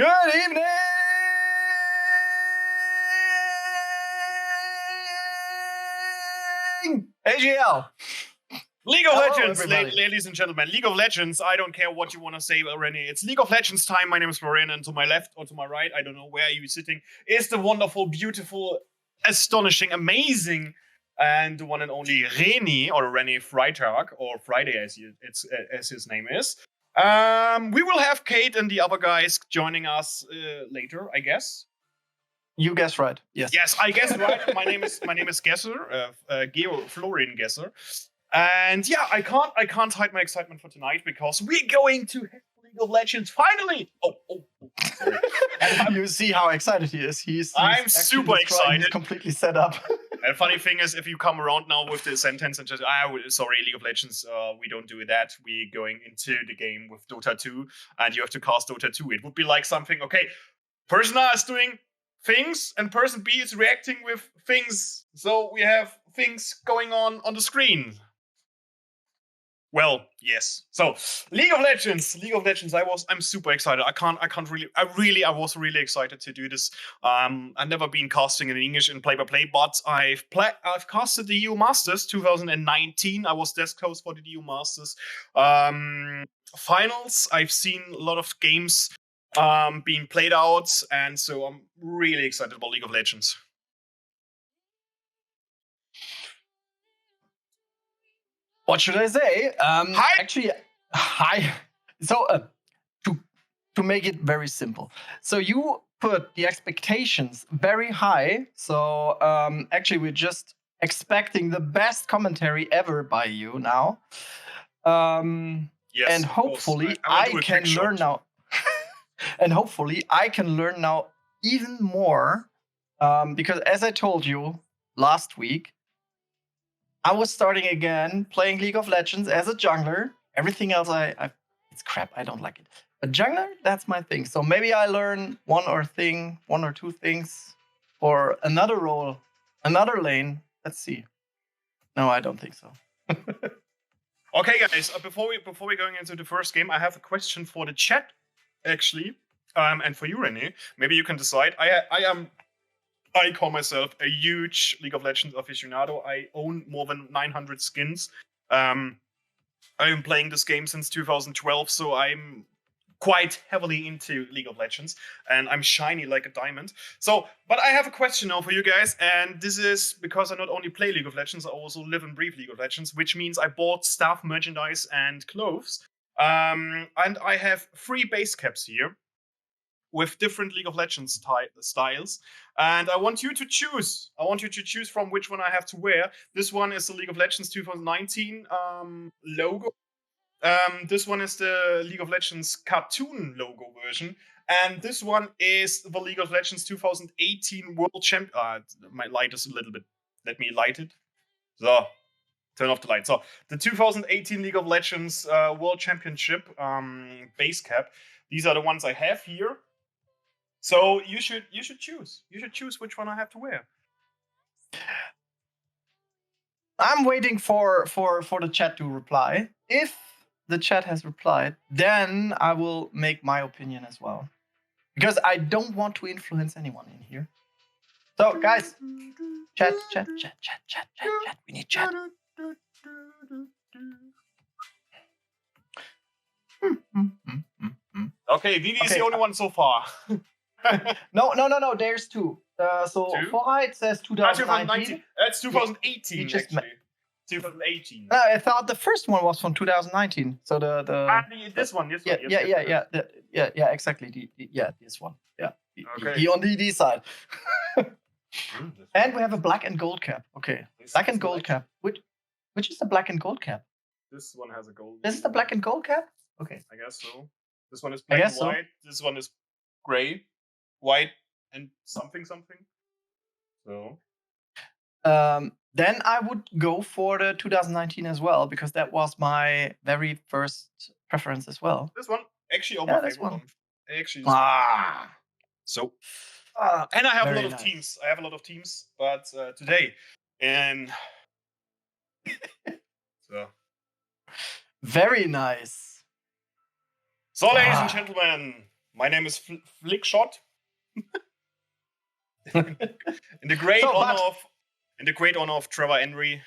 Good evening! AGL! League of Hello, Legends, everybody. ladies and gentlemen. League of Legends. I don't care what you want to say, René. It's League of Legends time. My name is Florian, and to my left or to my right, I don't know where you're sitting, is the wonderful, beautiful, astonishing, amazing, and the one and only René, or René Freitag, or Friday as his name is. We will have Kate and the other guys joining us later, I guess. You guess right. Yes. Yes, I guess right. My name is Gesser, Florian Gesser. And yeah, I can't hide my excitement for tonight because we're going to have League of Legends finally. Sorry. You see how excited he is. I'm super excited. He's completely set up. And funny thing is, if you come around now with the sentence and just, sorry, League of Legends, we don't do that. We're going into the game with Dota 2, and you have to cast Dota 2. It would be like something, okay, person A is doing things, and person B is reacting with things. So we have things going on the screen. Well, yes. So League of Legends. I'm super excited. I was really excited to do this. I've never been casting in English in play-by-play, but I've casted the EU Masters 2019. I was desk host for the EU Masters finals. I've seen a lot of games being played out, and so I'm really excited about League of Legends. What should I say? Hi. Actually, hi. So, to make it very simple, so you put the expectations very high. So, actually, we're just expecting the best commentary ever by you now. Yes, and hopefully, I can learn now. And hopefully, I can learn now even more, because as I told you last week, I was starting again playing League of Legends as a jungler. Everything else, it's crap. I don't like it. But jungler, that's my thing. So maybe I learn one or two things for another role, another lane. Let's see. No, I don't think so. Okay, guys. Before we going into the first game, I have a question for the chat, actually, and for you, René. Maybe you can decide. I call myself a huge League of Legends aficionado. I own more than 900 skins. I've been playing this game since 2012, so I'm quite heavily into League of Legends, and I'm shiny like a diamond. So, but I have a question now for you guys, and this is because I not only play League of Legends, I also live and breathe League of Legends, which means I bought stuff, merchandise, and clothes. And I have 3 base caps here with different League of Legends styles. And I want you to choose. I want you to choose from which one I have to wear. This one is the League of Legends 2019 logo. This one is the League of Legends cartoon logo version. And this one is the League of Legends 2018 World Champion. My light is a little bit... Let me light it. So, turn off the light. So, the 2018 League of Legends World Championship base cap. These are the ones I have here. So you should choose. You should choose which one I have to wear. I'm waiting for the chat to reply. If the chat has replied, then I will make my opinion as well. Because I don't want to influence anyone in here. So guys, chat. We need chat. Okay, Vivi is the only one so far. No. There's 2. So Fora, it says 2019. That's 2018. Just actually. 2018. I thought the first one was from 2019. So this one. Yeah, exactly. This one. Yeah, okay. He on the ED side. And we have a black and gold cap. Okay, black and gold cap. Which is the black and gold cap? This one has a gold. This is the black and gold cap. Okay, I guess so. This one is black and white. So. This one is gray, white, and something. So. Then I would go for the 2019 as well, because that was my very first preference as well. This one, actually, my favorite one. Actually, so, and I have a lot of teams. I have a lot of teams, but today, and so. Very nice. So, ladies and gentlemen, My name is Flickshot. in the great honor of Trevor Henry,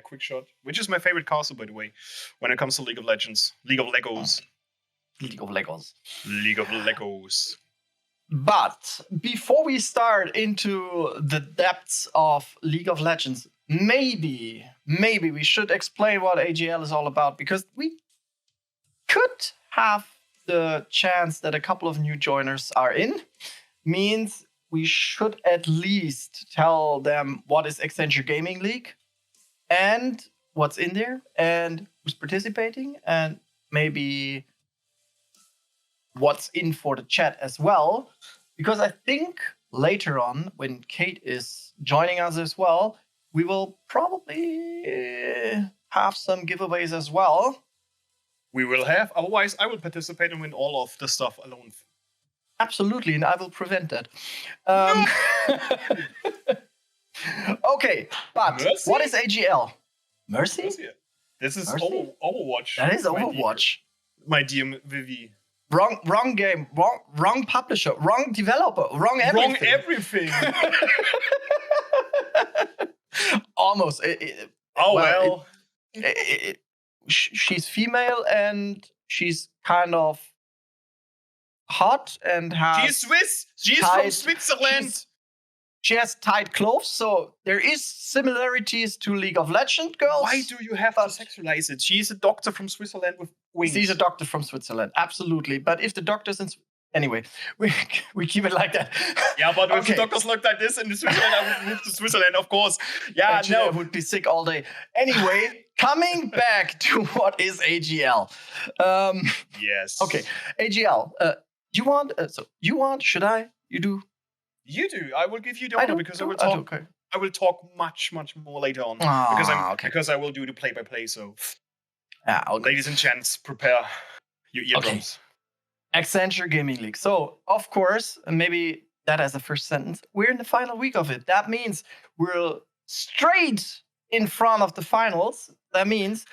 quick shot, which is my favorite castle, by the way, when it comes to League of Legends, League of Legos. But before we start into the depths of League of Legends, maybe we should explain what AGL is all about, because we could have the chance that a couple of new joiners are in. Means we should at least tell them what is Accenture Gaming League and what's in there and who's participating, and maybe what's in for the chat as well. Because I think later on, when Kate is joining us as well, we will probably have some giveaways as well. We will have. Otherwise, I will participate and win all of the stuff alone. Absolutely, and I will prevent that. Okay, but Mercy? What is AGL? Mercy? This is Mercy? Overwatch. That is Overwatch. My dear Vivi. Wrong game, wrong publisher, wrong developer, wrong everything. Almost. She's female and she's kind of hot and has. She's Swiss. She's from Switzerland. She has tight clothes, so there is similarities to League of Legends girls. Why do you have to sexualize it? She's a doctor from Switzerland with wings. She's a doctor from Switzerland, absolutely. But if the doctors anyway, we keep it like that. Yeah, but if the doctors look like this in Switzerland, I would move to Switzerland, of course. Yeah, actually, I would be sick all day. Anyway, coming back to what is AGL. Yes. Okay, AGL. You want? Should I? You do? You do. I will give you the honor because I will talk much more later on because I will do the play-by-play. So, ladies and gents, prepare your eardrums. Okay. Accenture Gaming League. So, of course, and maybe that as a first sentence, we're in the final week of it. That means we're straight in front of the finals. That means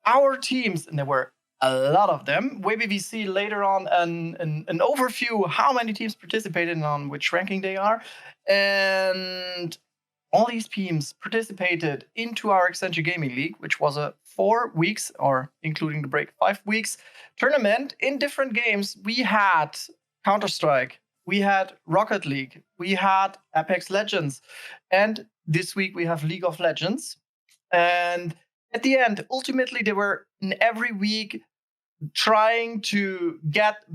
our teams, and there were a lot of them. Maybe we see later on an overview how many teams participated and on which ranking they are. And all these teams participated into our Accenture Gaming League, which was a 4 weeks, or including the break, 5 weeks tournament in different games. We had Counter-Strike, we had Rocket League, we had Apex Legends, and this week we have League of Legends. And at the end, ultimately, they were in every week trying to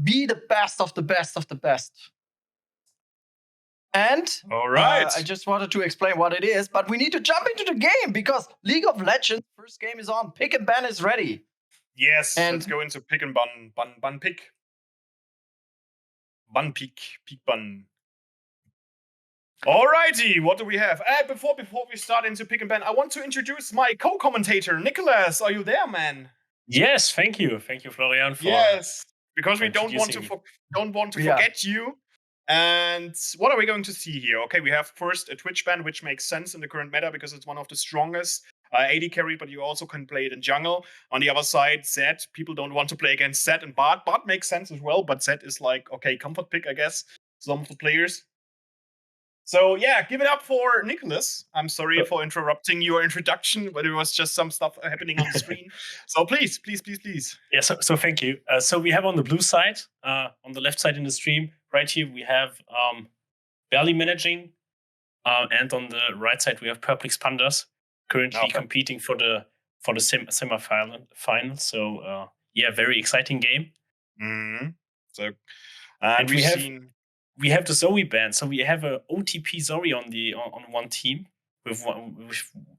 be the best of the best of the best. And all right, I just wanted to explain what it is, but we need to jump into the game because League of Legends first game is on. Pick and ban is ready. Yes, and let's go into pick and ban pick. Ban pick ban. Alrighty, what do we have? Before we start into pick and ban, I want to introduce my co-commentator, Nicolas. Are you there, man? Yes, thank you, Florian. Because we don't want to forget you. And what are we going to see here? Okay, we have first a Twitch ban, which makes sense in the current meta because it's one of the strongest AD carry, but you also can play it in jungle. On the other side, Zed, people don't want to play against Zed and Bart. Bart makes sense as well, but Zed is like, okay, comfort pick, I guess, some of the players. So yeah, give it up for Nicolas. I'm sorry for interrupting your introduction, but it was just some stuff happening on the screen. So please. Yeah, so thank you. So we have on the blue side, on the left side in the stream, right here, we have Balân managing. And on the right side, we have Purple Expanders currently competing for the semi-final. So very exciting game. Mm-hmm. So and we have the Zoe ban. So we have a OTP Zoe on one team with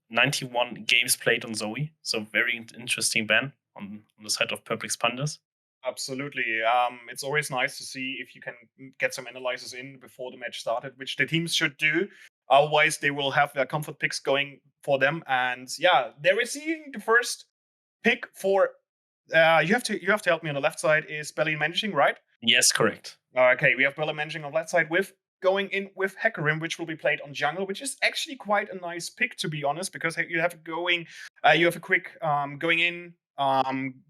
91 games played on Zoe. So very interesting ban on the side of Purple Expanders. Absolutely. It's always nice to see if you can get some analyzers in before the match started, which the teams should do. Otherwise, they will have their comfort picks going for them. And yeah, they're receiving the first pick for. You have to help me on the left side. Is Balân managing, right? Yes, correct. Okay, we have Balân managing on the left side with going in with Hecarim, which will be played on jungle, which is actually quite a nice pick, to be honest, because you have a quick going in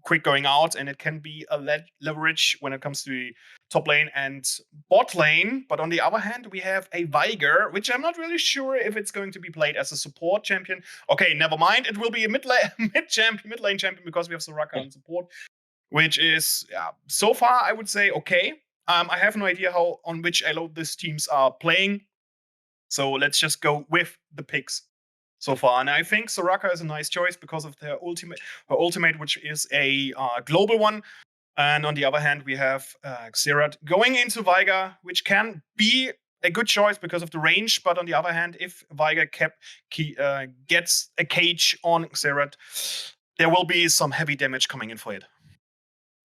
quick going out, and it can be a leverage when it comes to the top lane and bot lane. But on the other hand, we have a Waguet, which I'm not really sure if it's going to be played as a support champion. Okay, never mind. It will be a mid lane champion because we have Soraka on support, which is so far I would say okay. I have no idea on which elo these teams are playing, so let's just go with the picks so far. And I think Soraka is a nice choice because of her ultimate, which is a global one. And on the other hand, we have Xerath going into Waguet, which can be a good choice because of the range. But on the other hand, if Waguet gets a cage on Xerath, there will be some heavy damage coming in for it.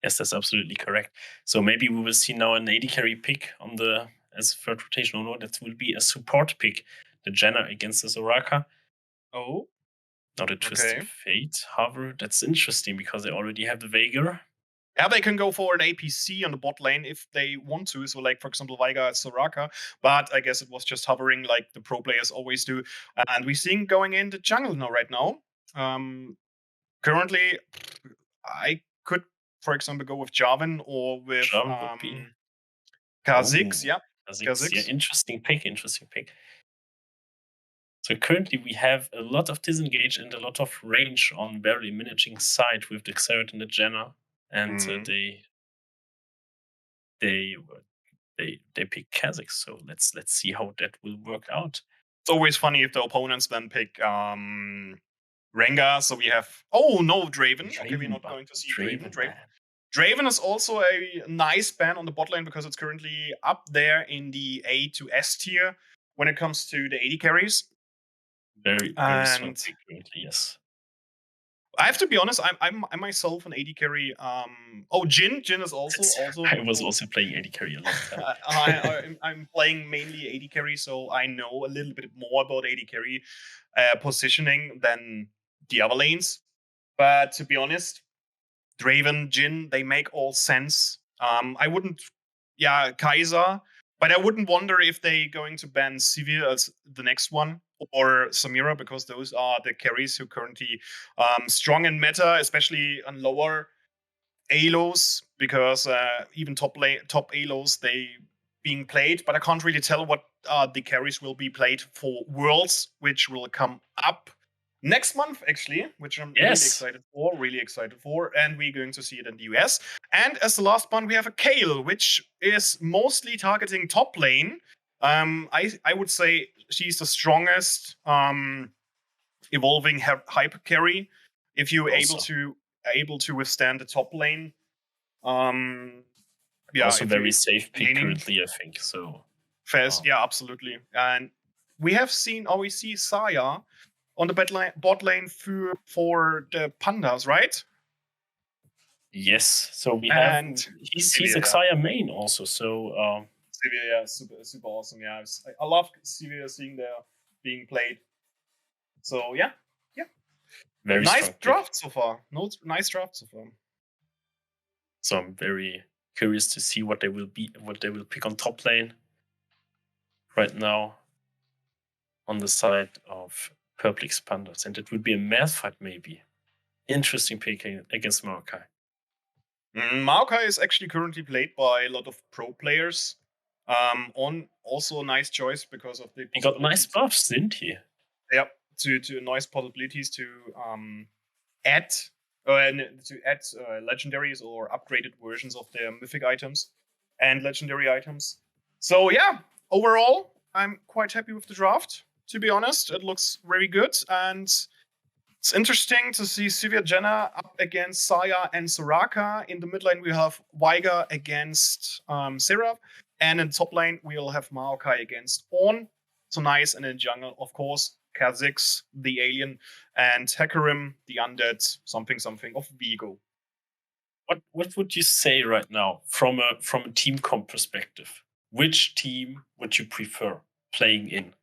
Yes, that's absolutely correct. So maybe we will see now an AD carry pick on the as third rotation or no, that will be a support pick. The Janna against the Soraka. Oh. Not a Twisted Fate. However, that's interesting because they already have the Waguet. Yeah, they can go for an APC on the bot lane if they want to. So, like, for example, Waguet Soraka. But I guess it was just hovering like the pro players always do. And we're seeing going in the jungle right now. Currently, I could, for example, go with Jarvan or with Kha'Zix. Yeah. Kha'Zix. Yeah, interesting pick. So currently we have a lot of disengage and a lot of range on barely managing side with the Xerath and the Janna, and they pick Kha'Zix. So let's see how that will work out. It's always funny if the opponents then pick Rengar. So we have Draven. Okay, we're not going to see Draven. Draven is also a nice ban on the bot lane because it's currently up there in the A to S tier when it comes to the AD carries. Very strong pick currently, yes. I have to be honest, I'm myself an AD carry. Jhin is also. I was also playing AD carry a lot. I'm playing mainly AD carry, so I know a little bit more about AD carry positioning than the other lanes. But to be honest, Draven, Jhin, they make all sense. I wouldn't, Kai'Sa, but I wouldn't wonder if they're going to ban Sivir as the next one, or Samira, because those are the carries who currently strong in meta, especially on lower ALOs, because even top ALOs, they being played, but I can't really tell what the carries will be played for Worlds, which will come up next month, actually, which I'm really excited for, and we're going to see it in the US. And as the last one, we have a Kayle, which is mostly targeting top lane. I would say she's the strongest evolving hyper carry if you're able to withstand the top lane. Also very safe pick currently, I think. So fast, absolutely. And we see Saya on the bot lane for the Pandas, right? Yes. So we have he's Xayah main also. So Sivir, super awesome. Yeah, I love Sivir seeing there being played. So yeah. Very nice draft so far. Nice draft so far. So I'm very curious to see what they will pick on top lane right now on the side of Purple Expanders, and it would be a Merz fight maybe. Interesting pick against Maokai. Maokai is actually currently played by a lot of pro players. Also a nice choice because of the. He got nice buffs, didn't he? Yep, to nice possibilities to add legendaries or upgraded versions of their mythic items and legendary items. So yeah, overall, I'm quite happy with the draft. To be honest, it looks very good, and it's interesting to see Sivir Janna up against Saya and Soraka. In the mid lane, we have Waguet against Xerath, and in the top lane, we'll have Maokai against Ornn. So nice, and in jungle, of course, Kha'Zix, the alien, and Hecarim, the undead, something of Vigo. What would you say right now from a team comp perspective? Which team would you prefer playing in?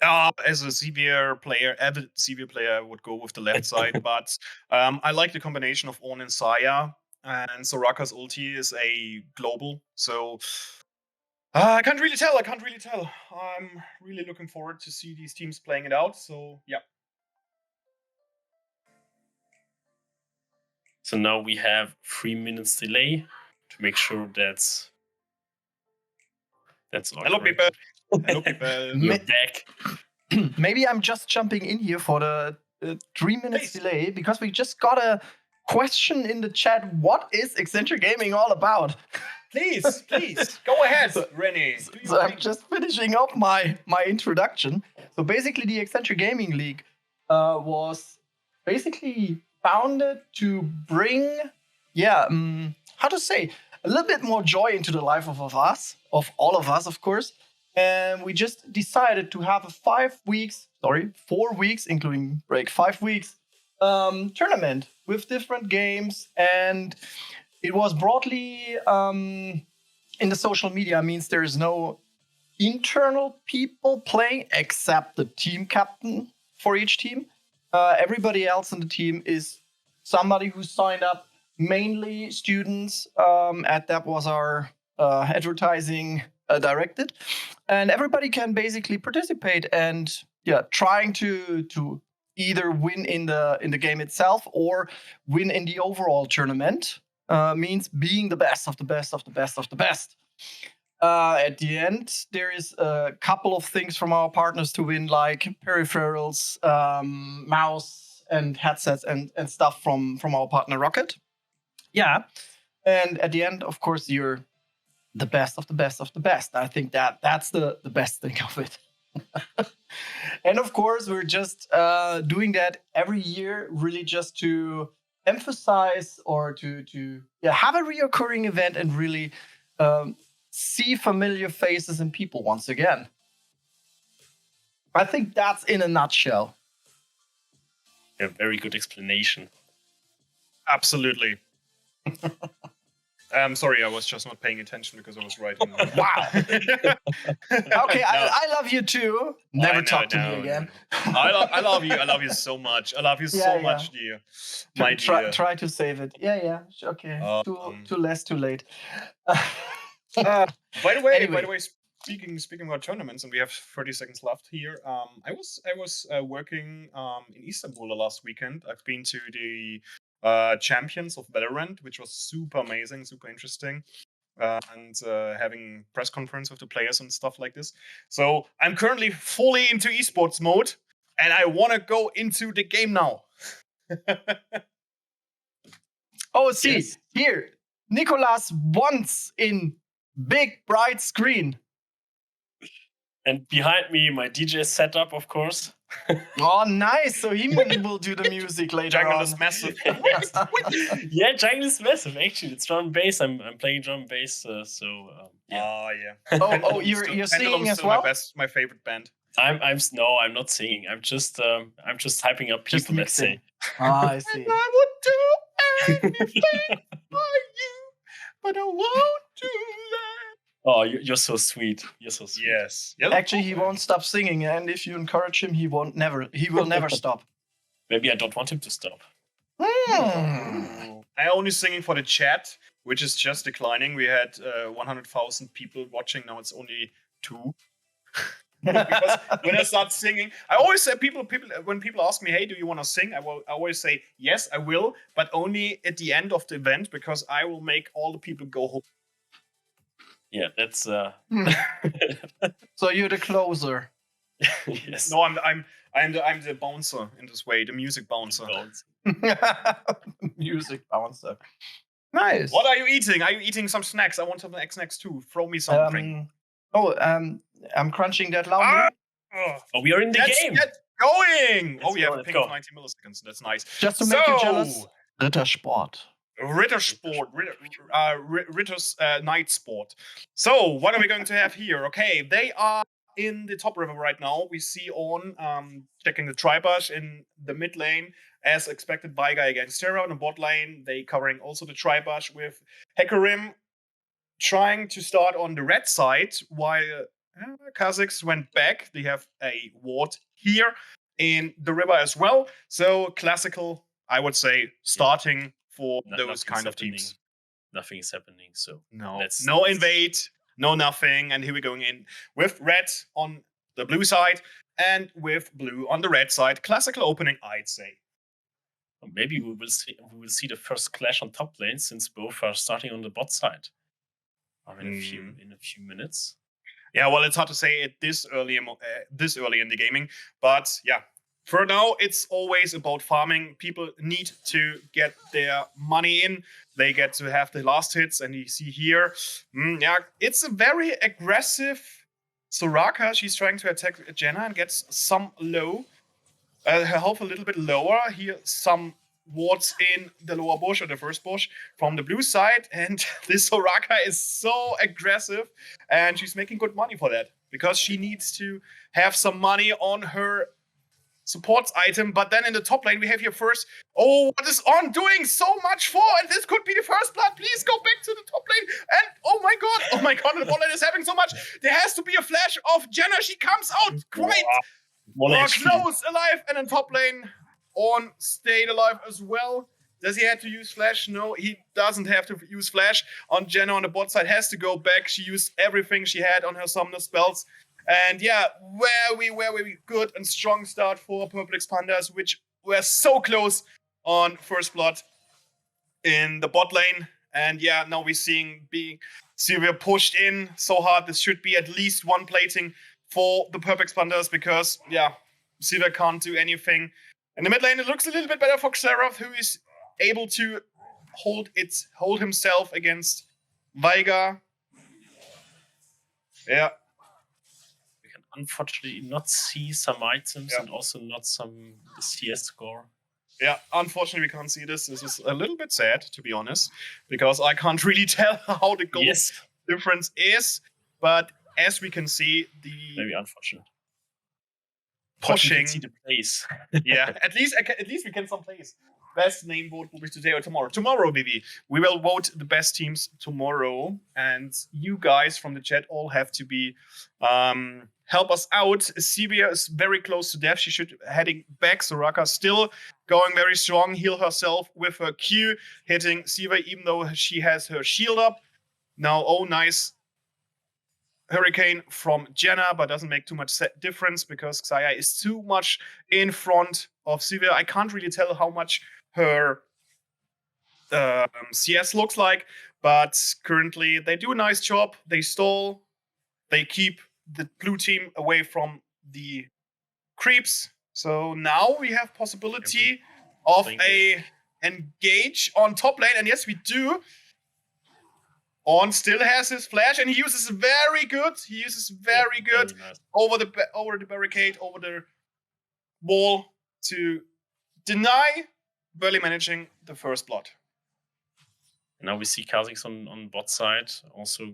As a Sivir player, avid Sivir player, I would go with the left side, but I like the combination of Ornn and Saya, and Soraka's ulti is a global, so I can't really tell. I'm really looking forward to see these teams playing it out, so yeah. So now we have 3 minutes delay to make sure that's all. Hello, correct. people. Hello, people. You're back. Maybe I'm just jumping in here for the 3 minutes Please. delay because we just got a question in the chat. What is Accenture Gaming all about? Please, go ahead, René. Do So your I'm thing. just finishing up my introduction. So basically, the Accenture Gaming League was basically founded to bring, how to say, a little bit more joy into the life of all of us, of course. And we just decided to have a 4 weeks, including break, 5 weeks tournament with different games. And it was broadly in the social media, means there is no internal people playing except the team captain for each team. Everybody else in the team is somebody who signed up, mainly students, and that was our advertising directed. And everybody can basically participate and trying to either win in the game itself or win in the overall tournament. Means being the best of the best of the best of the best. At the end, there is a couple of things from our partners to win, like peripherals, mouse and headsets and stuff from our partner Rocket. Yeah. And at the end, of course, you're the best of the best of the best. I think that's the best thing of it. And of course, we're just doing that every year, really just to emphasize or to have a reoccurring event and really see familiar faces and people once again. I think that's in a nutshell. A very good explanation. Absolutely. I'm sorry, I was just not paying attention because I was writing. Wow. Okay, I love you too. Never talk to me again. I love you. I love you so much. I love you so much, dear. My dear. Try to save it. Yeah. Okay. Too less, too late. By the way, Anyway. speaking about tournaments, and we have 30 seconds left here. I was working in Istanbul the last weekend. I've been to the Champions of Valorant, which was super amazing, super interesting, and having press conference with the players and stuff like this. So I'm currently fully into eSports mode, and I want to go into the game now. Oh, see, Yes. here, Nicolas once in big bright screen. And behind me, my DJ setup, of course. Oh, nice. So he will do the music later Jungle on. is massive. Yeah, Jungle is massive. Actually, it's drum and bass. I'm playing drum and bass. Yeah. Oh yeah. Oh, you're singing as well? My favorite band. I'm not singing. I'm just hyping up Just people. Let's say. mixing. Ah, I see. And I would do anything for you, but I won't do that. Oh, you're so sweet. You're so sweet. Yes. Actually, he won't stop singing, and if you encourage him, he will never stop. Maybe I don't want him to stop. Hmm. I'm only singing for the chat, which is just declining. We had 100,000 people watching. Now it's only 2. Because when I start singing, I always say when people ask me, "Hey, do you want to sing?" I always say, "Yes, I will," but only at the end of the event because I will make all the people go home. Yeah, that's So you're the closer. yes. No, I'm the bouncer in this way, the music bouncer. Music bouncer. Nice. What are you eating? Are you eating some snacks? I want some snacks too. Throw me something. I'm crunching that loudly. Oh, we are in the game. Get going! Let's we go, have a let's ping go. of 90 milliseconds. That's nice. Just to make you jealous. Rittersport. Ritter's night sport. So, what are we going to have here? Okay, they are in the top river right now. We see on checking the Tribush in the mid lane, as expected by Guy against Terra. In the bot lane, they covering also the Tribush with Hecarim trying to start on the red side, while Kha'Zix went back. They have a ward here in the river as well. So, classical, I would say, starting for those kind of teams. Nothing is happening. So no invade, no nothing. And here we're going in with red on the blue side and with blue on the red side. Classical opening, I'd say. Maybe we will see the first clash on top lane, since both are starting on the bot side. In a few minutes. Yeah, well, it's hard to say it this early in the gaming, but yeah. For now, it's always about farming. People need to get their money in. They get to have the last hits, and you see here, it's a very aggressive Soraka. She's trying to attack Jenna and gets some low. Her health a little bit lower. Here, some wards in the lower bush, or the first bush, from the blue side. And this Soraka is so aggressive, and she's making good money for that, because she needs to have some money on her supports item. But then in the top lane, we have here first, what is On doing so much for? And this could be the first blood. Please go back to the top lane. And oh my god, the bot lane is having so much. There has to be a flash of Jenna. She comes out quite close, alive. And in top lane, On stayed alive as well. Does he have to use flash? No, he doesn't have to use flash. On Jenna on the bot side has to go back. She used everything she had on her summoner spells. And yeah, very good and strong start for Purple Expanders, which were so close on first blood in the bot lane. And yeah, now we're seeing Sylvia pushed in so hard. This should be at least one plating for the Purple Expanders, because yeah, Sylvia can't do anything. In the mid lane, it looks a little bit better for Xerath, who is able to hold himself against Veigar. Yeah. Unfortunately not see some items and also not some CS score. Yeah, unfortunately we can't see this. This is a little bit sad, to be honest, because I can't really tell how the goal difference is. But as we can see, very unfortunate. Pushing. See the place. Yeah, at least we can some place. Best name vote will be today or tomorrow. Tomorrow, baby. We will vote the best teams tomorrow, and you guys from the chat all have to be help us out. Sivir is very close to death. She should heading back. Soraka still going very strong. Heal herself with her Q, hitting Sivir even though she has her shield up. Now, nice Hurricane from Jenna, but doesn't make too much difference because Xayah is too much in front of Sivir. I can't really tell how much her CS looks like, but currently they do a nice job. They stall. They keep the blue team away from the creeps. So now we have possibility of a engage on top lane. And yes, we do. On still has his flash, and he uses very good. Very nice. over the barricade, over the wall to deny barely managing the first blood. Now we see Kha'Zix on bot side. Also,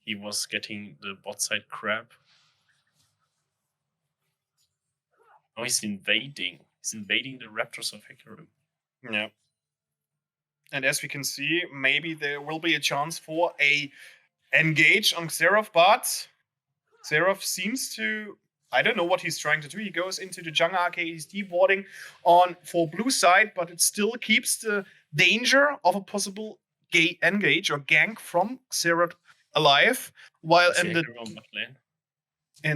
he was getting the bot side crab. Now he's invading. He's invading the Raptors of Hecarim. Yeah. And as we can see, maybe there will be a chance for a engage on Xerath, but Xerath seems to, I don't know what he's trying to do. He goes into the jungle arcade, he's deep warding on for blue side, but it still keeps the danger of a possible engage or gank from Xerath alive. While in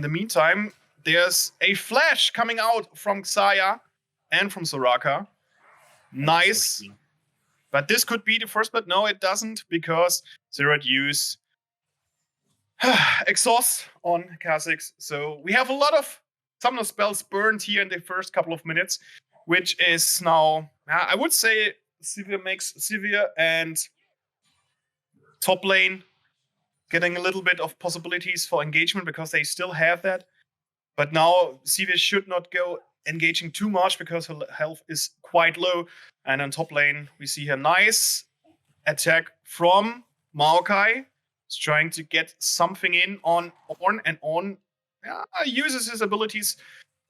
the meantime, there's a flash coming out from Xayah and from Soraka. Nice. But this could be the first, but no, it doesn't, because Xerath use exhaust on Kha'Zix. So we have a lot of summoner spells burned here in the first couple of minutes, which is now, I would say, Sivir makes Sivir and top lane getting a little bit of possibilities for engagement because they still have that. But now Sivir should not go engaging too much because her health is quite low. And on top lane, we see a nice attack from Maokai. He's trying to get something in on Ornn, and Ornn uses his abilities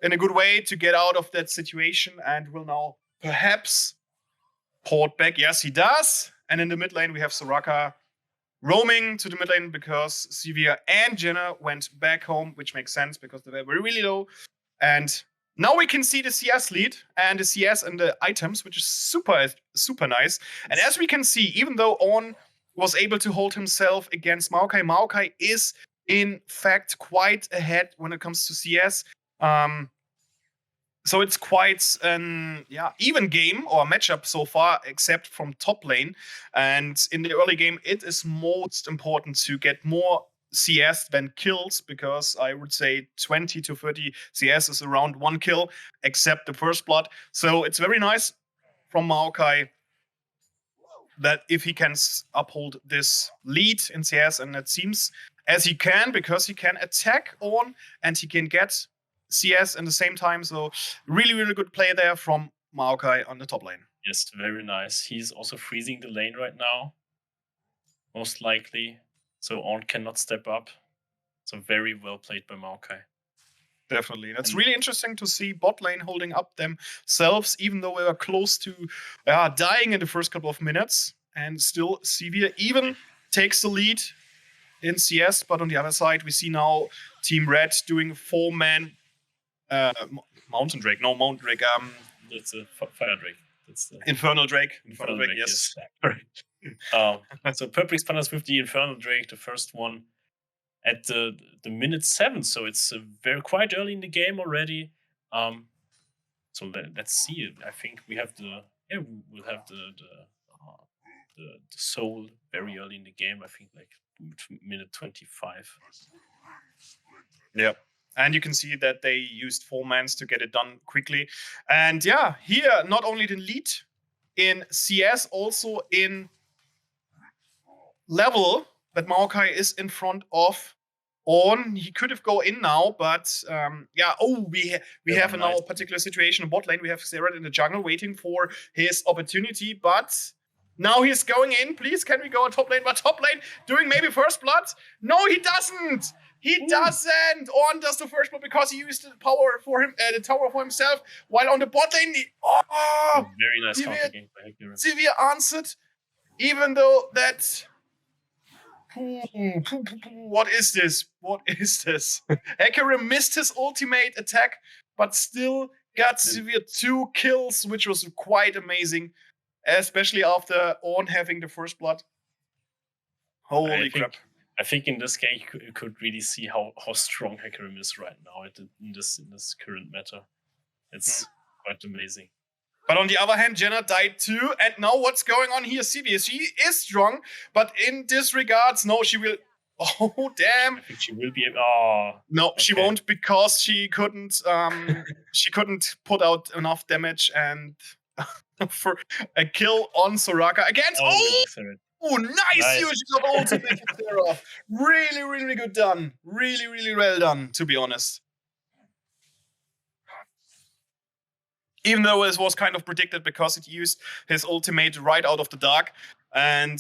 in a good way to get out of that situation and will now perhaps port back. Yes, he does. And in the mid lane, we have Soraka roaming to the mid lane because Sivir and Jenna went back home, which makes sense because they were really low. And now we can see the CS lead and the CS and the items, which is super, super nice. And as we can see, even though Ornn was able to hold himself against Maokai, Maokai is in fact quite ahead when it comes to CS. So it's quite an even game or matchup so far, except from top lane. And in the early game, it is most important to get more CS than kills, because I would say 20 to 30 CS is around 1 kill, except the first blood. So it's very nice from Maokai that if he can uphold this lead in CS, and it seems as he can, because he can attack on and he can get CS in the same time. So really, really good play there from Maokai on the top lane. Yes, very nice. He's also freezing the lane right now, most likely. So Ornn cannot step up. So very well played by Maokai. Definitely. That's really interesting to see bot lane holding up themselves, even though we were close to dying in the first couple of minutes. And still, Severe even takes the lead in CS. But on the other side, we see now Team Red doing 4-man Mountain Drake. No, Mountain Drake. That's a Fire Drake. That's the Infernal Drake. Infernal Drake, yes. So Purple Expanders with the Infernal Drake, the first one at the minute 7. So it's quite early in the game already. So let's see it. I think we have we'll have the soul very early in the game. I think like minute 25. Yep. And you can see that they used 4 mans to get it done quickly. And here, not only the lead in CS, also in level, that Maokai is in front of Ornn. He could have go in now, but we have now a particular situation in bot lane. We have Xerath in the jungle waiting for his opportunity, but now he's going in. Please, can we go on top lane? But top lane doing maybe first blood? No, he doesn't. He doesn't. Ornn does the first blood because he used the power for him, the tower for himself. While on the bot lane, very nice counter game by Hector. Severe answered, even though that. What is this? What is this? Hecarim missed his ultimate attack, but still got Severe 2 kills, which was quite amazing, especially after Ornn having the first blood. Holy crap. I think in this game you could really see how strong Hecarim is right now in this current meta. It's quite amazing. But on the other hand, Jenna died too. And now what's going on here? Severe, she is strong, but in this regards, no, she will. Oh, damn. I think she will be. No, okay. She won't, because she couldn't. She couldn't put out enough damage and for a kill on Soraka against. Nice usage of ultimate Sarah. Really, really good done. Really, really well done, to be honest. Even though it was kind of predicted, because it used his ultimate right out of the dark. And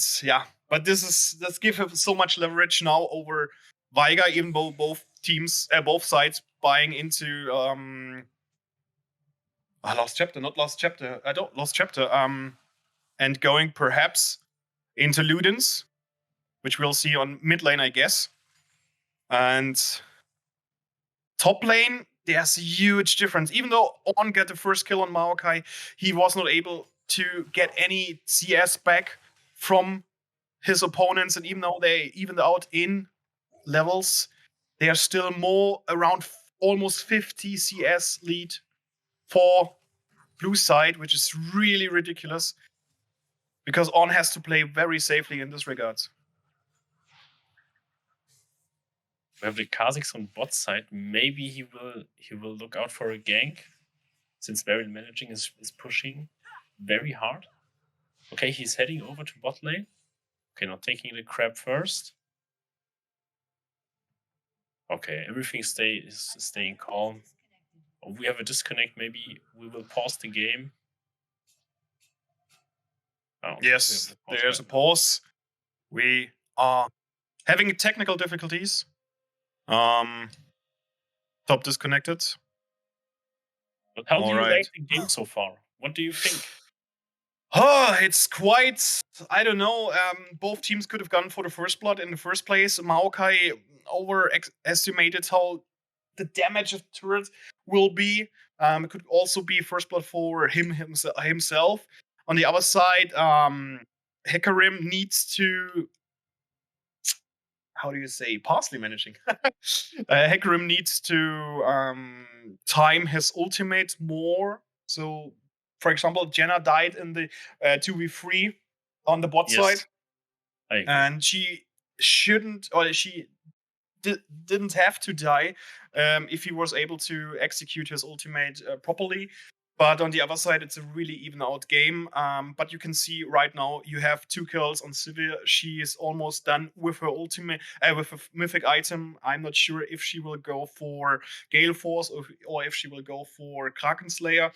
but this gives him so much leverage now over Veigar, even though both sides buying into Lost Chapter, and going perhaps into Ludens, which we'll see on mid lane, I guess. And top lane, there's a huge difference. Even though Ornn got the first kill on Maokai, he was not able to get any CS back from his opponents. And even though they evened out in levels, they are still more around almost 50 CS lead for blue side, which is really ridiculous, because Ornn has to play very safely in this regards. We have the Kha'Zix on bot side. Maybe he will look out for a gank, since Baron managing is pushing very hard. Okay, he's heading over to bot lane. Okay, not taking the crab first. Okay, everything is staying calm. Oh, we have a disconnect. Maybe we will pause the game. Oh, yes, there's a pause. We are having technical difficulties. Top disconnected. But how do you like the game so far? What do you think? Oh, it's quite, I don't know. Both teams could have gone for the first blood in the first place. Maokai overestimated how the damage of turret will be. It could also be first blood for himself. On the other side, Hecarim needs to, how do you say, parsley managing. Hecarim needs to time his ultimate more. So, for example, Jenna died in the 2v3 on the bot side. I agree. And she shouldn't, or she didn't have to die if he was able to execute his ultimate properly. But on the other side, it's a really even out game. But you can see right now you have 2 kills on Sivir. She is almost done with her ultimate, with a mythic item. I'm not sure if she will go for Gale Force or if she will go for Kraken Slayer.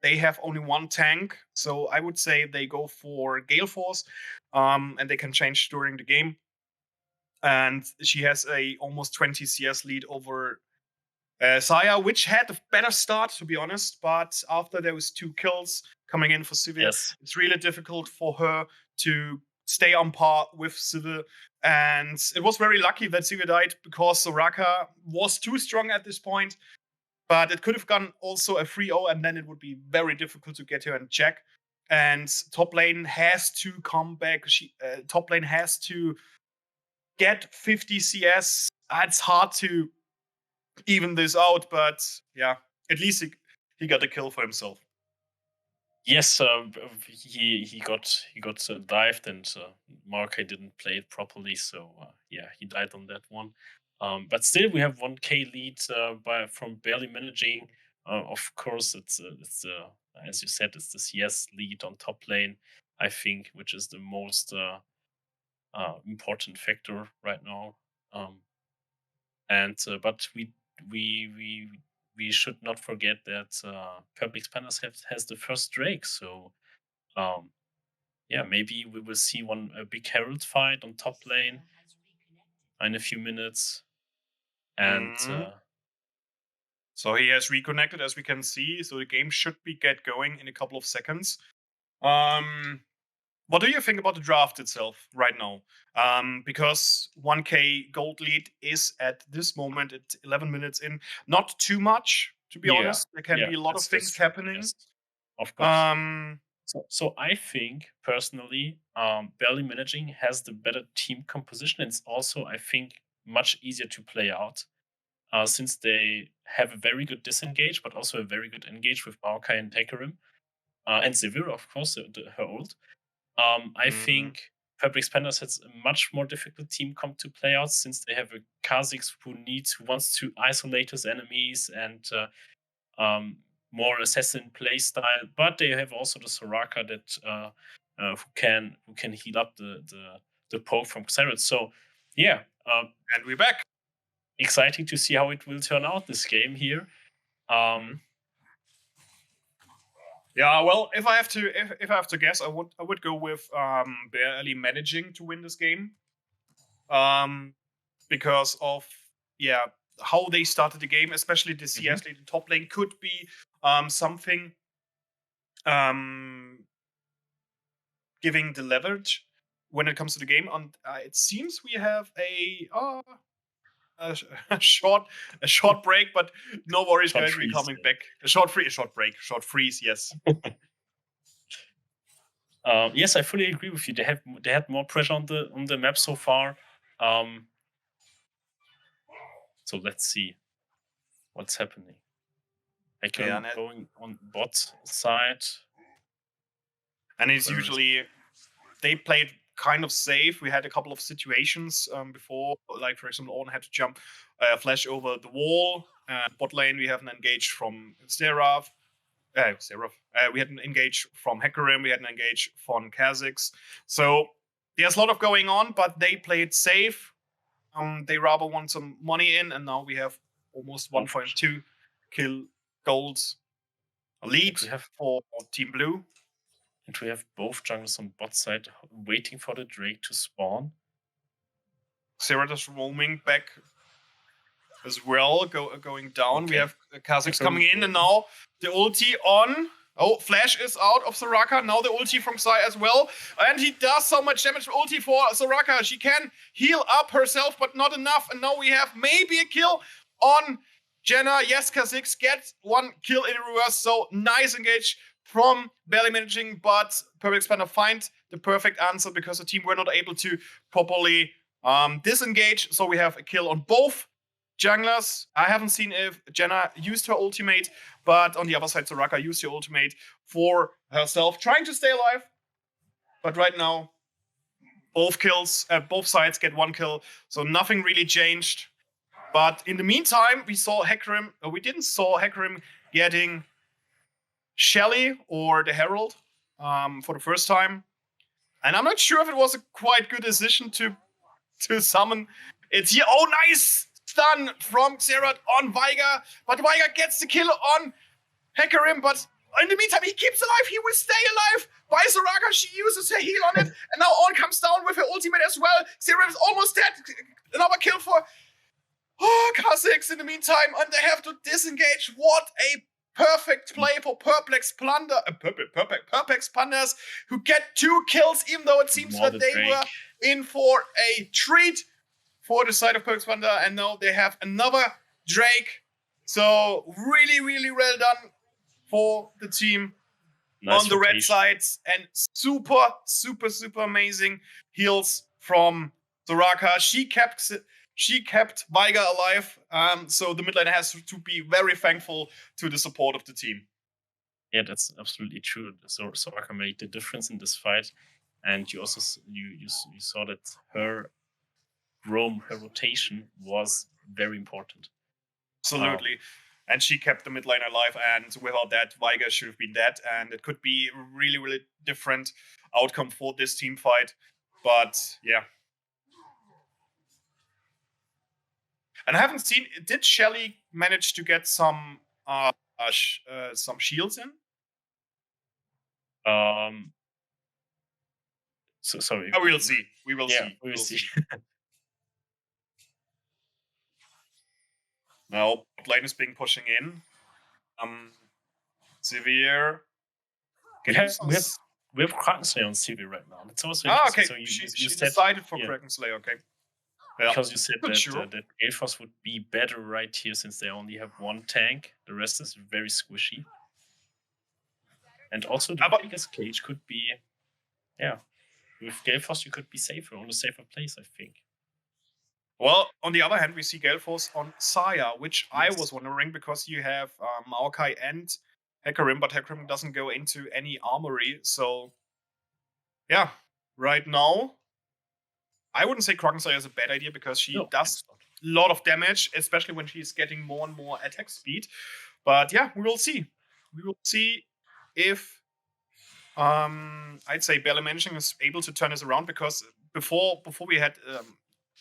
They have only 1 tank, so I would say they go for Gale Force, and they can change during the game. And she has a almost 20 CS lead over Saya, which had a better start, to be honest. But after those 2 kills coming in for Sivir, it's really difficult for her to stay on par with Sivir. And it was very lucky that Sivir died because Soraka was too strong at this point. But it could have gone also a 3-0, and then it would be very difficult to get her in check. And top lane has to come back. Top lane has to get 50 CS. It's hard to even this out, but yeah, at least he got a kill for himself. Yes, he got dived, and Marke didn't play it properly, so he died on that one. But still, we have 1K lead from barely managing. Of course, it's as you said, it's the CS lead on top lane, I think, which is the most important factor right now. But we should not forget that Purple Expanders has the first Drake, so maybe we will see a big Herald fight on top lane in a few minutes. And so he has reconnected, as we can see, so the game should get going in a couple of seconds. What do you think about the draft itself right now? Because 1K gold lead is at this moment at 11 minutes in. Not too much, to be honest. There can be a lot of things happening. Yes. Of course. So I think, personally, barely managing has the better team composition. It's also, I think, much easier to play out. Since they have a very good disengage, but also a very good engage with Maokai and Hecarim. And Sivir, of course, her ult. I think Purple Expanders has a much more difficult team comp to play out, since they have a Kha'Zix who wants to isolate his enemies and more assassin play style. But they have also the Soraka that who can heal up the poke from Xerath. So and we're back. Exciting to see how it will turn out this game here. Yeah, well, if I have to guess, I would go with barely managing to win this game, because of how they started the game, especially the CS lead. The top lane could be something giving the leverage when it comes to the game. And it seems we have a short break, but no worries, guys. We're coming back. A short freeze. Yes. Yes, I fully agree with you. They had more pressure on the map so far. So let's see what's happening. Going on bot side, and it's usually they played kind of safe. We had a couple of situations before, like for example, Ornn had to jump, flash over the wall. Bot lane, we have an engage from Seraph. We had an engage from Hecarim. We had an engage from Kha'Zix. So there's a lot of going on, but they played safe. They rather want some money in, and now we have almost 1.2 kill golds lead for Team Blue. And we have both junglers on bot side waiting for the Drake to spawn. Xerath is roaming back as well, going down. Okay. We have Kha'Zix coming in, and now the ulti on. Oh, flash is out of Soraka. Now the ulti from Sai as well. And he does so much damage. Ulti for Soraka. She can heal up herself, but not enough. And now we have maybe a kill on Jenna. Yes, Kha'Zix gets 1 kill in reverse. So nice engage from barely managing, but Purple Expander find the perfect answer because the team were not able to properly disengage. So we have a kill on both junglers. I haven't seen if Jenna used her ultimate, but on the other side, Soraka used her ultimate for herself, trying to stay alive. But right now, both sides get 1 kill, so nothing really changed. But in the meantime, we didn't saw Hecarim getting Shelly or the Herald for the first time. And I'm not sure if it was a quite good decision to summon it here. Oh, nice stun from Xerath on Veigar. But Veigar gets the kill on Hecarim. But in the meantime, he keeps alive. He will stay alive. By Soraka, she uses her heal on it. And now On comes down with her ultimate as well. Xerath is almost dead. Another kill for Kha'Zix in the meantime. And they have to disengage. What a perfect play for Perplex Plunders, who get 2 kills, even though it seems that they were in for a treat for the side of Perplex Plunder, and now they have another Drake. So really, really well done for the team on the red sides, and super, super, super amazing heals from Soraka. She kept Veigar alive, so the mid lane has to be very thankful to the support of the team. Yeah, that's absolutely true. So Soraka made the difference in this fight, and you also you saw that her rotation was very important. Absolutely. And she kept the mid lane alive, and without that, Veigar should have been dead, and it could be a really, really different outcome for this team fight. But yeah. And I haven't seen. Did Shelly manage to get some shields in? So sorry. Oh, we'll see. We will see. We will see. Now, lane is being pushing in. Severe. We have Krakenslayer on Severe right now. It's also okay. So she decided for Krakenslayer. Okay. Yeah. Because you said that Gale Force would be better right here since they only have 1 tank. The rest is very squishy. And also the biggest cage could be, with Gale Force you could be safer, on a safer place, I think. Well, on the other hand, we see Gale Force on Saya, which I was wondering, because you have Maokai and Hecarim, but Hecarim doesn't go into any armory. So, yeah, right now, I wouldn't say Krakenslayer is a bad idea, because she does a lot of damage, especially when she's getting more and more attack speed. But yeah, we will see. We will see if I'd say Balân Managing is able to turn this around, because before we had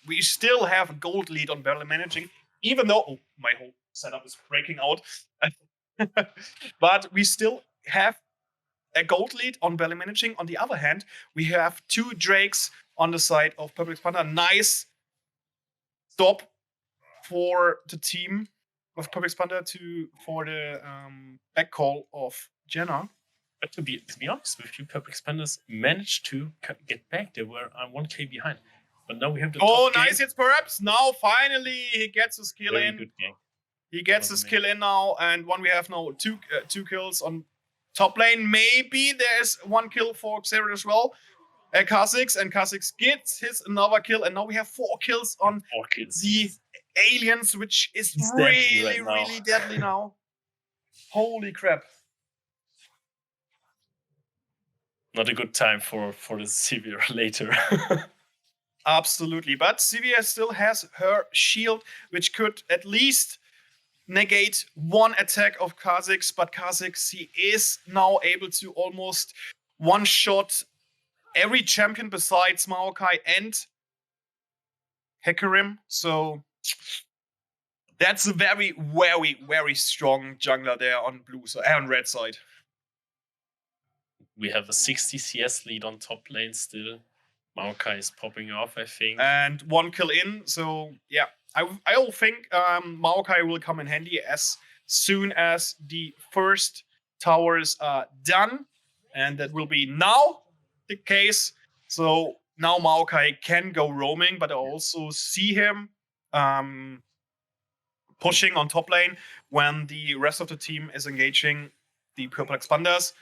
we still have a gold lead on Balân Managing, even though my whole setup is breaking out. But we still have a gold lead on Balân Managing. On the other hand, we have 2 Drakes on the side of Perplex Panda. Nice stop for the team of Perplex Panda for the back call of Jenna. But to be honest with you, Perplex Pandas managed to get back. They were 1k behind. But now we have the top nice hits perhaps. Now finally he gets his kill in. Good game. He gets his kill in now, and we have now 2 kills on top lane. Maybe there's 1 kill for Xerath as well. Kha'Zix, and Kha'Zix gets his another kill, and now we have 4 kills on the aliens, which is really, really deadly now. Holy crap. Not a good time for the Severe later. Absolutely, but Severe still has her shield, which could at least negate 1 attack of Kha'Zix, but Kha'Zix, he is now able to almost one-shot every champion besides Maokai and Hecarim. So that's a very, very, very strong jungler there on on red side. We have a 60 CS lead on top lane still. Maokai is popping off, I think. And 1 kill in. So, yeah. I will think Maokai will come in handy as soon as the first towers are done. And that will be now the case. So, now Maokai can go roaming, but I also see him pushing on top lane when the rest of the team is engaging the Purple Expanders.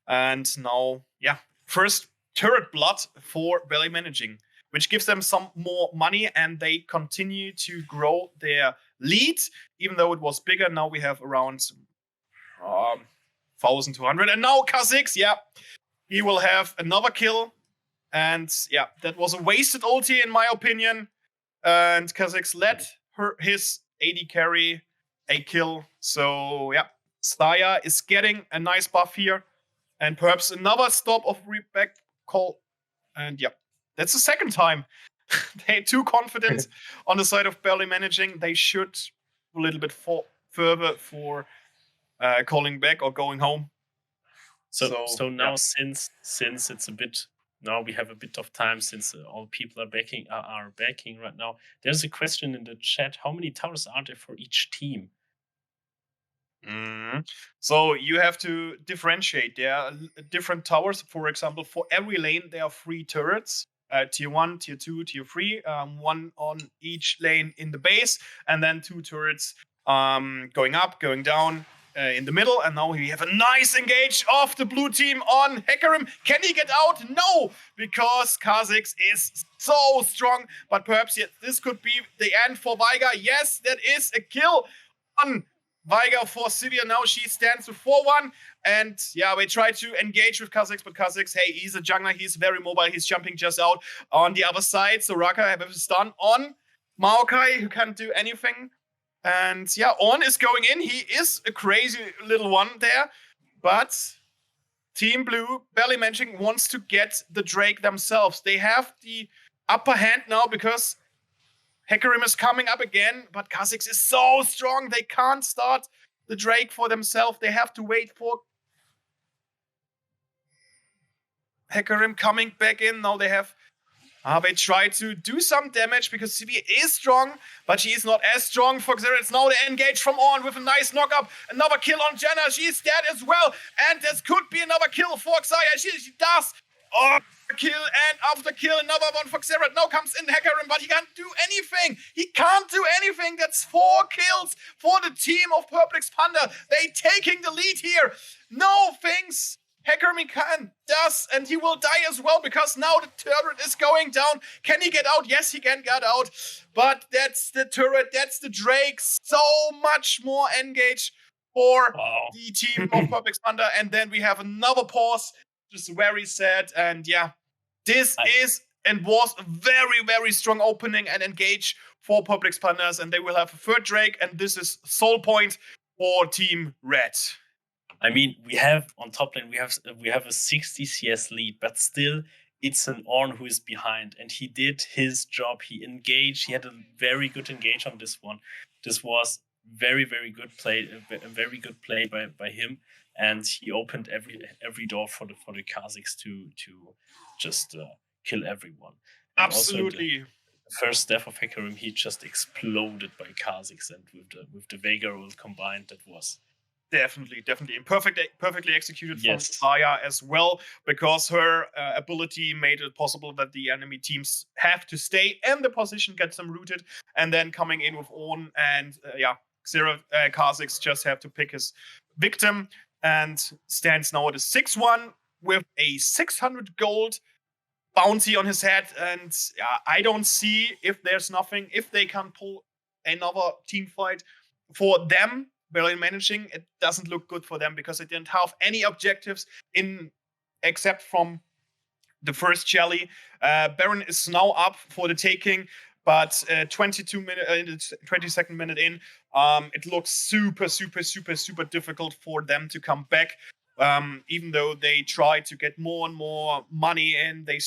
And now, first turret blood for Balän managing, which gives them some more money, and they continue to grow their lead, even though it was bigger. Now we have around 1,200. And now Kha'Zix, he will have another kill. And that was a wasted ulti in my opinion. And Kha'Zix let his AD carry a kill. So Staya is getting a nice buff here. And perhaps another stop of reback call. And that's the second time. They're too confident on the side of Balän managing. They should a little bit further for calling back or going home. So now since it's a bit, now we have a bit of time since all people are backing right now. There's a question in the chat: how many towers are there for each team? So you have to differentiate. There are different towers. For example, for every lane there are 3 turrets. Tier 1, Tier 2, Tier 3. 1 on each lane in the base, and then 2 turrets going up, going down in the middle. And now we have a nice engage of the blue team on Hecarim. Can he get out? No, because Kha'Zix is so strong. But perhaps this could be the end for Veigar. Yes, that is a kill on Veigar for Sivir. Now she stands with 4-1. And we try to engage with Kha'Zix, but Kha'Zix, hey, he's a jungler. He's very mobile. He's jumping just out on the other side. So Raka have a stun on Maokai, who can't do anything. And On is going in. He is a crazy little one there. But Team Blue, Balän managing, wants to get the Drake themselves. They have the upper hand now because Hecarim is coming up again. But Kha'Zix is so strong. They can't start the Drake for themselves. They have to wait for Hecarim coming back in. Now they have... they try to do some damage because Sivir is strong, but she is not as strong for Xerath. Now they engage from On with a nice knock-up. Another kill on Janna. She's dead as well. And this could be another kill for Xayah. She does. Kill, and after kill, another one for Xerath. Now comes in Hecarim, but he can't do anything. He can't do anything. That's 4 kills for the team of Purple Expander. They taking the lead here. No things Hecarim does, and he will die as well because now the turret is going down. Can he get out? Yes, he can get out. But that's the turret. That's the Drake. So much more engage for the team of Purple Expander. And then we have another pause. Just very sad. And this is and was a very, very strong opening and engage for Purple Expanders. And they will have a 3rd Drake. And this is soul point for Team Red. I mean, we have on top lane, we have a 60 CS lead, but still it's an Ornn who is behind, and he did his job. He engaged. He had a very good engage on this one. This was very, very good play, a very good play by him, and he opened every door for the Kha'Zix to just kill everyone. And absolutely. The first death of Hecarim, he just exploded by Kha'Zix, and with the Veigar ult combined, that was. Definitely. And perfectly executed from Staya as well, because her ability made it possible that the enemy teams have to stay in the position, get them rooted, and then coming in with Ornn and Kha'Zix just have to pick his victim, and stands now at a 6-1 with a 600 gold bounty on his head. And I don't see if there's nothing, if they can pull another team fight for them. Balän managing, it doesn't look good for them because they didn't have any objectives except from the first jelly. Baron is now up for the taking, but 22nd minute in, it looks super difficult for them to come back. Even though they try to get more and more money in, they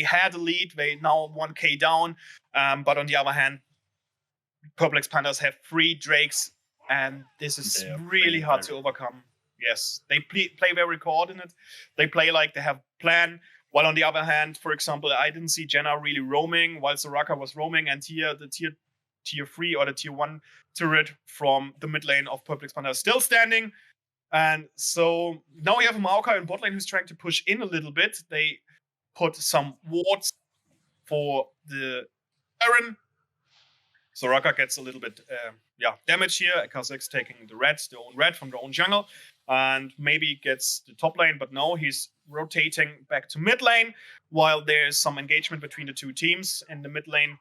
had a lead. They now 1k down, but on the other hand, Purple Expanders have 3 Drakes. And this is really hard to overcome. Yes, they play very coordinate. They play like they have plan. While on the other hand, for example, I didn't see Janna really roaming while Soraka was roaming. And here, the tier 3 or the tier 1 turret from the mid lane of Purple Expander is still standing. And so now we have a Maokai in bot lane who's trying to push in a little bit. They put some wards for the Baron. Soraka gets a little bit damage here. Kha'Zix taking their own red from their own jungle, and maybe gets the top lane, but no, he's rotating back to mid lane while there's some engagement between the two teams in the mid lane.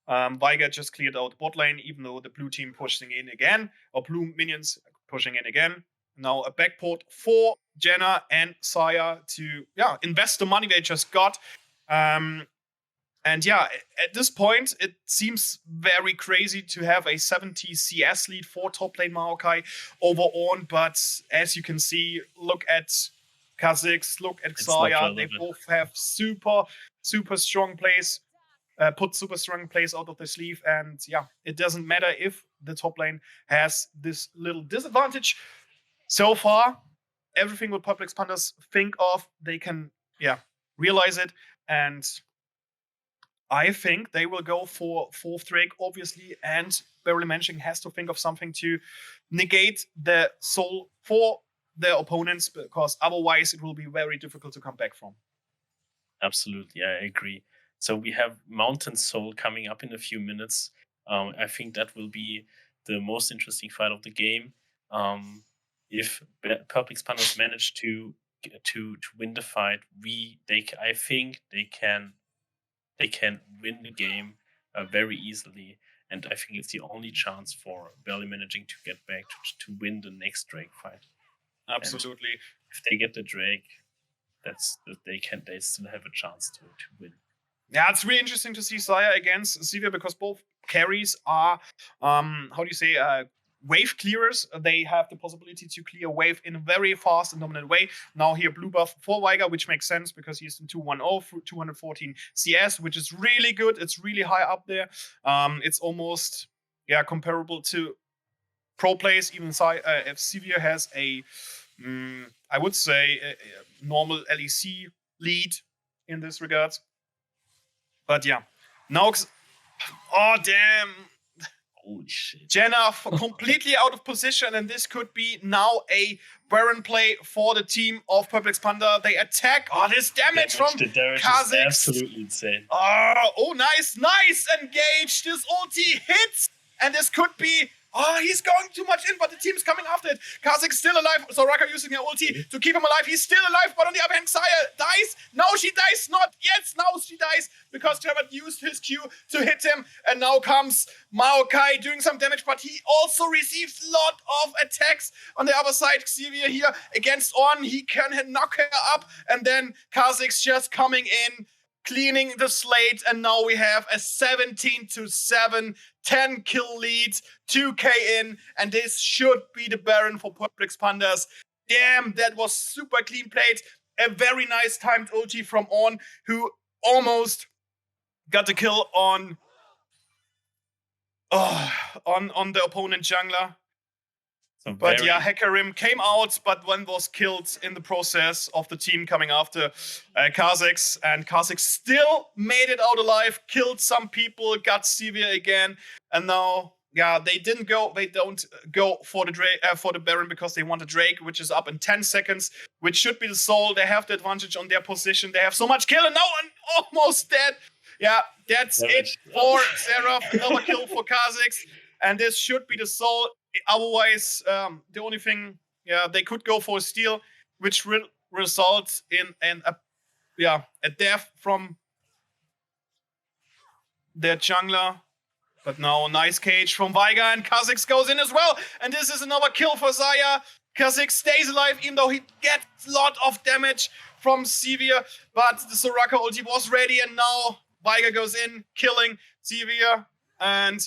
Waguet just cleared out the bot lane, even though the blue team pushing in again, or blue minions pushing in again. Now a backport for Jenna and Saya to invest the money they just got. And yeah, at this point, it seems very crazy to have a 70 CS lead for top lane Maokai over On, but as you can see, look at Kha'Zix, look at Xayah, they both have super strong plays, put super strong plays out of the sleeve, and yeah, it doesn't matter if the top lane has this little disadvantage. So far, everything what Public Pandas think of, they can realize it, and I think they will go for fourth Drake, obviously, and barely mentioning has to think of something to negate the soul for their opponents, because otherwise it will be very difficult to come back from. Absolutely, I agree. So we have Mountain Soul coming up in a few minutes. I think that will be the most interesting fight of the game. If Public Pandas manage to win the fight, I think they can win the game very easily, and I think it's the only chance for barely managing to get back to win the next Drake fight. Absolutely. And if they get the Drake, they still have a chance to win. Yeah, it's really interesting to see Saya against Xayah, because both carries are wave clearers. They have the possibility to clear wave in a very fast and dominant way. Now here blue buff for Waguet, which makes sense because he's in 210, 214 CS, which is really good. It's really high up there. It's almost comparable to pro plays. Even if Xayah has a I would say a normal LEC lead in this regard. But yeah, now damn. Holy shit. Jenna completely out of position, and this could be now a Baron play for the team of Public Panda. They attack. This damage from Kha'Zix. Absolutely insane. Nice engage. This ulti hits, and this could be. He's going too much in, but the team's coming after it. Kha'Zix still alive. Soraka using her ulti to keep him alive. He's still alive, but on the other hand, Xayah dies. No, she dies not. Yes, now she dies because Trevor used his Q to hit him. And now comes Maokai doing some damage, but he also receives a lot of attacks on the other side. Xayah here against On. He can knock her up, and then Kha'Zix just coming in, cleaning the slate, and now we have a 17-7 10 kill lead, 2k in, and this should be the Baron for Public Pandas. Damn, that was super clean played. A very nice timed ulti from On, who almost got the kill on the opponent jungler. But Hecarim came out, but one was killed in the process of the team coming after Kha'Zix. And Kha'Zix still made it out alive, killed some people, got Xayah again. And now, they don't go for the Baron because they want a Drake, which is up in 10 seconds, which should be the Soul. They have the advantage on their position. They have so much kill, and now I'm almost dead. Yeah, that's it for Seraph. Another kill for Kha'Zix. And this should be the Soul. Otherwise, the only thing, they could go for a steal, which will result in a death from their jungler. But now, nice cage from Waguet, and Kha'Zix goes in as well. And this is another kill for Xayah. Kha'Zix stays alive, even though he gets a lot of damage from Xayah. But the Soraka ulti was ready, and now Waguet goes in, killing Xayah. And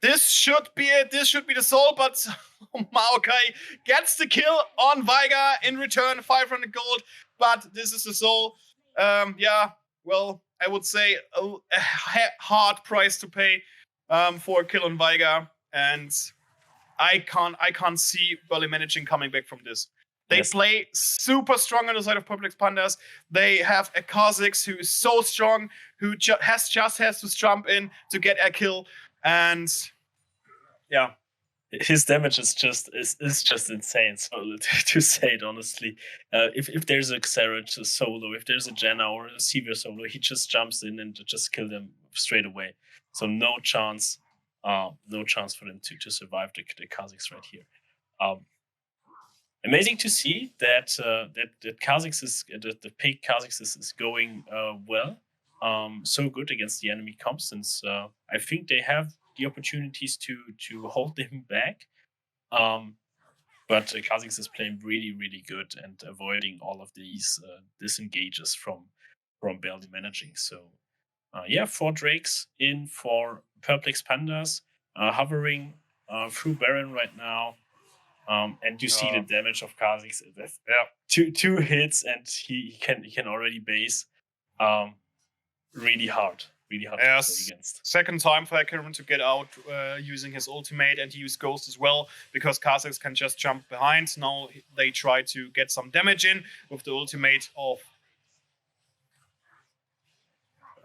this should be it. This should be the Soul, but Maokai gets the kill on Waguet in return, 500 gold. But this is the Soul. Well, I would say a hard price to pay for a kill on Waguet, and I can't see Burley managing coming back from this. They play super strong on the side of Public Pandas. They have a Kha'Zix who is so strong, who has to jump in to get a kill. And his damage is just insane. So to say it honestly, if there's a Xerath solo, if there's a Jenna or a Xayah solo, he just jumps in and just kill them straight away. So no chance for them to survive the Kazakhs right here. Amazing to see that Kazakhs the pick Kazakhs is going well. So good against the enemy comps, since I think they have the opportunities to hold them back. But Kazakhs is playing really, really good and avoiding all of these disengages from barely managing. So 4 Drakes in for Perplex Pandas, hovering through Baron right now. And you see the damage of Kazakhs. Two hits, and he can already base. Really hard to play against. Second time for Katrin to get out using his ultimate, and he used Ghost as well, because Kazakhs can just jump behind. Now they try to get some damage in with the ultimate of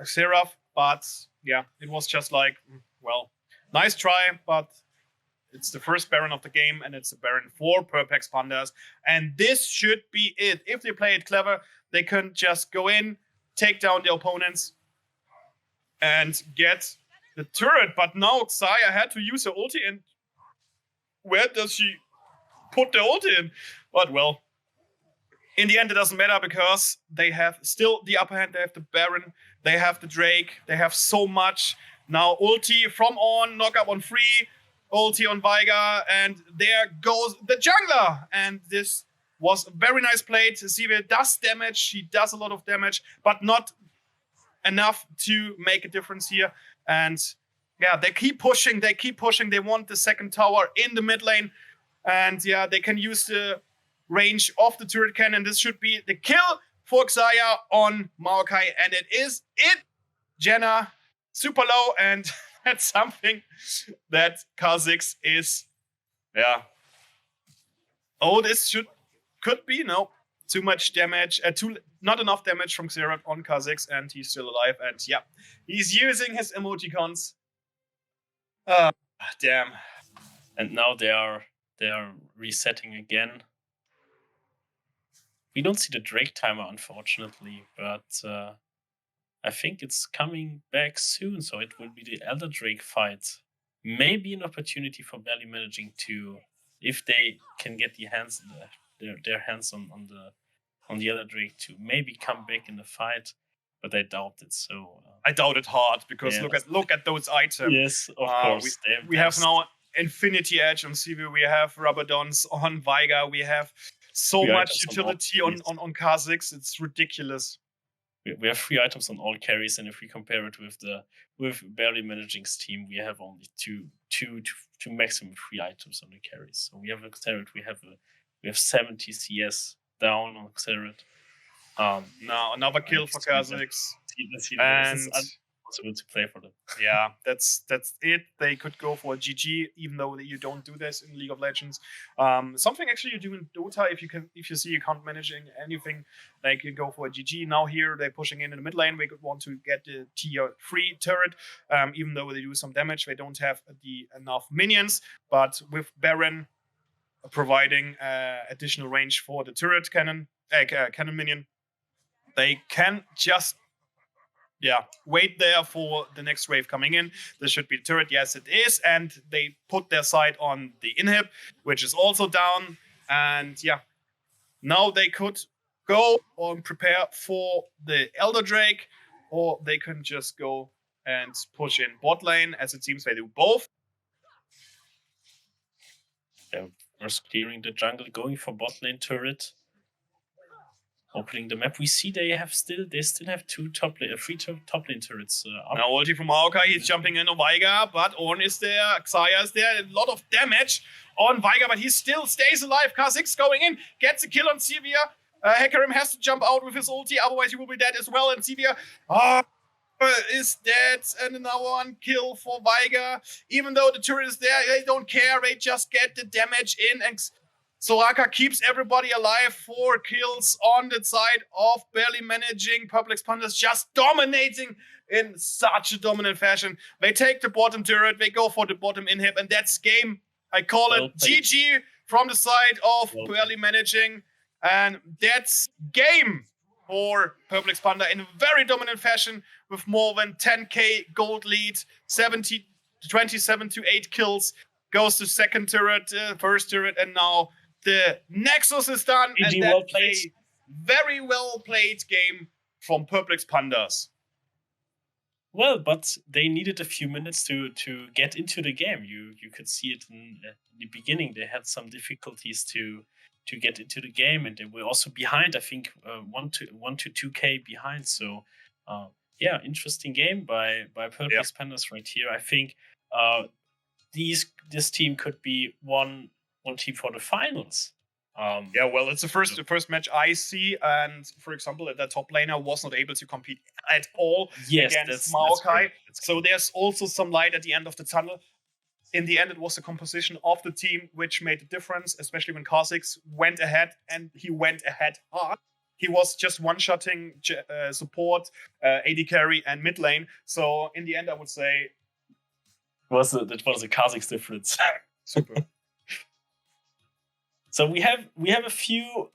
Seraph, but it was just like, well, nice try, but it's the first Baron of the game, and it's a Baron for Perplex Pandas, and this should be it. If they play it clever, they can just go in, take down the opponents, and get the turret. But now Xayah had to use her ulti, and where does she put the ulti in? But well, in the end, it doesn't matter, because they have still the upper hand. They have the Baron, they have the Drake, they have so much. Now ulti from On, knock up on 3, ulti on Waguet, and there goes the jungler. And this was a very nice play. Sivir does damage, she does a lot of damage, but not enough to make a difference here. And they keep pushing, they want the second tower in the mid lane, and they can use the range of the turret cannon. This should be the kill for Xayah on Maokai, and it is it. Jenna super low, and that's something that Kazakhs is this could be too much damage, not enough damage from Xerath on Kazakhs, and he's still alive, and he's using his emoticons. Damn. And now they are resetting again. We don't see the Drake timer, unfortunately, but I think it's coming back soon, so it will be the Elder Drake fight. Maybe an opportunity for barely managing to, if they can get their hands on the Elder Drake, to maybe come back in the fight, but I doubt it. So I doubt it hard, because look at those items. Yes, of course. We have now Infinity Edge on Sivir, we have Rabadons on Waguet, we have so much utility on Kazakhs. It's ridiculous. We have 3 items on all carries, and if we compare it with barely managing's team, we have only two maximum 3 items on the carries. So we have Xerath, we have 70 CS down on Xerath. Now another kill for Kazakhs. And it's impossible to play for them. That's it. They could go for a GG, even though you don't do this in League of Legends. Something actually you do in Dota, if you see you can't managing anything, they can go for a GG. Now here they're pushing in the mid lane. They could want to get the tier 3 turret, even though they do some damage. They don't have enough minions, but with Baron providing additional range for the turret cannon minion, they can just wait there for the next wave coming in. This should be the turret. Yes, it is. And they put their sight on the inhib, which is also down. And now they could go and prepare for the Elder Drake, or they can just go and push in bot lane, as it seems they do both. First clearing the jungle, going for bot lane turret. Opening the map, we see they still have 3 top lane turrets. Now ulti from Maokai, he's jumping in on Waguet, but Ornn is there, Xayah is there, a lot of damage on Waguet, but he still stays alive. Kha'Zix going in, gets a kill on Sivir. Hecarim has to jump out with his ulti, otherwise he will be dead as well, and Sivir is dead, and another one kill for Waguet. Even though the turret is there, they don't care, they just get the damage in, and Soraka keeps everybody alive. 4 kills on the side of barely managing. Perplex Pandas just dominating in such a dominant fashion. They take the bottom turret, they go for the bottom inhib, and that's game. I call it GG from the side of barely managing, and that's game. for Purple X Panda in a very dominant fashion with more than 10k gold lead, 27 to 8 kills, goes to second turret, first turret, and now the Nexus is done. GG, and well that's played. a very well played game from Purple X Pandas. Well, but they needed a few minutes to get into the game. You could see it in the beginning. They had some difficulties to get into the game, and they were also behind. I think 1 to 2k behind. So, interesting game by Purple X Pandas right here. I think this team could be one team for the finals. Well, it's the first match I see, and for example, that top laner was not able to compete at all against Maokai. So there's also some light at the end of the tunnel. In the end, it was the composition of the team which made the difference, especially when Kha'Zix went ahead, and he went ahead hard. He was just one-shotting support, AD carry, and mid lane. So in the end, I would say that was a Kha'Zix difference. Super. So we have a few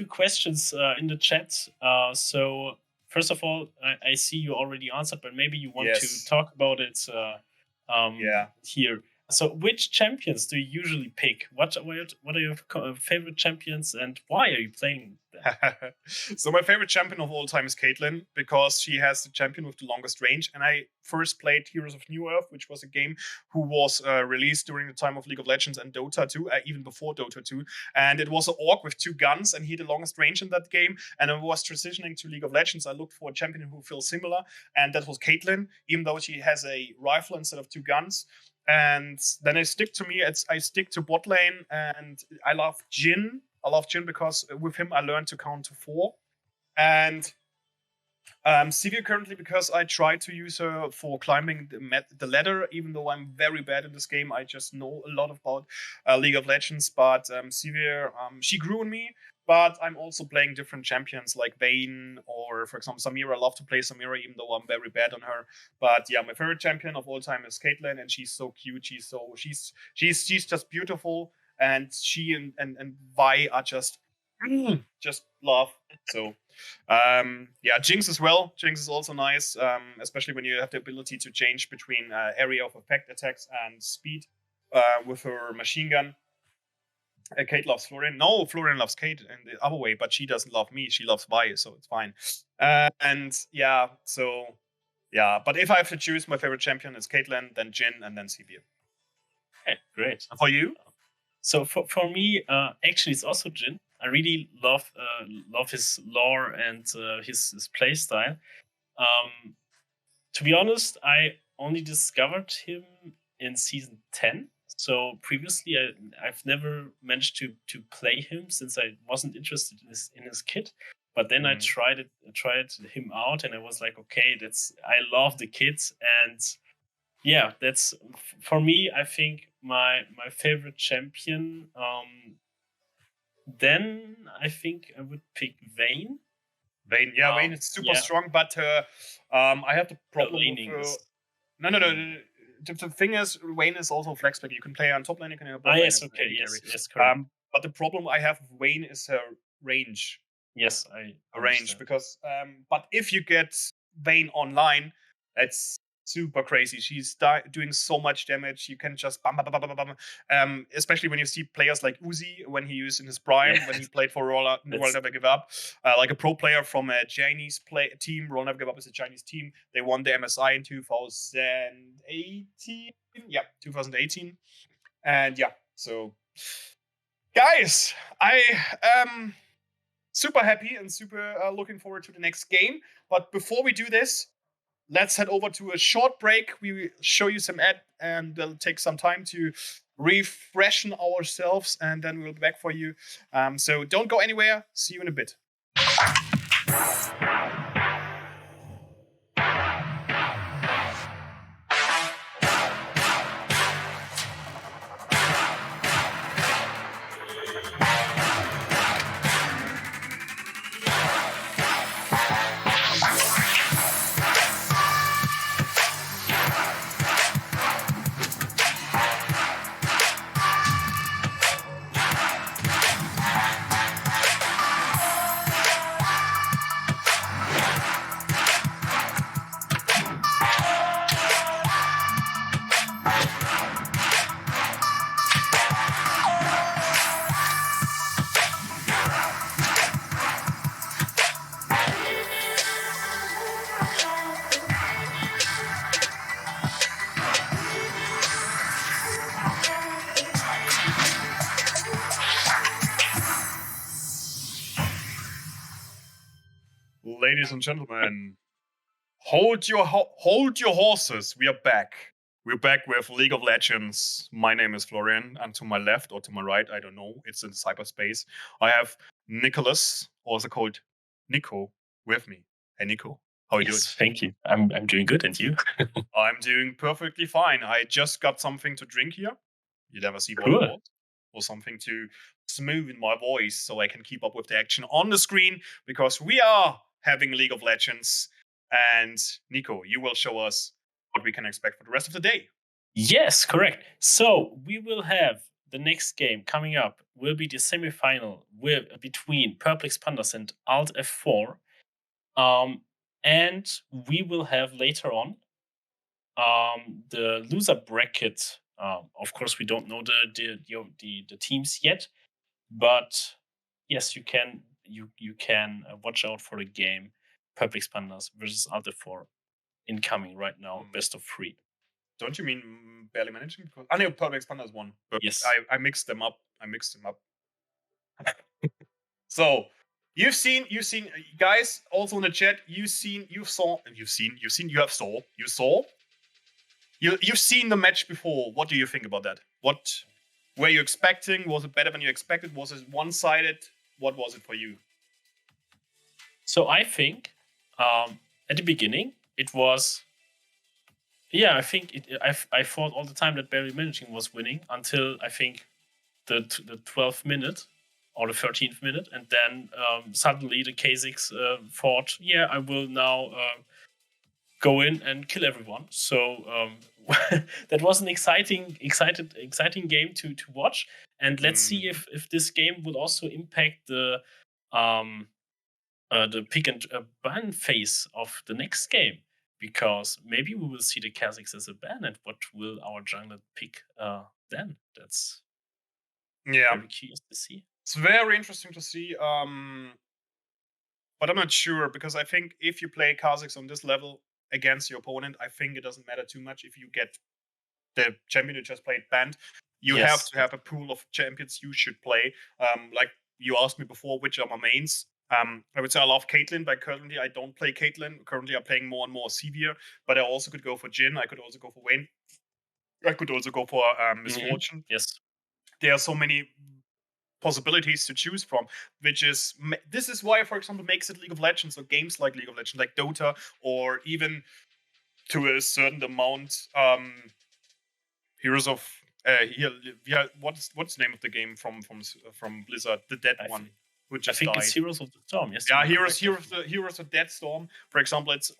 questions in the chat. So first of all, I see you already answered, but maybe you want to talk about it here. So which champions do you usually pick? What are your favorite champions, and why are you playing them? So my favorite champion of all time is Caitlyn, because she has the champion with the longest range. And I first played Heroes of New Earth, which was a game who was released during the time of League of Legends and Dota 2, even before Dota 2. And it was an orc with 2 guns, and he had the longest range in that game. And I was transitioning to League of Legends. I looked for a champion who feels similar, and that was Caitlyn, even though she has a rifle instead of 2 guns. And then I stick to bot lane, and I love Jhin. I love Jhin because with him I learned to count to 4. And Sivir currently, because I try to use her for climbing the ladder, even though I'm very bad in this game. I just know a lot about League of Legends. But Sivir, she grew on me. But I'm also playing different champions like Vayne or, for example, Samira. I love to play Samira, even though I'm very bad on her. But yeah, my favorite champion of all time is Caitlyn, and she's so cute. She's just beautiful, and she and Vi are just love. So Jinx as well. Jinx is also nice, especially when you have the ability to change between area of effect attacks and speed with her machine gun. Kate loves Florian. No, Florian loves Kate in the other way, but she doesn't love me. She loves Vi, so it's fine. But if I have to choose, my favorite champion is Caitlyn, then Jhin, and then Sivir. Okay, great. And for you? So for me, actually, it's also Jhin. I really love his lore and his play style. To be honest, I only discovered him in season 10. So previously, I've never managed to play him since I wasn't interested in his kit. But then I tried him out, and I was like, okay, I love the kit, and yeah, that's for me. I think my favorite champion. Then I think I would pick Vayne. Vayne, Vayne is super strong, but I have the problem with no. The thing is, Vayne is also flex pick. You can play on top lane, you can have yes, okay, yes, correct. But the problem I have with Vayne is her range. Yes, I range because but if you get Vayne online, it's super crazy. She's doing so much damage. You can just bam. Especially when you see players like Uzi when he used in his prime, when he played for Roll Never Give Up, like a pro player from a Chinese team. Roll Never Give Up is a Chinese team. They won the MSI in 2018. Yeah, 2018. And yeah, so guys, I am super happy and super looking forward to the next game. But before we do this, let's head over to a short break. We will show you some ad, and we'll take some time to refreshen ourselves, and then we'll be back for you. So don't go anywhere. See you in a bit. Ladies and gentlemen, hold your horses. We are back. We're back with League of Legends. My name is Florian, and to my left or to my right, I don't know. It's in cyberspace. I have Nicolas, also called Nico, with me. Hey, Nico, how are you doing? Thank you. I'm doing good, and you? I'm doing perfectly fine. I just got something to drink here. You never see what Cool. it was. Or something to smooth my voice so I can keep up with the action on the screen, because we are having League of Legends. And Nico, you will show us what we can expect for the rest of the day. Yes, correct. So we will have the next game coming up will be the semifinal between Perplex Pandas and Alt F4. And we will have later on the loser bracket. Of course, we don't know the teams yet, but yes, you can watch out for the game Perplex Pandas versus Alt F4 incoming right now, best of 3. Don't you mean barely managing? I know Perplex Pandas won. Yes, I mixed them up. So you've seen guys also in the chat. You've seen the match before. What do you think about that? What were you expecting? Was it better than you expected? Was it one-sided? What was it for you? So I think at the beginning it was. Yeah, I think I thought all the time that barely managing was winning until I think the 12th minute or the 13th minute, and then suddenly the K6 thought, yeah, I will now go in and kill everyone. So that was an exciting game to watch, and let's see if this game will also impact the pick and ban phase of the next game. Because maybe we will see the K6 as a ban, and what will our jungler pick then? That's very curious to see. It's very interesting to see, but I'm not sure, because I think if you play K6 on this level against your opponent, I think it doesn't matter too much if you get the champion you just played banned. You have to have a pool of champions you should play. Like you asked me before, which are my mains. I would say I love Caitlyn, but currently I don't play Caitlyn. Currently I'm playing more and more Severe, but I also could go for Jhin. I could also go for Vayne. I could also go for Misfortune. Yes. There are so many possibilities to choose from, this is why, for example, makes it League of Legends, or games like League of Legends, like Dota, or even to a certain amount, Heroes of what's the name of the game from Blizzard, the Dead one. I think it's Heroes of the Storm. Yes. Yeah, Heroes of Dead Storm. For example, it's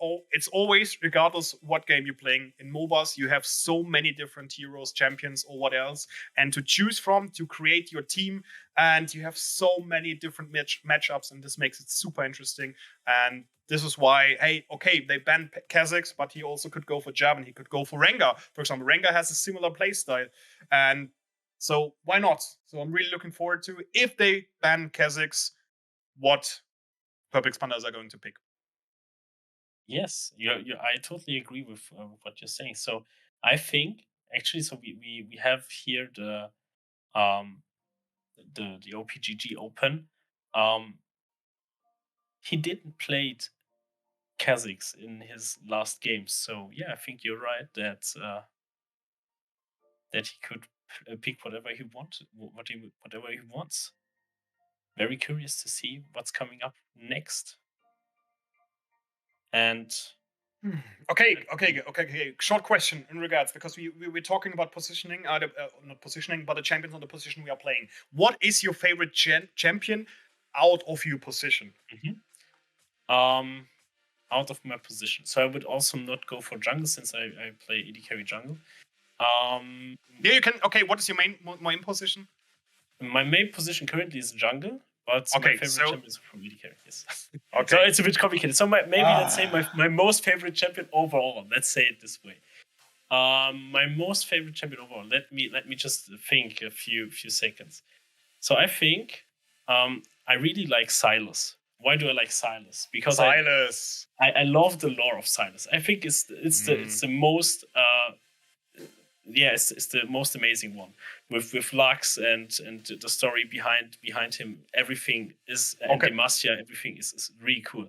always, regardless what game you're playing in MOBAs, you have so many different heroes, champions, or what else, and to choose from to create your team. And you have so many different matchups, and this makes it super interesting. And this is why, they banned K6, but he also could go for Jab, and he could go for Rengar. For example, Rengar has a similar playstyle, and so why not? So I'm really looking forward to, if they ban K6, what Perplex Pandas are going to pick. Yes, I totally agree with what you're saying. So I think actually, so we have here the OPGG Open. He didn't play K6 in his last games, so yeah, I think you're right that he could pick whatever he wants. Very curious to see what's coming up next. And okay. Short question in regards, because we were talking about positioning, not positioning, but the champions on the position we are playing. What is your favorite champion out of your position? Out of my position, so I would also not go for jungle, since I play AD carry jungle. Yeah, you can. Okay, what is your main position? My main position currently is jungle, but my favorite champion is from AD carry. Yes. Okay. So it's a bit complicated. So let's say my most favorite champion overall. Let's say it this way. My most favorite champion overall. Let me just think a few seconds. So I think I really like Sylas. Why do I like Sylas? Because Sylas. I love the lore of Sylas. I think it's the most it's the most amazing one with Lux and the story behind him. Everything is, and Demacia, everything is really cool.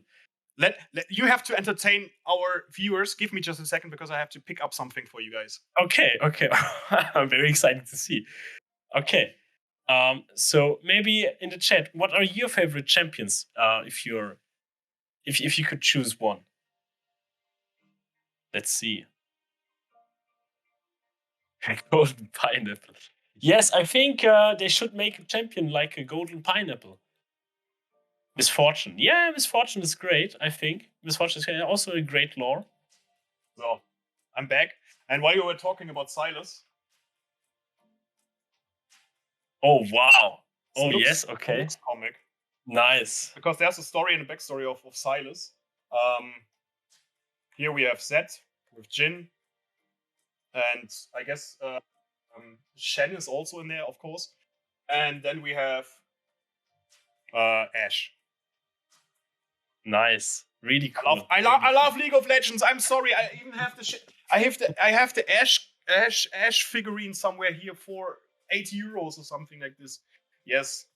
You have to entertain our viewers. Give me just a second because I have to pick up something for you guys. Okay. I'm very excited to see. Okay. So maybe in the chat, what are your favorite champions? If you could choose one. Let's see. Golden pineapple. Yes, I think they should make a champion like a golden pineapple. Misfortune. Yeah, Misfortune is great, I think. Misfortune is also a great lore. So, I'm back. And while you were talking about Silas. Oh, wow. Oh, looks, yes, okay. Looks comic. Nice. Because there's a story and a backstory of Silas. Here we have Zed with Jin. And I guess Shen is also in there, of course. And then we have Ashe. Nice, really cool. I love League of Legends. I'm sorry, I even have the I have the Ashe figurine somewhere here for 80 euros or something like this. Yes.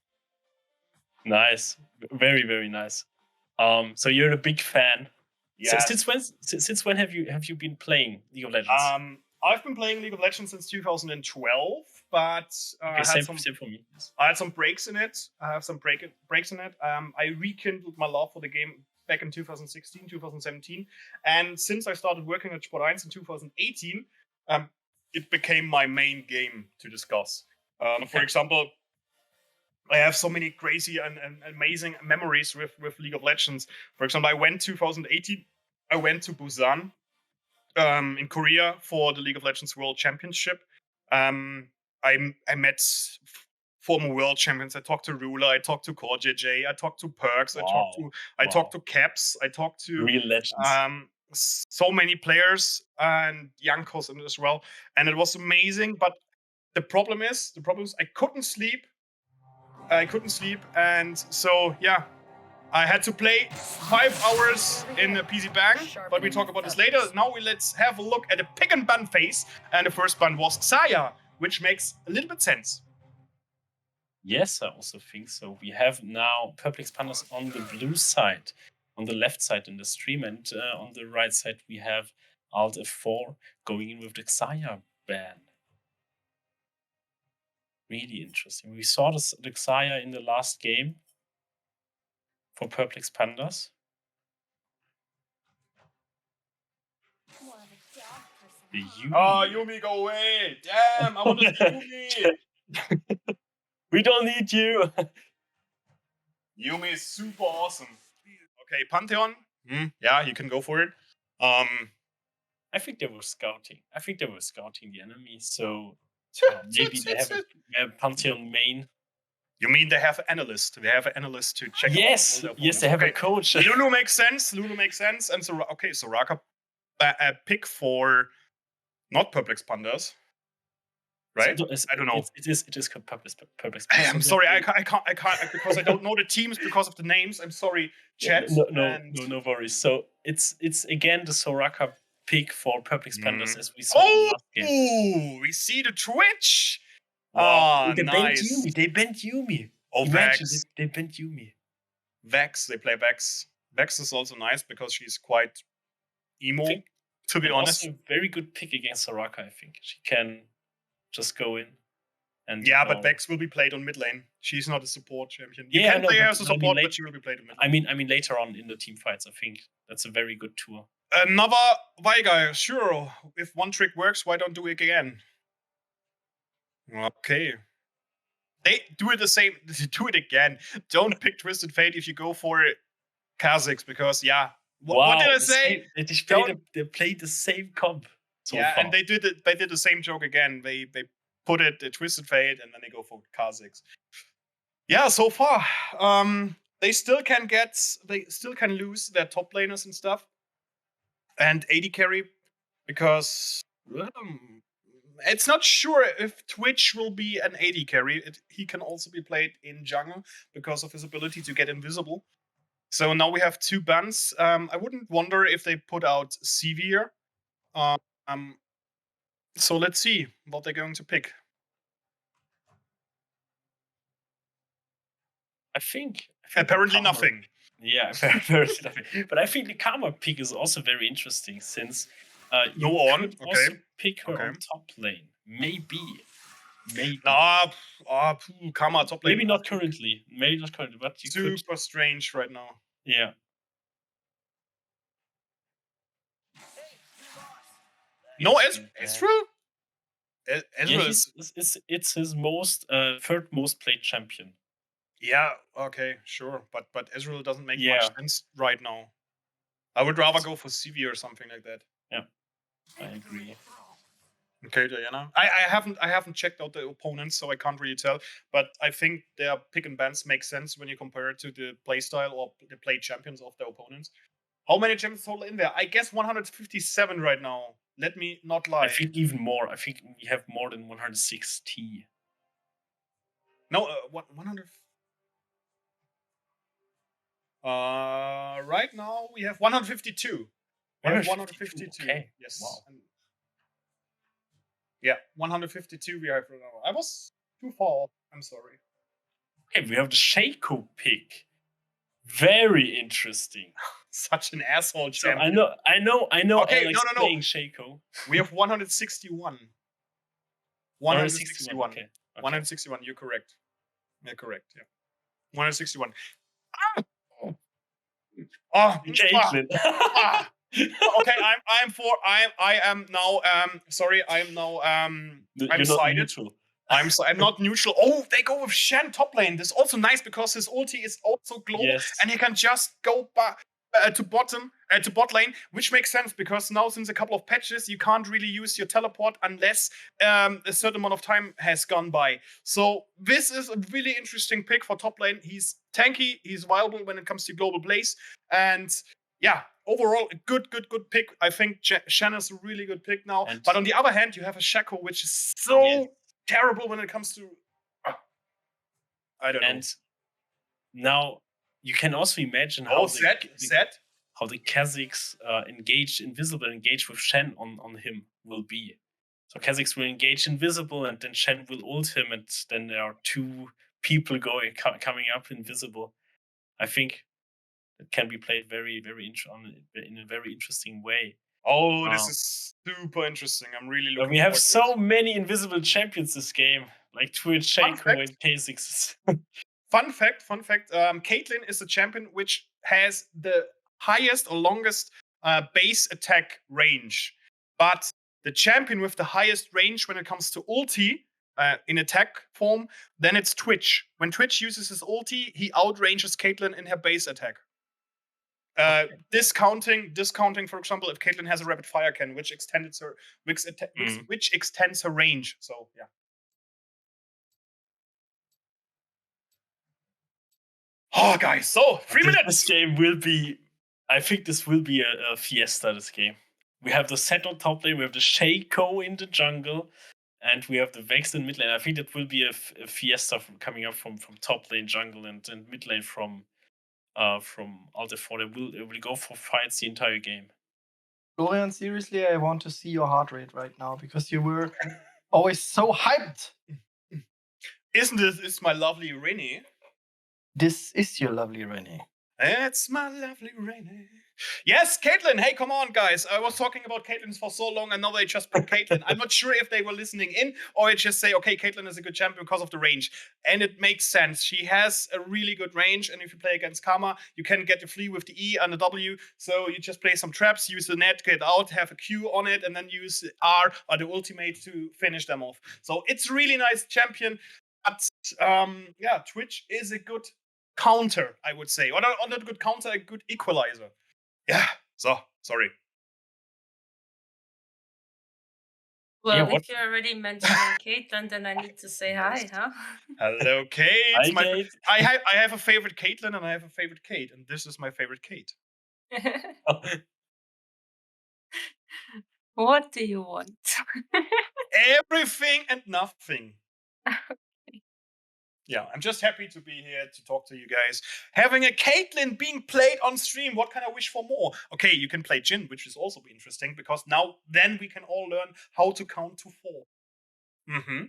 Nice, very very nice. So you're a big fan. Yeah. Since when have you been playing League of Legends? I've been playing League of Legends since 2012, but same for me. I had some breaks in it. I have some breaks in it. I rekindled my love for the game back in 2016, 2017, and since I started working at Sport1 in 2018, it became my main game to discuss. For example, I have so many crazy and amazing memories with League of Legends. For example, 2018, I went to Busan. In Korea for the League of Legends World Championship. I met former world champions. I talked to Ruler, I talked to Core JJ, I talked to Perks, wow. I talked to Caps, I talked to real legends. So many players and Yankos as well. And it was amazing, but the problem is I couldn't sleep. And so yeah. I had to play 5 hours in the PC Bang, but we talk about this later. Now let's have a look at the pick and ban phase. And the first ban was Xayah, which makes a little bit sense. Yes, I also think so. We have now Perplex Pandas on the blue side, on the left side in the stream, and on the right side we have Alt F4 going in with the Xayah ban. Really interesting. We saw the Xayah in the last game for Perplex Pandas. The Yumi. Oh, Yumi, go away! Damn, I want to Yumi! We don't need you! Yumi is super awesome. Okay, Pantheon. Yeah, you can go for it. I think they were scouting. The enemy, so maybe they have a Pantheon main. You mean they have analysts? They have an analyst to check. Yes, they have a coach. Lulu makes sense. And so Soraka a pick for not Perplex Pandas, right? I don't know. It is Perplex Pandas. I'm sorry, I can't because I don't know the teams because of the names. I'm sorry, chat. No worries. So it's again the Soraka pick for Perplex Pandas as we saw in the last game. We see the Twitch. Wow. They nice. bent Yumi. Oh, Imagine they bent Yumi. Vex, they play Vex. Vex is also nice because she's quite emo, to be honest. Also a very good pick against Soraka, I think. She can just go in. And but Vex will be played on mid lane. She's not a support champion. You can play her as a support, but she will be played on mid lane. I mean later on in the team fights, I think that's a very good tour. Another Waguet, sure. If one trick works, why don't do it again? Okay. They do it the same. Do it again. Don't pick Twisted Fate if you go for Kha'Zix because what did I say? They played the same comp. So far. And they did the same joke again. They put it the Twisted Fate and then they go for Kha'Zix. Yeah, so far they still can lose their top laners and stuff and AD carry because. It's not sure if Twitch will be an AD carry. He can also be played in jungle because of his ability to get invisible. So now we have 2 bans. I wouldn't wonder if they put out Severe. So let's see what they're going to pick. I think apparently nothing. Yeah, very fluffy. But I think the Karma pick is also very interesting since you Go on. could Okay. also pick her Okay. on top lane. Maybe. Karma top lane. Maybe not currently. Maybe not currently, but you could. Super strange right now. Yeah. No, Ezreal? Yeah, it's his third most played champion. Yeah, okay, sure. But Ezreal doesn't make Yeah. much sense right now. I would rather go for CV or something like that. Yeah, I agree. Okay, Diana. I haven't checked out the opponents, so I can't really tell. But I think their pick and bans make sense when you compare it to the playstyle or the play champions of their opponents. How many champions total in there? I guess 157 right now. Let me not lie. I think even more. I think we have more than 160. No, 100. Right now we have 152. We have 152. Okay. Yes. Wow. Yeah, 152 we have right now. I was too far off. I'm sorry. Okay, we have the Shaco pick. Very interesting. Such an asshole So champion. I know. Okay, Alex no. playing Shaco. We have 161. 161. Okay. 161. You're correct. You're correct. Yeah. 161. Oh, Caitlyn. Okay, I am now sorry, I'm now I'm sided. I'm not neutral. Oh, they go with Shen top lane. This is also nice because his ulti is also global, Yes. and he can just go to bot lane, which makes sense because now since a couple of patches you can't really use your teleport unless a certain amount of time has gone by. So this is a really interesting pick for top lane. He's tanky, he's viable when it comes to global blaze, and yeah, overall a good pick. I think Shen is a really good pick now. But on the other hand, you have a Shaco, which is so terrible when it comes to I don't know. And now you can also imagine how the Kazakhs engage with Shen on him will be. So Kazakhs will engage invisible, and then Shen will ult him, and then there are two people coming up invisible. I think it can be played in a very interesting way. Oh, this is super interesting. I'm really looking. We have so many invisible champions this game, like Twitch, Shaco, and Kazakhs. Fun fact, Caitlyn is a champion which has the highest or longest base attack range. But the champion with the highest range when it comes to ulti in attack form, then it's Twitch. When Twitch uses his ulti, he outranges Caitlyn in her base attack. Discounting, for example, if Caitlyn has a rapid fire cannon, which extends her range. So yeah. Oh, guys, so 3 minutes. This game will be. I think this will be a fiesta. This game. We have the Set on top lane. We have the Shaco in the jungle, and we have the Vex in mid lane. I think that will be a fiesta coming up from top lane, jungle, and mid lane from Alter 4. It will go for fights the entire game. Florian, seriously, I want to see your heart rate right now because you were always so hyped. Isn't this my lovely René? This is your lovely René. It's my lovely René. Yes, Caitlyn. Hey, come on, guys. I was talking about Caitlyn for so long, and now they just put Caitlyn. I'm not sure if they were listening in or they just say, okay, Caitlyn is a good champion because of the range. And it makes sense. She has a really good range, and if you play against Karma, you can get the flee with the E and the W. So you just play some traps, use the net, get out, have a Q on it, and then use the R or the ultimate to finish them off. So it's a really nice champion. But Twitch is a good counter, I would say. Or not a good counter, a good equalizer. Yeah, so, sorry. Well, if you already mentioned Caitlyn, then I need to say hi, huh? Hello, Kate. Hi, Kate. I have a favorite Caitlyn and I have a favorite Kate, and this is my favorite Kate. What do you want? Everything and nothing. Yeah, I'm just happy to be here to talk to you guys. Having a Caitlyn being played on stream, what can I wish for more? Okay, you can play Jhin, which is also interesting, because then we can all learn how to count to 4. Mm-hmm.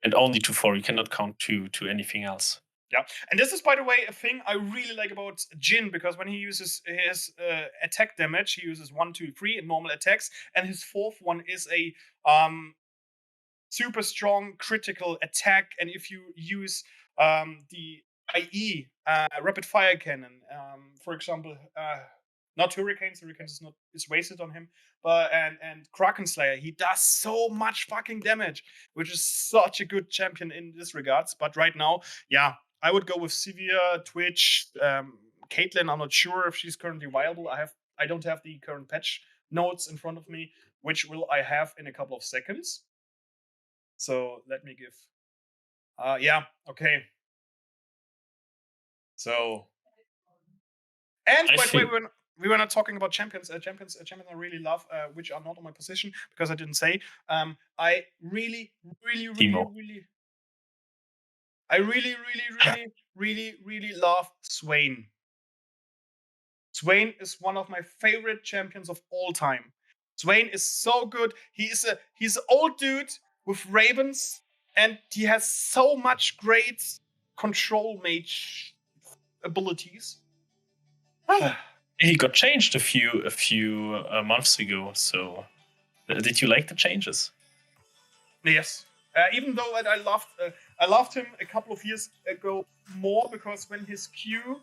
And only to 4, you cannot count to anything else. Yeah, and this is, by the way, a thing I really like about Jhin, because when he uses his attack damage, he uses 1, 2, 3 in normal attacks, and his fourth one is a super strong critical attack. And if you use the IE rapid fire cannon, for example, not Hurricanes is wasted on him, but and Kraken Slayer, he does so much fucking damage, which is such a good champion in this regards. But right now, yeah, I would go with Sivir, Twitch, Caitlyn. I'm not sure if she's currently viable. I don't have the current patch notes in front of me, which will I have in a couple of seconds. So let me give. Yeah, okay. So, and by the way, we were not talking about champions. Champions I really love, which are not on my position because I didn't say. I really love Swain. Swain is one of my favorite champions of all time. Swain is so good. He's an old dude with ravens, and he has so much great control mage abilities. He got changed a few months ago. So, did you like the changes? Yes. Even though I loved him a couple of years ago more, because when his Q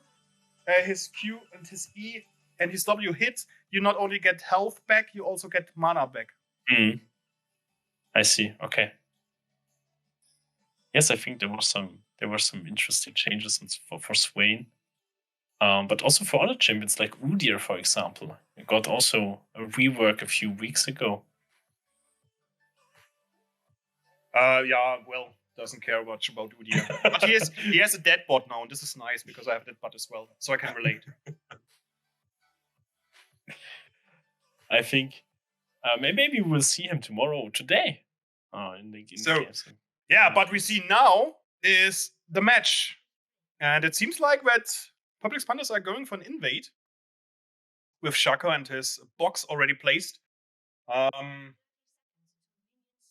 and his E and his W hit, you not only get health back, you also get mana back. I see. Okay. Yes, I think there were some interesting changes for Swain. But also for other champions like Udyr, for example. It got also a rework a few weeks ago. Yeah, well, doesn't care much about Udyr. But he has a dead bot now, and this is nice because I have that bot as well, so I can relate. I think maybe we'll see him today. In the games. Yeah, but we see now is the match, and it seems like that Public Spanders are going for an invade with SHYNO and his box already placed.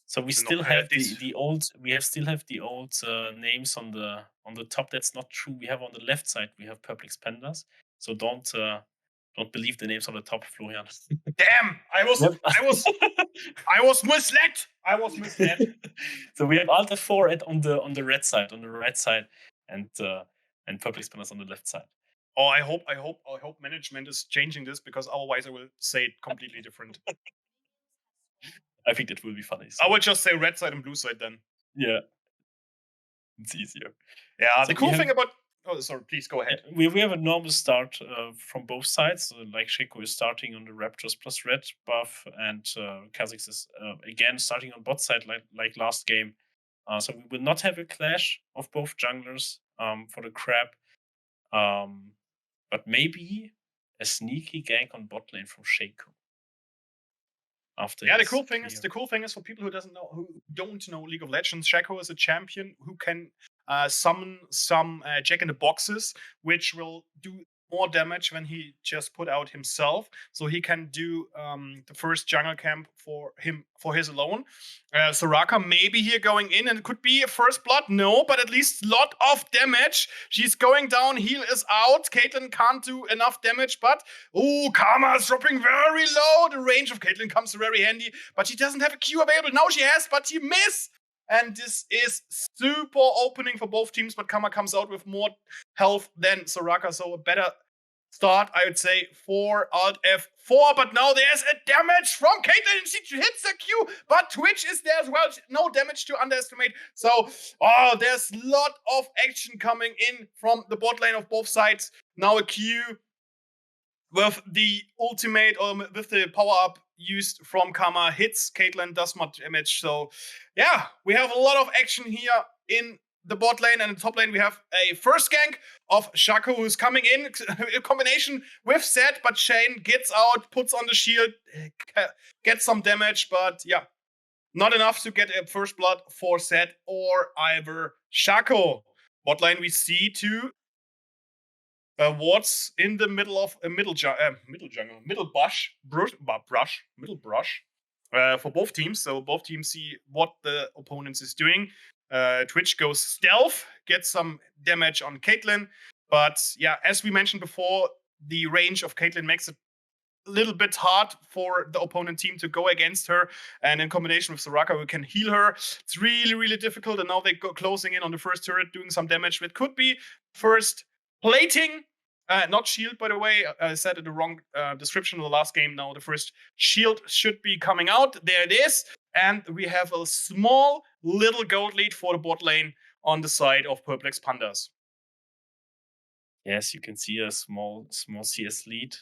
So we still have the old. We still have the old names on the top. That's not true. We have on the left side. We have Public Spanders. So don't believe the names on the top, Florian. Damn! I was misled. So we have Alter 4 on the red side, on the right side, and Public Spanders on the left side. Oh, I hope management is changing this, because otherwise I will say it completely different. I think that will be funny. So. I will just say red side and blue side then. Yeah, it's easier. Yeah, so the cool thing about. Oh, sorry. Please go ahead. We have a normal start from both sides. Like SHYNO is starting on the Raptors plus red buff, and Kha'Zix is again starting on bot side like last game. So we will not have a clash of both junglers for the crab, but maybe a sneaky gank on bot lane from SHYNO. The cool thing is for people who don't know League of Legends, SHYNO is a champion who can summon some Jack in the Boxes, which will do more damage when he just put out himself. So he can do the first jungle camp for his alone. Soraka maybe here going in, and it could be a first blood. No, but at least lot of damage. She's going down. Heal is out. Caitlyn can't do enough damage, but Karma is dropping very low. The range of Caitlyn comes very handy, but she doesn't have a Q available. Now she has, but she missed. And this is super opening for both teams, but Karma comes out with more health than Soraka, so a better start, I would say, for Alt F4. But now there's a damage from Caitlyn, and she hits the Q, but Twitch is there as well. No damage to underestimate. So, there's a lot of action coming in from the bot lane of both sides. Now a Q with the ultimate, or with the power-up used from Karma, hits Caitlyn, does much damage. So, yeah, we have a lot of action here in the bot lane, and in the top lane we have a first gank of SHYNO, who's coming in combination with Zed, but Shane gets out, puts on the shield, gets some damage, but yeah, not enough to get a first blood for Zed or either SHYNO. Bot lane we see two wards in the middle of a middle brush for both teams. So both teams see what the opponent is doing. Twitch goes stealth, get some damage on Caitlyn. But yeah, as we mentioned before, the range of Caitlyn makes it a little bit hard for the opponent team to go against her. And in combination with Soraka, who can heal her, it's really, really difficult. And now they go closing in on the first turret, doing some damage. It could be first plating, not shield, by the way. I said it the wrong description of the last game. Now the first shield should be coming out. There it is. And we have a small little gold lead for the bot lane on the side of Purplex Pandas. Yes, you can see a small CS lead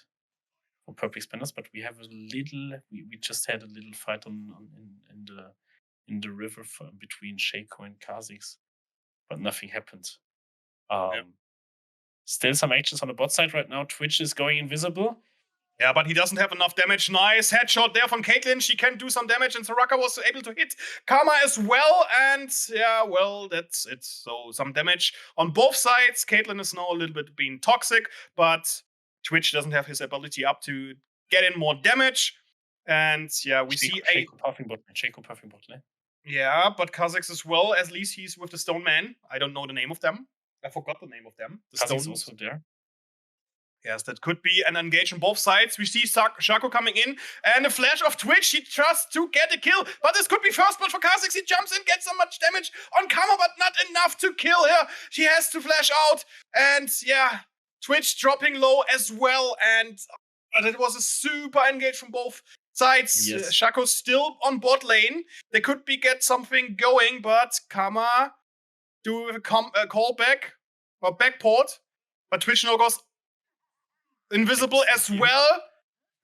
for Purplex Pandas, but we have a little. We just had a little fight in the river between Shaco and Kha'Zix, but nothing happened. Still some actions on the bot side right now. Twitch is going invisible. Yeah, but he doesn't have enough damage. Nice headshot there from Caitlyn. She can do some damage, and Soraka was able to hit Karma as well. And yeah, well, that's it. So some damage on both sides. Caitlyn is now a little bit being toxic, but Twitch doesn't have his ability up to get in more damage. And yeah, we see Shaco puffing bot lane. Yeah, but Kha'Zix as well. At least he's with the Stone Man. I don't know the name of them. I forgot the name of them. The Kha'Zix also there. Yes, that could be an engage on both sides. We see Shaco coming in, and a flash of Twitch. He trusts to get a kill, but this could be first blood for Kha'Zix. He jumps in, gets so much damage on Karma, but not enough to kill her. She has to flash out, and yeah, Twitch dropping low as well, and it was a super engage from both sides. Yes. Shaco still on bot lane. They could be get something going, but Karma do a callback or backport, but Twitch now goes invisible as well.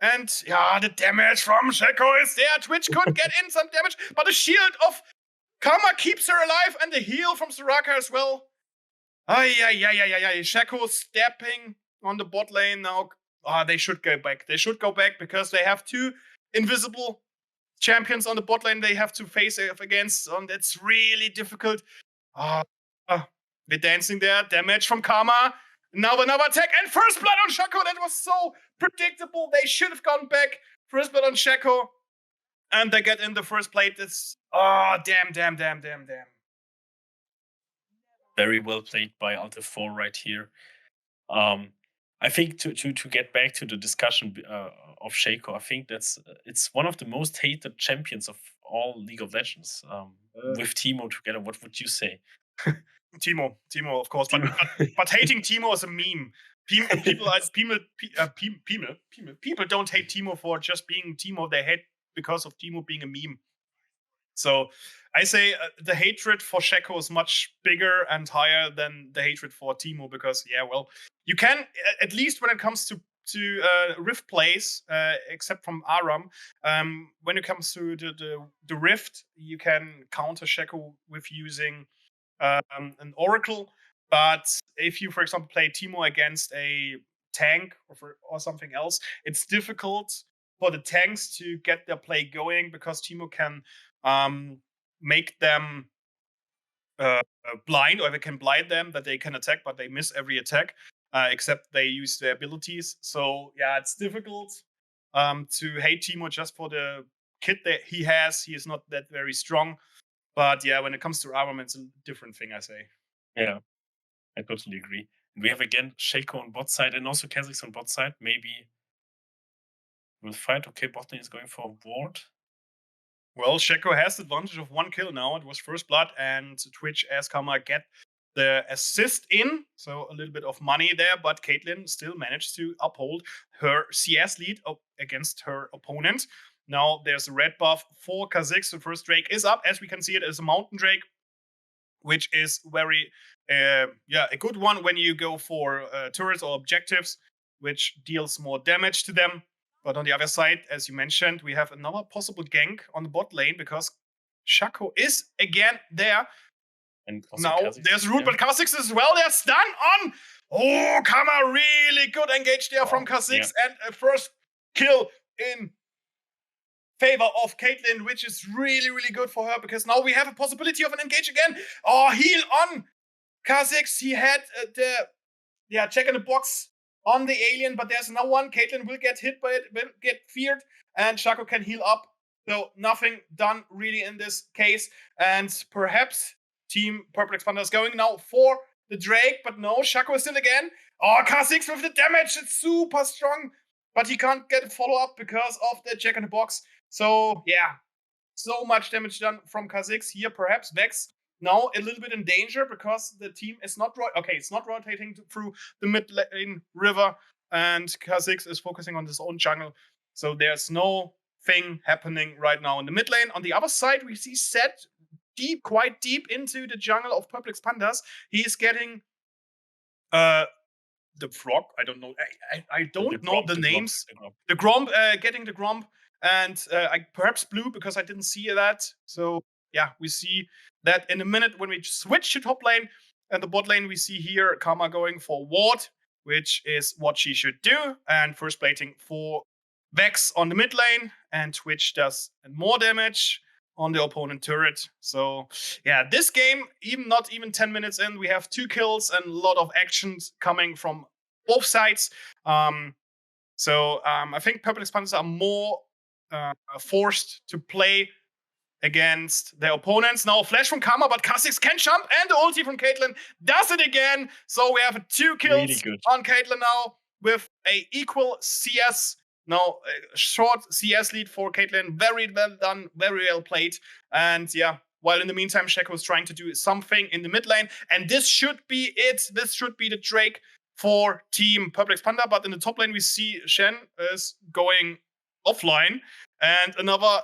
And yeah, the damage from Shaco is there. Twitch could get in some damage, but the shield of Karma keeps her alive, and the heal from Soraka as well. Shaco stepping on the bot lane now. They should go back. They should go back because they have two invisible champions on the bot lane they have to face against. That's really difficult. They're dancing there. Damage from Karma. Now another attack, and first blood on Shaco. That was so predictable. They should have gone back. First blood on Shaco. And they get in the first plate. It's damn. Very well played by Alter 4 right here. I think to get back to the discussion of Shaco, I think it's one of the most hated champions of all League of Legends. With Teemo together, what would you say? Teemo, of course, but hating Teemo is a meme. People don't hate Teemo for just being Teemo. They hate because of Teemo being a meme. So I say the hatred for Shaco is much bigger and higher than the hatred for Teemo because, yeah, well, you can, at least when it comes to Rift plays, except from Aram, when it comes to the Rift, you can counter Shaco with using an Oracle. But if you, for example, play Teemo against a tank or something else, it's difficult for the tanks to get their play going because Teemo can make them blind, or they can blind them that they can attack, but they miss every attack, except they use their abilities. So yeah, it's difficult to hate Teemo just for the kit that he has. He is not that very strong. But yeah, when it comes to Aram, it's a different thing, I say. Yeah, I totally agree. We have again Shaco on bot side and also Kha'Zix on bot side. Maybe we'll fight. Okay, bot lane is going for a ward. Well, Shaco has the advantage of one kill now. It was first blood, and Twitch as Karma get the assist in. So a little bit of money there, but Caitlyn still managed to uphold her CS lead against her opponent. Now there's a red buff for Kha'Zix. The first Drake is up. As we can see, it is a Mountain Drake, which is very, a good one when you go for turrets or objectives, which deals more damage to them. But on the other side, as you mentioned, we have another possible gank on the bot lane because Shaco is again there. And also now Kha'Zix, there's root, but Kha'Zix as well. They're stun on. Karma, really good engage there from Kha'Zix, and a first kill in favor of Caitlyn, which is really, really good for her because now we have a possibility of an engage again. Heal on Kha'Zix. He had check in the box on the alien, but there's no one. Caitlyn will get hit by it, will get feared, and Shaco can heal up. So nothing done really in this case. And perhaps Team Purple Expanders going now for the Drake, but no, Shaco is still again. Oh, K6 with the damage, it's super strong, but he can't get a follow-up because of the Jack in the Box. So, yeah, so much damage done from K6 here. Perhaps Vex now a little bit in danger because the team is not it's not rotating through the mid lane river, and K6 is focusing on his own jungle. So there's no thing happening right now in the mid lane. On the other side, we see Zed quite deep into the jungle of Purple Expanders. He is getting the frog. I don't know. I don't know the names. The Gromp, getting the Gromp, and I perhaps Blue because I didn't see that. So yeah, we see that in a minute when we switch to top lane and the bot lane. We see here Karma going for Ward, which is what she should do, and first plating for Vex on the mid lane, and Twitch does more damage on the opponent turret. So yeah, this game, not even 10 minutes in, we have 2 kills and a lot of actions coming from both sides. I think Purple Expanders are more forced to play against their opponents. Now flash from Karma, but K6 can jump, and the ulti from Caitlyn does it again. So we have 2 kills on Caitlyn now with a equal CS. Now, a short CS lead for Caitlyn. Very well done, very well played. And yeah, while in the meantime, Shaco is trying to do something in the mid lane. And this should be it. This should be the Drake for Team Purple Expander. But in the top lane, we see Shen is going offline. And another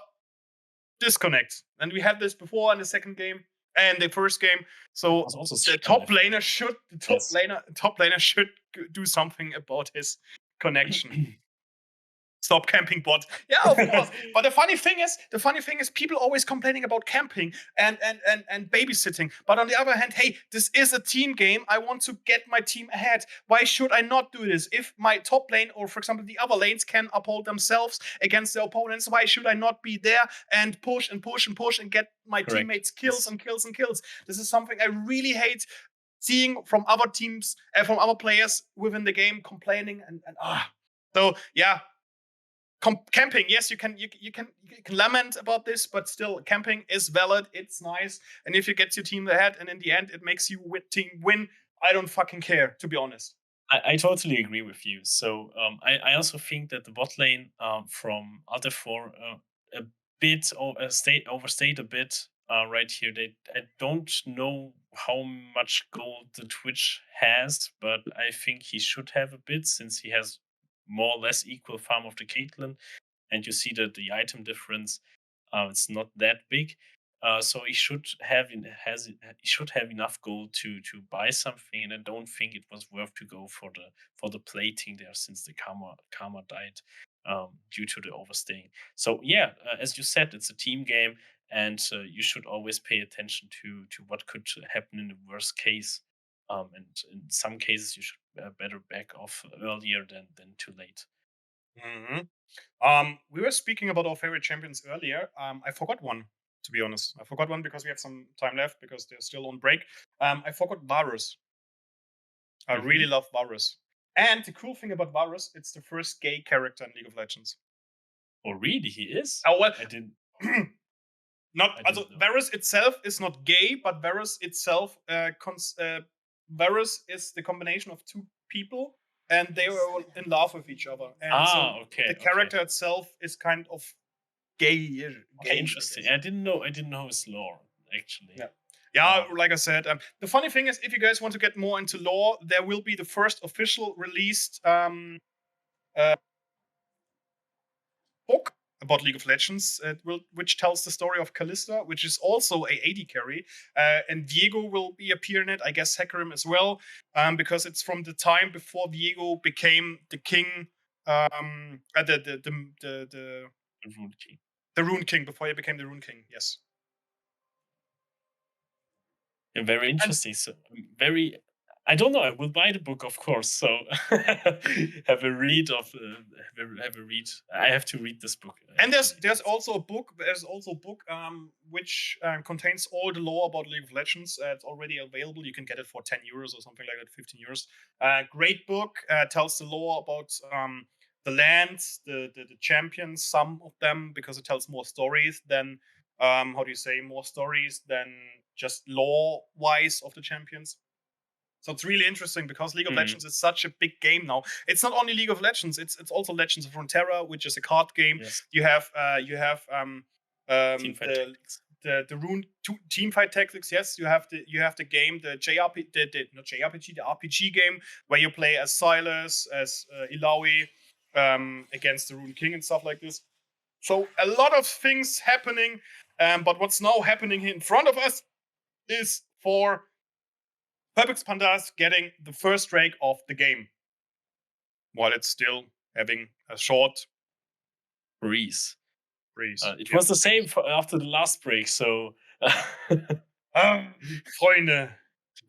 disconnect. And we had this before in the second game and the first game. So the top laner should do something about his connection. Stop camping, bot. Yeah, of course. But the funny thing is, people always complaining about camping and babysitting. But on the other hand, hey, this is a team game. I want to get my team ahead. Why should I not do this? If my top lane or, for example, the other lanes can uphold themselves against their opponents, why should I not be there and push and push and push and get my teammates kills and kills and kills? This is something I really hate seeing from other teams, from other players within the game complaining So yeah. Camping, yes, you can lament about this, but still, camping is valid. It's nice, and if you get your team ahead, and in the end, it makes you team win. I don't fucking care, to be honest. I totally agree with you. So I also think that the bot lane from Alter 4 a bit overstayed a bit right here. I don't know how much gold the Twitch has, but I think he should have a bit since he has more or less equal farm of the Caitlyn, and you see that the item difference it's not that big. So he should have enough gold to buy something, and I don't think it was worth to go for the plating there since the Karma died due to the overstaying. So yeah, as you said, it's a team game, and you should always pay attention to what could happen in the worst case. And in some cases, you should better back off earlier than too late. Mm-hmm. We were speaking about our favorite champions earlier. I forgot one, to be honest. I forgot one because we have some time left because they're still on break. I forgot Varus. I really love Varus. And the cool thing about Varus, it's the first gay character in League of Legends. Oh, really? He is? Oh, well. I didn't. Varus itself is not gay, but Varus itself, Varus is the combination of 2 people, and they were in love with each other. And the character itself is kind of gay. Okay, interesting. I didn't know his lore, actually. Yeah, like I said, the funny thing is, if you guys want to get more into lore, there will be the first official released book about League of Legends, which tells the story of Kalista, which is also a AD carry, and Viego will be appear in it. I guess Hecarim as well, because it's from the time before Viego became the king, the Rune King. The Rune King, before he became the Rune King. Yes. Yeah, very interesting. I don't know. I will buy the book, of course. So have a read. I have to read this book. And there's also a book. Which contains all the lore about League of Legends. It's already available. You can get it for €10 or something like that, €15. Great book. Tells the lore about the lands, the champions, some of them, because it tells more stories than how do you say, more stories than just lore-wise of the champions. So it's really interesting because League of Legends is such a big game now. It's not only League of Legends; it's also Legends of Runeterra, which is a card game. Yes. You have Teamfight Tactics. the Rune Teamfight Tactics. Yes, you have the game, the RPG game where you play as Silas, as Ilaoi, against the Rune King and stuff like this. So a lot of things happening. But what's now happening here in front of us is for Purpix Pandas getting the first rake of the game, while it's still having a short breeze. It Yeah. was the same after the last break, so... Freunde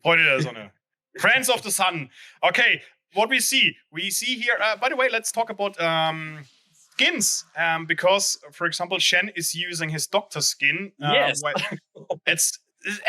der Sonne. Friends of the Sun. Okay, what we see here... by the way, let's talk about skins, because, for example, Shen is using his doctor skin. Yes. It's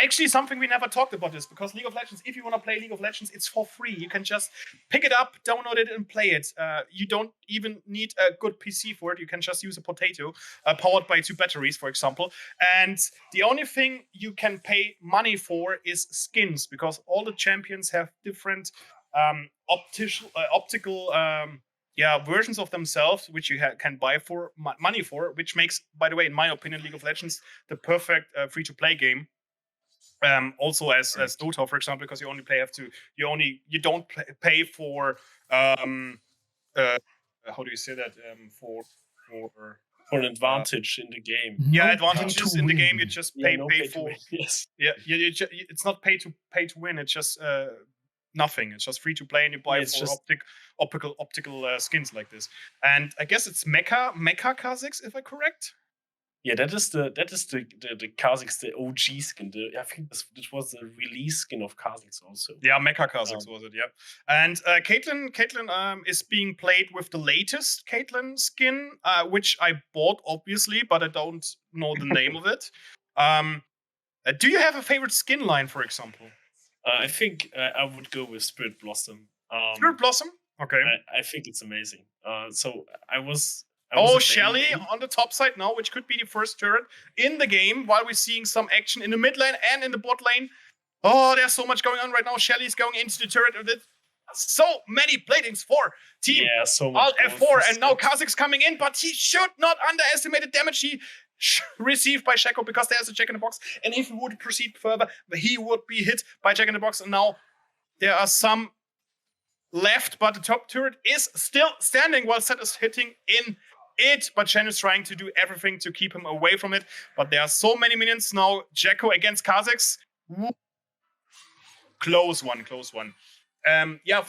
actually something we never talked about this, because League of Legends, if you want to play League of Legends, it's for free. You can just pick it up, download it, and play it. You don't even need a good PC for it. You can just use a potato powered by 2 batteries, for example. And the only thing you can pay money for is skins, because all the champions have different optical versions of themselves, which you can buy for money for, which makes, by the way, in my opinion, League of Legends the perfect free-to-play game. Also as Dota, for example, because you only you don't pay for how do you say that, for an advantage in the game. Advantages in the game. You just pay for yes. It's not pay to win. It's just nothing. It's just free to play, and you buy optical skins like this. And I guess it's Mecha Kha'Zix, if I'm correct. Yeah, that is the Kha'Zix, the OG skin. I think this was the release skin of Kha'Zix also. Yeah, Mecha Kha'Zix was it, yeah. And Katrin is being played with the latest Katrin skin, which I bought, obviously, but I don't know the name of it. Do you have a favorite skin line, for example? I think I would go with Spirit Blossom. Spirit Blossom? Okay. I think it's amazing. So I was Shelly on the top side now, which could be the first turret in the game, while we're seeing some action in the mid lane and in the bot lane. Oh, there's so much going on right now. Shelly's going into the turret with so many platings for team Alt F4, and now Kha'Zix coming in, but he should not underestimate the damage he received by Shaco, because there's a Jack in the Box, and if he would proceed further, he would be hit by Jack in the Box, and now there are some left, but the top turret is still standing while Set is hitting in it, but Shen is trying to do everything to keep him away from it. But there are so many minions now. Jacko against Kha'Zix. Close one. For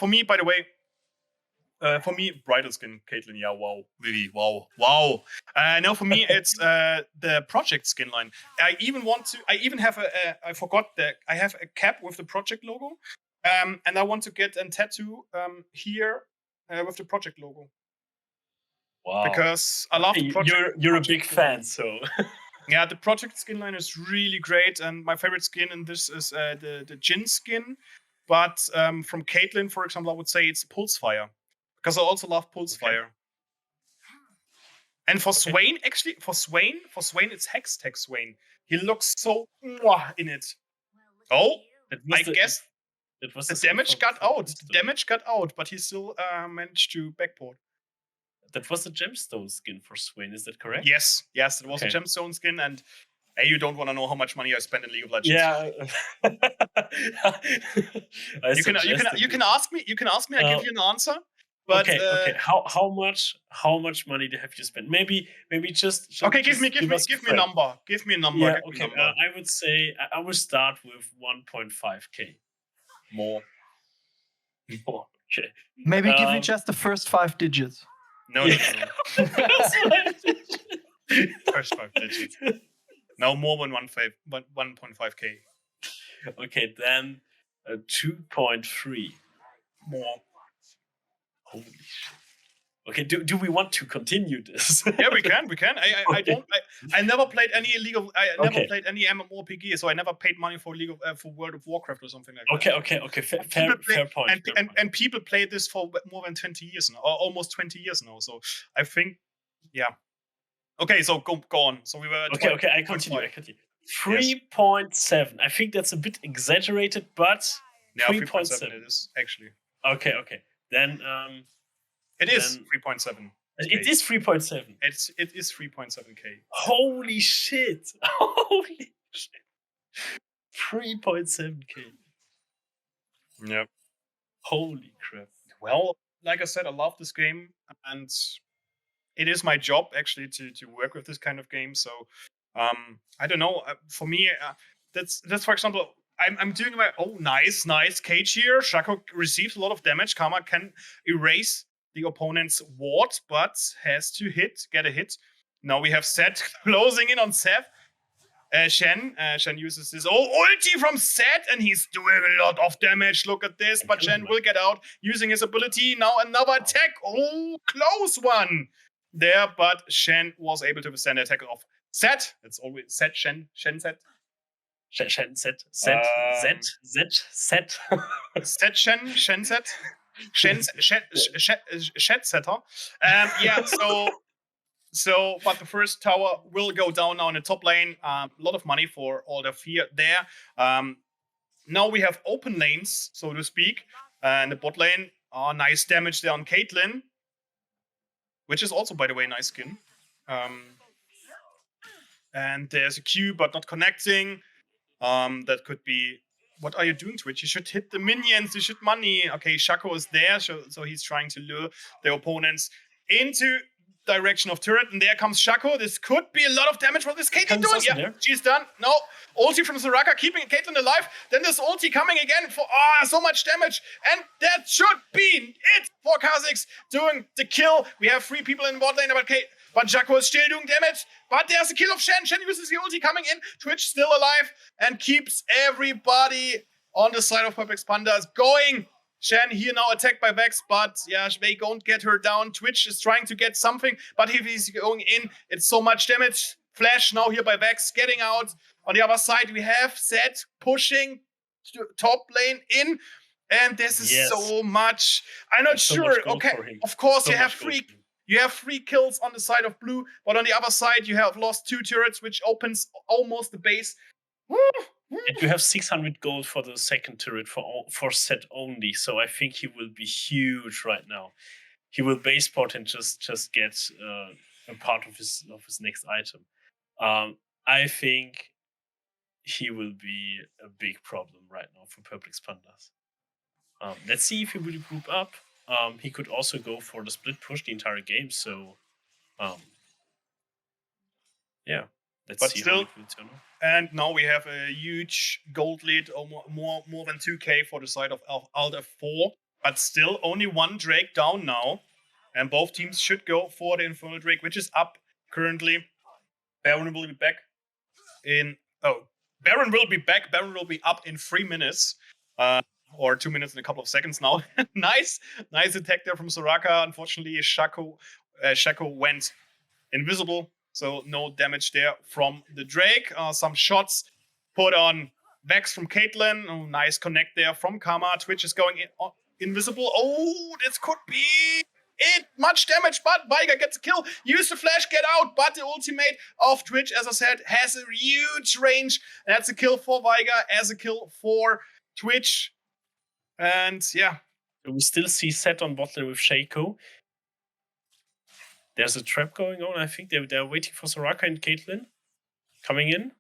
me, by the way, bridal skin, Caitlyn. Yeah, wow, really, wow. Now for me, it's the project skin line. I forgot that I have a cap with the project logo, and I want to get a tattoo here with the project logo. Wow. Because I love the project. You're a big fan, so. Yeah, the project skin line is really great, and my favorite skin in this is the Jin skin. But from Caitlyn, for example, I would say it's Pulsefire, because I also love Pulsefire. And for Swain, actually, for Swain, it's Hextech Swain. He looks so in it. I guess the damage got out. The damage got out, but he still managed to backport. That was the gemstone skin for Swain, is that correct? Yes, it was a gemstone skin, and you don't want to know how much money I spent in League of Legends. Yeah. You can ask me. I give you an answer. But okay. How much money have you spent? Maybe just. Okay, give me a number. Give me a number. Yeah, okay. I would say I would start with 1.5k. More. Okay. Maybe give me just the first 5 digits. No. First 5 digits. No, more than 1.5k. Okay, then 2.3. More. Holy shit. Okay, do we want to continue this? Yeah, we can. I never played any played any MMORPG, so I never paid money for World of Warcraft or something like that. Okay. Fair point. And people play this for more than 20 years now, or almost 20 years now. So I think, yeah. Okay, so go on. So we were at Okay, I continue. 3.7. I think that's a bit exaggerated, but 3.7 it is actually. Okay. Then it is 3.7. It is 3.7. It is 3.7k. Holy shit! 3.7k. Yep. Holy crap. Well, like I said, I love this game, and it is my job actually to work with this kind of game. So I don't know. For me, that's for example, I'm doing my nice cage here. Shaco receives a lot of damage. Karma can erase the opponent's ward, but has to get a hit. Now we have Seth closing in on Seth. Shen uses his ulti from Seth, and he's doing a lot of damage. Look at this, but Shen will get out using his ability. Now another attack. Oh, close one there, but Shen was able to withstand the attack of Seth. It's always Seth, Shen, Seth. Shen, Seth. Seth, Shen, Seth. Shed setter. Yeah, so, but the first tower will go down now in the top lane. A lot of money for all the fear there. Now we have open lanes, so to speak. And the bot lane, nice damage there on Caitlyn, which is also, by the way, nice skin. And there's a Q, but not connecting. That could be. What are you doing, Twitch? You should hit the minions. You should money. Okay, Shaco is there, so he's trying to lure the opponents into direction of turret, and there comes Shaco. This could be a lot of damage. What is Caitlyn doing? Yeah, there. She's done. No, ulti from Soraka keeping Caitlyn alive. Then this ulti coming again for so much damage, and that should be it for Kha'Zix doing the kill. We have 3 people in bot lane, but Shaco is still doing damage. But there's a kill of Shen. Shen uses the ulti coming in. Twitch still alive and keeps everybody on the side of Perplex Pandas going. Shen here now attacked by Vex, but yeah, they don't get her down. Twitch is trying to get something, but if he's going in, it's so much damage. Flash now here by Vex, getting out. On the other side, we have Zed pushing to top lane in, and this is so much. I'm not sure. Okay, of course you have 3. You have 3 kills on the side of blue, but on the other side, you have lost 2 turrets, which opens almost the base. And you have 600 gold for the second turret for set only, so I think he will be huge right now. He will base port and just get a part of his next item. I think he will be a big problem right now for Perplex Pandas. Let's see if he will group up. He could also go for the split push the entire game, so yeah. Let's see how it will turn out. And now we have a huge gold lead, more than 2k for the side of Alder 4. But still only 1 Drake down now. And both teams should go for the Infernal Drake, which is up currently. Baron will be back in... Baron will be back. Baron will be up in 3 minutes. Or 2 minutes and a couple of seconds now. Nice attack there from Soraka. Unfortunately, Shaco went invisible. So no damage there from the Drake. Some shots put on Vex from Caitlyn. Oh, nice connect there from Karma. Twitch is going invisible. Oh, this could be it. Much damage, but Waguet gets a kill. Use the flash, get out. But the ultimate of Twitch, as I said, has a huge range. That's a kill for Waguet, as a kill for Twitch. And yeah. We still see Set on bot lane with Shaco. There's a trap going on. I think they're waiting for Soraka and Caitlyn coming in,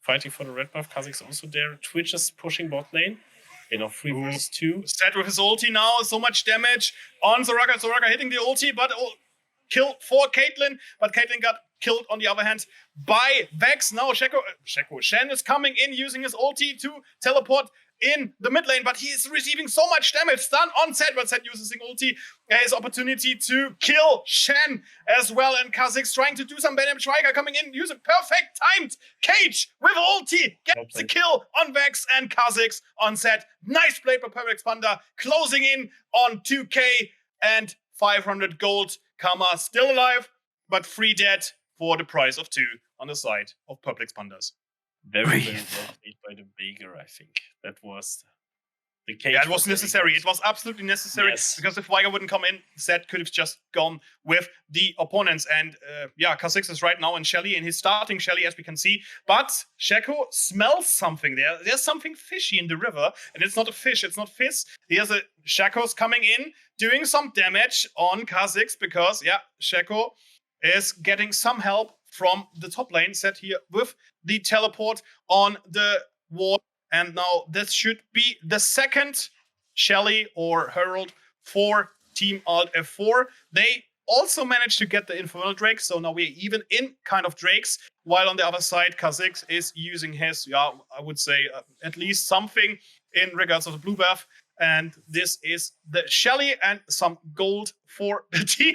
fighting for the red buff. Kha'Zix also there. Twitch is pushing bot lane. 3 versus 2. Set with his ulti now. So much damage on Soraka. Soraka hitting the ulti, but kill for Caitlyn. But Caitlyn got killed on the other hand by Vex. Now Shen is coming in using his ulti to teleport in the mid lane, but he is receiving so much damage. Stun on Zed, but Zed uses his ulti. His opportunity to kill Shen as well, and Kha'Zix trying to do some damage. Waguet coming in, use a perfect timed cage with ulti. Gets the kill on Vex, and Kha'Zix on Zed. Nice play by Perplex Panda, closing in on 2k and 500 gold. Karma still alive, but 3 dead for the price of 2 on the side of Perplex Pandas. Very well played by the Baker, I think. That was The cage Yeah, it was necessary. It was absolutely necessary because if Waguet wouldn't come in, Zed could have just gone with the opponents. And K6 is right now in Shelly, and he's starting Shelly, as we can see. But shako smells something there. There's something fishy in the river, and it's not a fish. It's not Fizz. Here's a shako's coming in, doing some damage on K6 because, shako is getting some help from the top lane set here with the teleport on the wall. And now this should be the second Shelly or Herald for Team Alt F4. They also managed to get the Infernal Drake, so now we're even in kind of Drakes, while on the other side, K6 is using his, I would say, at least something in regards of the blue buff. And this is the Shelly and some gold for the team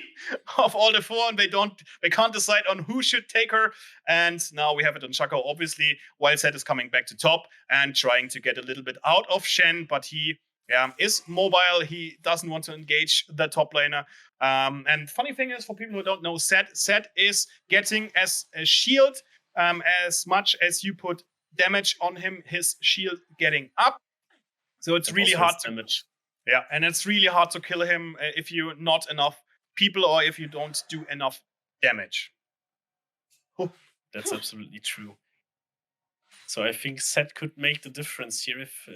of Alt F4, and they can't decide on who should take her. And now we have it on shako, obviously, while Zed is coming back to top and trying to get a little bit out of Shen, but he is mobile. He doesn't want to engage the top laner. And funny thing is, for people who don't know, Zed is getting as a shield as much as you put damage on him, his shield getting up. So it's really hard to damage. Yeah, and it's really hard to kill him if you're not enough people or if you don't do enough damage. That's absolutely true. So I think Zed could make the difference here if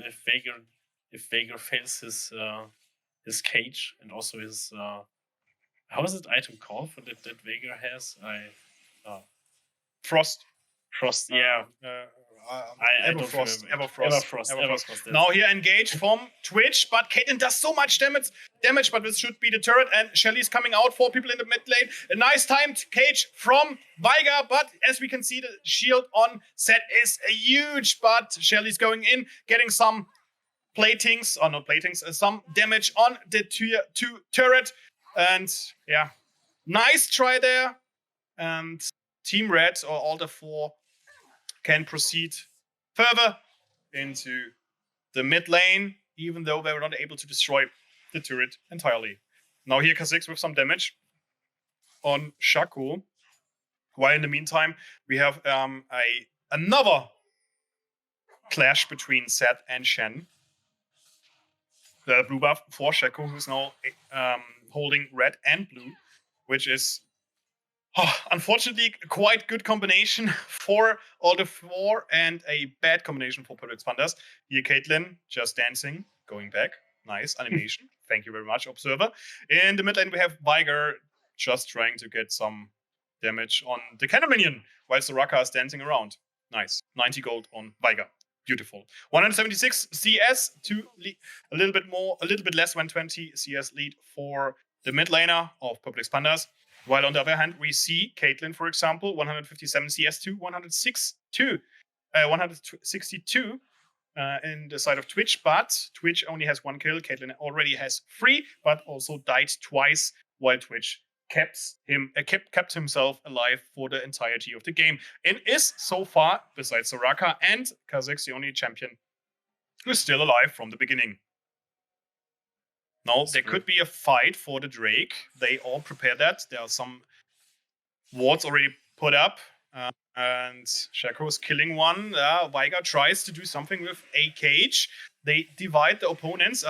Waguet fails his cage and also his how is it item called for that Waguet has? Frost. Yeah. Everfrost. Now here engage from Twitch, but Katrin does so much damage, but this should be the turret, and Shelly's coming out, 4 people in the mid lane. A nice timed cage from Waguet, but as we can see, the shield on Zed is huge, but Shelly's going in, getting some some damage on the tier 2 turret, and nice try there, and Team Red or Alt F4 can proceed further into the mid lane, even though they were not able to destroy the turret entirely. Now here K6 with some damage on shako, while in the meantime we have another clash between Zed and Shen. The blue buff for shako, who's now holding red and blue, which is unfortunately, quite good combination for Alt F4 and a bad combination for Public Expanders. Here, Caitlyn just dancing, going back. Nice animation. Thank you very much, Observer. In the mid lane, we have Waguet just trying to get some damage on the cannon minion, while Soraka is dancing around. Nice. 90 gold on Waguet. Beautiful. 176 CS to a little bit less, 120 CS lead for the mid laner of Public Expanders. While on the other hand, we see Caitlyn, for example, 157 CS to 162 in the side of Twitch, but Twitch only has 1 kill. Caitlyn already has 3, but also died twice, while Twitch kept himself alive for the entirety of the game. And is so far, besides Soraka and K6, the only champion who's still alive from the beginning. Now, there could be a fight for the Drake. They all prepare that. There are some wards already put up. And shako is killing one. Waguet tries to do something with a cage. They divide the opponents.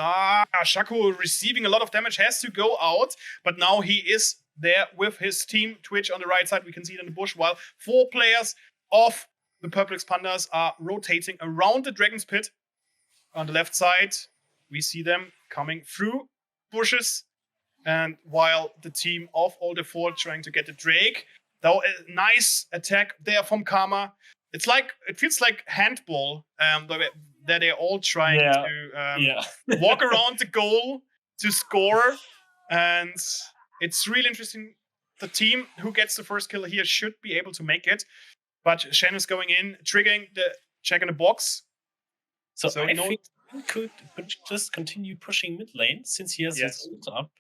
shako receiving a lot of damage, has to go out. But now he is there with his team. Twitch on the right side. We can see it in the bush. While 4 players of the Purple Expanders are rotating around the Dragon's Pit. On the left side, we see them coming through bushes, and while the team of Alt F4 trying to get the Drake, though a nice attack there from Karma. It feels like handball, that they're all trying to walk around the goal to score, and it's really interesting. The team who gets the first kill here should be able to make it, but Shen is going in, triggering the check in the box. So I think he could just continue pushing mid lane since he has his ult up.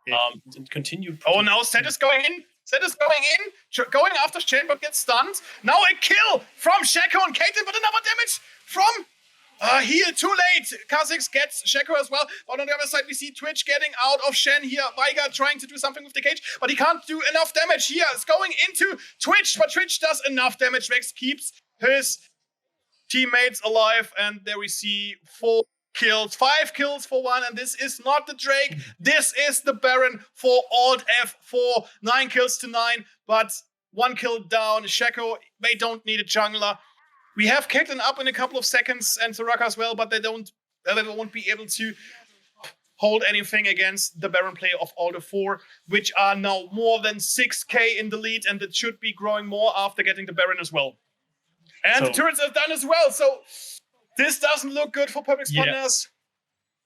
And continue. Now Zed is going in. Going after Shen, but gets stunned. Now a kill from shako and Caitlyn, but another damage from heal too late. K6 gets shako as well. But on the other side, we see Twitch getting out of Shen here. Waguet trying to do something with the cage, but he can't do enough damage here. It's going into Twitch, but Twitch does enough damage. Vex keeps his teammates alive, and there we see 4 kills, 5 kills for 1, and this is not the Drake. This is the Baron for Alt F4. 9 kills to 9, but 1 kill down. Shaco, they don't need a jungler. We have Katrin up in a couple of seconds and Soraka as well, but they won't be able to hold anything against the Baron play of Alt F4, which are now more than 6k in the lead, and it should be growing more after getting the Baron as well. And the turrets are done as well, so this doesn't look good for Public Spawners.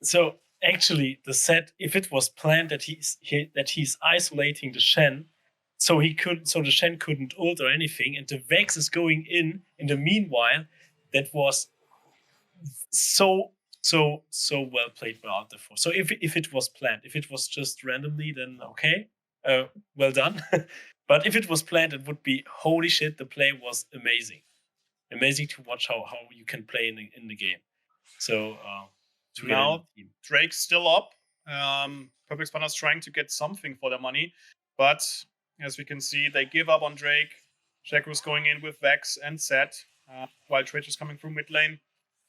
So actually, the set, if it was planned that he's isolating the Shen, so the Shen couldn't ult or anything, and the Vex is going in the meanwhile, that was so well played by Alt F4. So if it was planned, if it was just randomly, then okay, well done. But if it was planned, it would be holy shit. The play was amazing to watch how you can play in the game. So now Drake's still up. Public Spawners trying to get something for their money, but as we can see, they give up on Drake. Shaco's going in with Vex and Zed, while Twitch is coming through mid lane.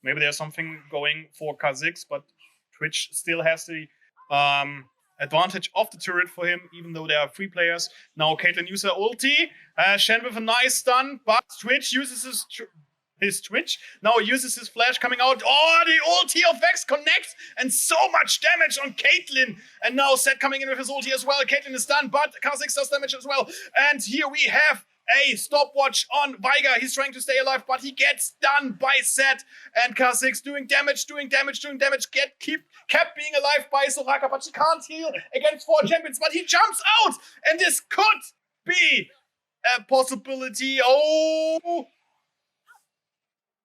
Maybe there's something going for Kha'Zix, but Twitch still has the advantage of the turret for him, even though there are 3 players. Now Caitlyn uses her ulti. Shen with a nice stun, but Twitch uses his Twitch. Now uses his flash coming out. Oh, the ulti of Vex connects, and so much damage on Caitlyn. And now Zed coming in with his ulti as well. Caitlyn is done, but Kha'Zix does damage as well. And here we have a stopwatch on Waguet. He's trying to stay alive, but he gets done by Zed. And Kha'Zix doing damage. Kept being alive by Soraka, but she can't heal against 4 champions. But he jumps out, and this could be a possibility. Oh!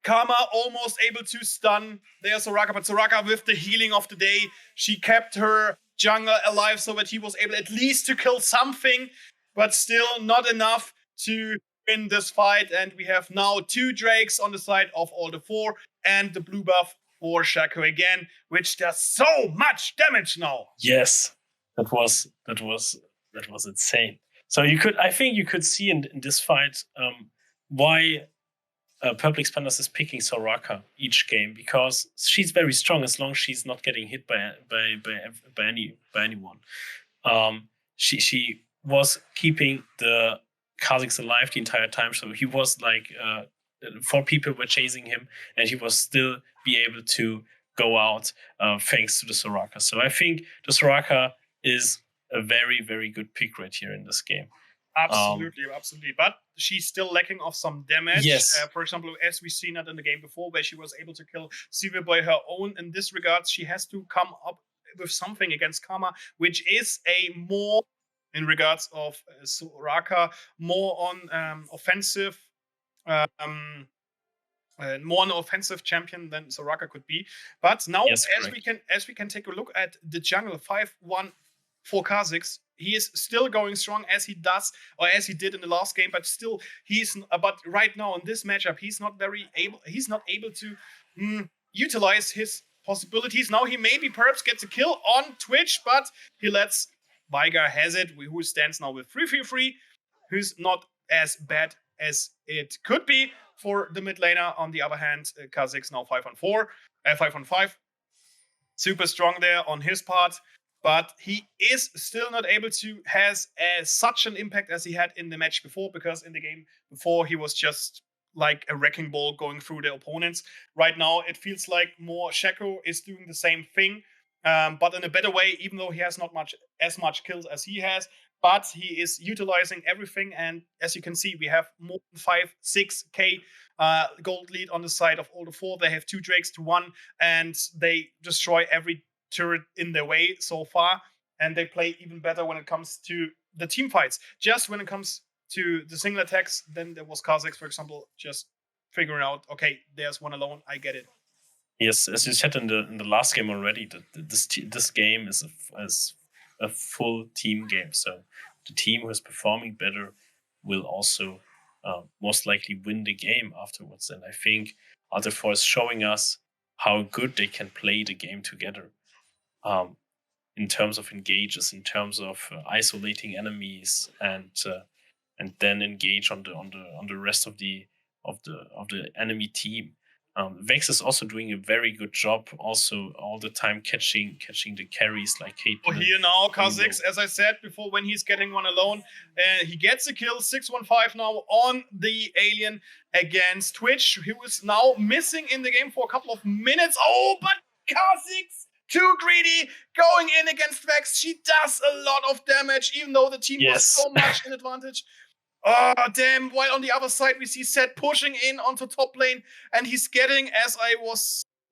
Karma almost able to stun there Soraka, but Soraka with the healing of the day, she kept her jungler alive so that he was able at least to kill something, but still not enough to win this fight. And we have now 2 Drakes on the side of Alt F4 and the blue buff for Shaco again, which does so much damage now. Yes, that was insane. So I think you could see in this fight why Public Spawners is picking Soraka each game, because she's very strong as long as she's not getting hit by anyone. She was keeping the Kha'Zix alive the entire time, so he was like 4 people were chasing him, and he was still be able to go out thanks to the Soraka. So I think the Soraka is a very, very good pick right here in this game. Absolutely. But she's still lacking of some damage. Yes. For example, as we've seen it in the game before, where she was able to kill Sivir by her own. In this regard, she has to come up with something against Karma, which is a more, in regards of Soraka, more on offensive, more an offensive champion than Soraka could be. But now, yes, as we can take a look at the jungle 5-1 for Kha'Zix, he is still going strong as he did in the last game, but still but right now in this matchup, he's not able to utilize his possibilities. Now he maybe perhaps gets a kill on Twitch, but he lets Waguet has it, who stands now with 3-3-3, who's not as bad as it could be for the mid laner. On the other hand, Kha'Zix now 5-on-5. Super strong there on his part. But he is still not able to has such an impact as he had in the match before, because in the game before he was just like a wrecking ball going through the opponents. Right now it feels like more Shaco is doing the same thing, but in a better way, even though he has not as much kills as he has, but he is utilizing everything. And as you can see, we have more than 5-6k gold lead on the side of Alt F4. They have 2 Drakes to 1, and they destroy every turret in their way so far, and they play even better when it comes to the team fights. Just when it comes to the single attacks, then there was Kha'Zix, for example, just figuring out, okay, there's one alone, I get it. Yes, as you said in the last game already, this game is a full team game. So the team who is performing better will also most likely win the game afterwards. And I think Alt F4 is showing us how good they can play the game together. In terms of engages, in terms of isolating enemies, and then engage on the rest of the enemy team. Vex is also doing a very good job, also all the time catching the carries like Kate. Oh, here now, Kha'Zix, as I said before, when he's getting one alone, he gets a kill, 615 now on the alien against Twitch, who is now missing in the game for a couple of minutes. Oh, but Kha'Zix, too greedy, going in against Vex. She does a lot of damage, even though the team was so much in advantage. Oh, damn. While on the other side, we see Zed pushing in onto top lane, and he's getting,